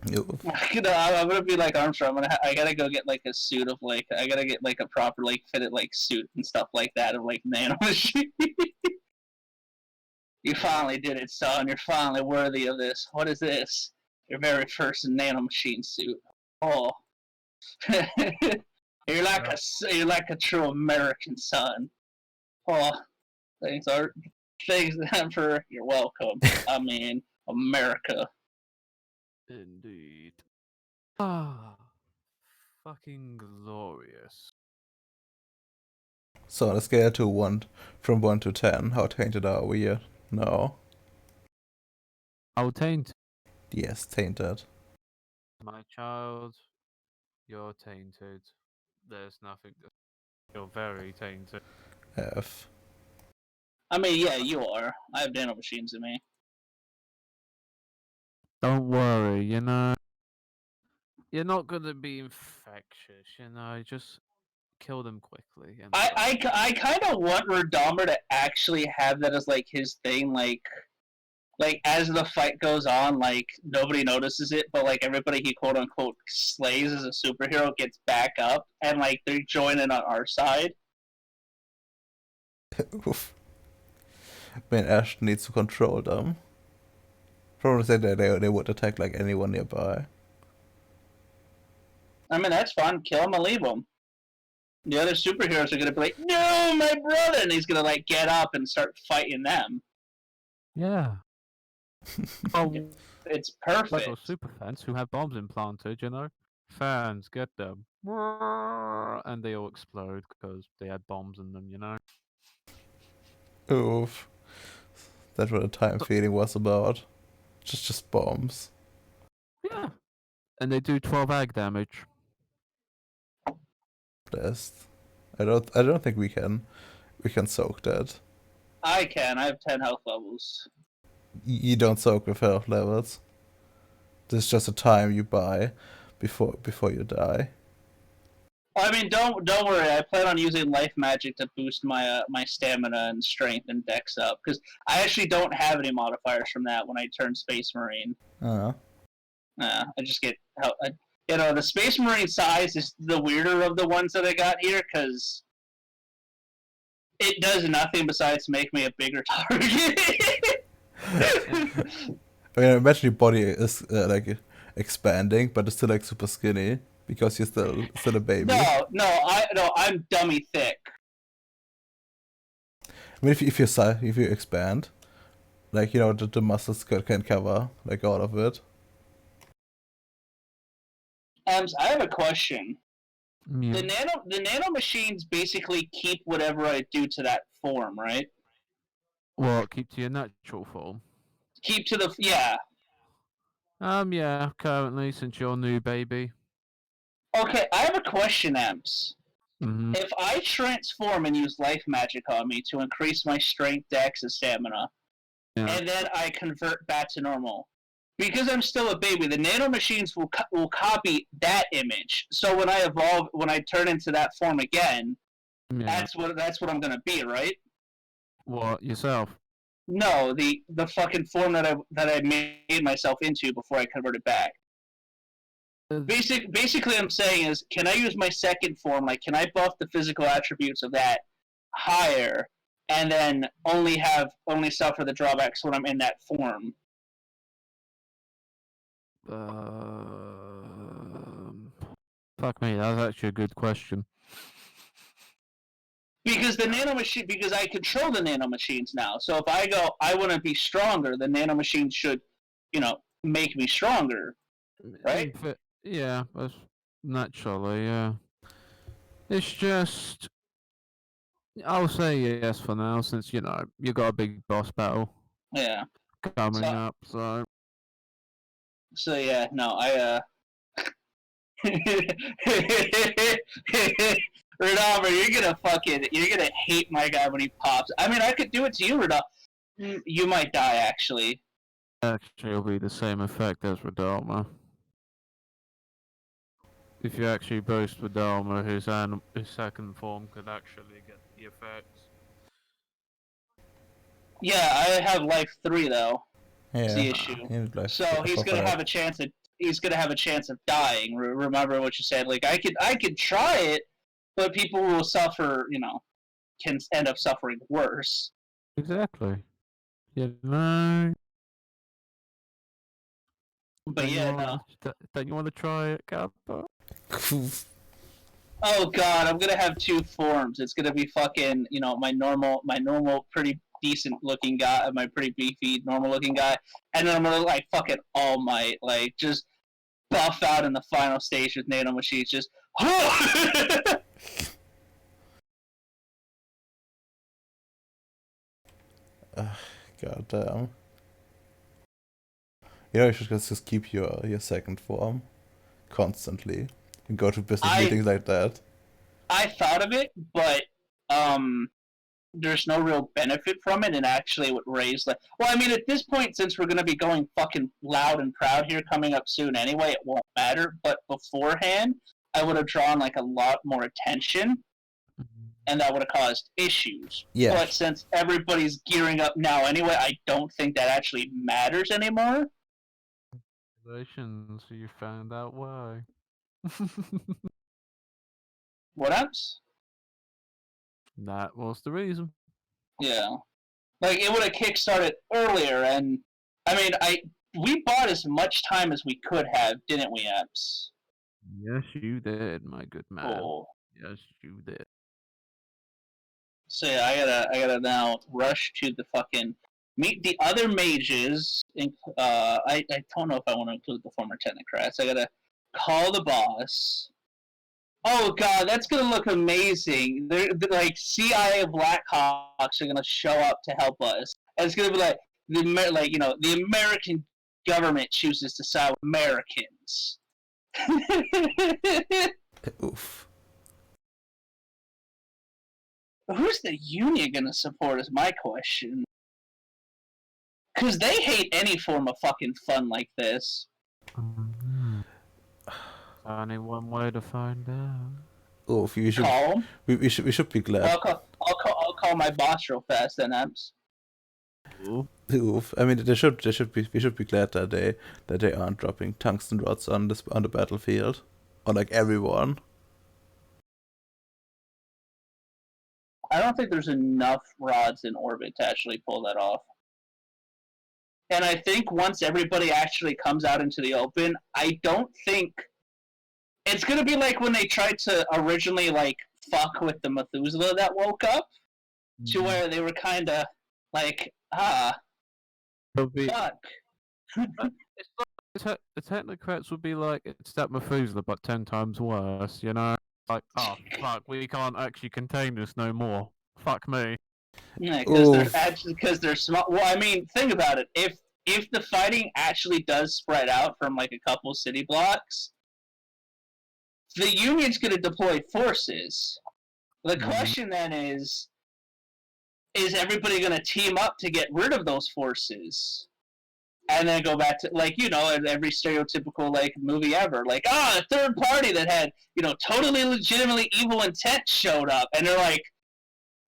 I'm gonna be like Armstrong. I gotta go get like a suit of like I gotta get like a proper like fitted like suit and stuff like that of like nanomachine. You finally did it, son. You're finally worthy of this. What is this? Your very first nanomachine suit. Oh, you're like a true American son. Oh, thanks, Art. Thanks, Emperor. You're welcome. I mean, America. Indeed. Ah, fucking glorious. So on a scale to 1, from 1 to 10, how tainted are we? No. I'll taint. Yes, tainted. My child, you're tainted. There's nothing. You're very tainted. F. I mean, yeah, you are. I have nanomachines in me. Don't worry, you know. You're not gonna be infectious, you know. Just kill them quickly. And I kind of want Redomer to actually have that as like his thing, like as the fight goes on, like nobody notices it, but like everybody he quote unquote slays as a superhero gets back up, and like they're joining on our side. Oof. Man, Ash needs to control them. Probably say that they would attack like anyone nearby. I mean, that's fine. Kill him and leave him. The other superheroes are gonna be like, "No, my brother," and he's gonna like get up and start fighting them. yeah. Oh, It's like perfect. those super fans who have bombs implanted, you know? Fans, get them. And they all explode because they had bombs in them, you know? Oof. That's what the time feeling was about. Just bombs. Yeah. And they do 12 egg damage. Blessed. I don't think we can soak that. I can. I have 10 health levels. You don't soak with health levels. This is just a time you buy before you die. I mean, don't worry. I plan on using life magic to boost my my stamina and strength and dex up because I actually don't have any modifiers from that when I turn Space Marine. Uh. I just get you know, the Space Marine size is the weirder of the ones that I got here because it does nothing besides make me a bigger target. I mean, imagine your body is like expanding, but it's still like super skinny because you're still a baby. No, I'm dummy thick. I mean, if you expand, like, you know, the muscles can cover like all of it. I have a question. Yeah. The nano machines basically keep whatever I do to that form, right? Well, keep to your natural form. Keep to the yeah. Yeah, currently, since you're new baby. Okay, I have a question, Ems. Mm-hmm. If I transform and use life magic on me to increase my strength, dex, and stamina, and then I convert back to normal, because I'm still a baby, the nano machines will copy that image. So when I evolve, when I turn into that form again, that's what I'm gonna be, right? What, yourself? No, the fucking form that I made myself into before I converted back. Basically, I'm saying is, can I use my second form? Like, can I buff the physical attributes of that higher, and then only suffer the drawbacks when I'm in that form? Fuck me, that's actually a good question. Because because I control the nano machines now. So if I go, I want to be stronger, the nano machines should, you know, make me stronger, right? Yeah, that's naturally, yeah. It's just, I'll say yes for now, since, you know, you got a big boss battle Yeah. coming up, so. So yeah, no, Redomer, you're gonna hate my guy when he pops. I mean, I could do it to you, Redomer. You might die, actually. Actually, it'll be the same effect as Radama. If you actually boost Radama, his second form could actually get the effects. Yeah, I have life 3 though. Yeah. The issue. So he's gonna have a chance of dying. Remember what you said? Like I could try it, but people will suffer. You know, can end up suffering worse. Exactly. You know. But no. Don't you want to try it, Kappa? Oh god, I'm gonna have 2 forms. It's gonna be fucking, you know, my normal, pretty decent looking guy, my pretty beefy, normal looking guy, and then I'm gonna like fucking All Might, like just buff out in the final stage with nano machines, just. God damn. You know, you should just keep your second form constantly and go to business meetings like that. I thought of it, but there's no real benefit from it, and actually it would raise the. Well, I mean, at this point, since we're gonna be going fucking loud and proud here coming up soon anyway, it won't matter. But beforehand, I would have drawn like a lot more attention, and that would have caused issues. Yeah. But since everybody's gearing up now anyway, I don't think that actually matters anymore. Congratulations, you found out why. What else? That was the reason. Yeah. Like, it would have kickstarted earlier, and, I mean, we bought as much time as we could have, didn't we, Epps? Yes, you did, my good man. Cool. Yes, you did. So yeah, I gotta now rush to the fucking meet the other mages. I don't know if I want to include the former technocrats. I gotta call the boss. Oh god, that's gonna look amazing. They're like CIA Blackhawks are gonna show up to help us. And it's gonna be like the American government chooses to side with Americans. Oof. Who's the Union gonna support is my question. Because they hate any form of fucking fun like this. Only one way to find out. Oof. You should. Call 'em? We should be glad. I'll call my boss real fast then, Ems. Oof. I mean, we should be glad that they aren't dropping tungsten rods on the battlefield, on like everyone. I don't think there's enough rods in orbit to actually pull that off. And I think once everybody actually comes out into the open, I don't think it's gonna be like when they tried to originally like fuck with the Methuselah that woke up, to where they were kind of like, fuck. The technocrats would be like, it's that Methuselah, but 10 times worse, you know? Like, oh, fuck, we can't actually contain this no more. Fuck me. Yeah, because they're small. Well, I mean, think about it. If the fighting actually does spread out from like a couple city blocks, the Union's going to deploy forces. The question then is everybody going to team up to get rid of those forces? And then go back to, like, every stereotypical, like, movie ever. Like, a third party that had, totally legitimately evil intent showed up. And they're like,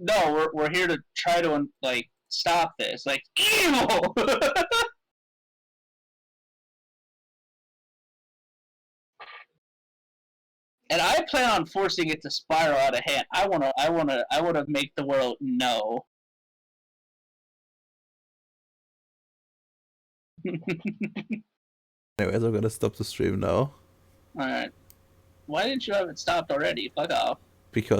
no, we're here to try to, like, stop this. Like, evil! And I plan on forcing it to spiral out of hand. I wanna make the world know. Anyways, I'm gonna stop the stream now. Alright. Why didn't you have it stopped already? Fuck off. Because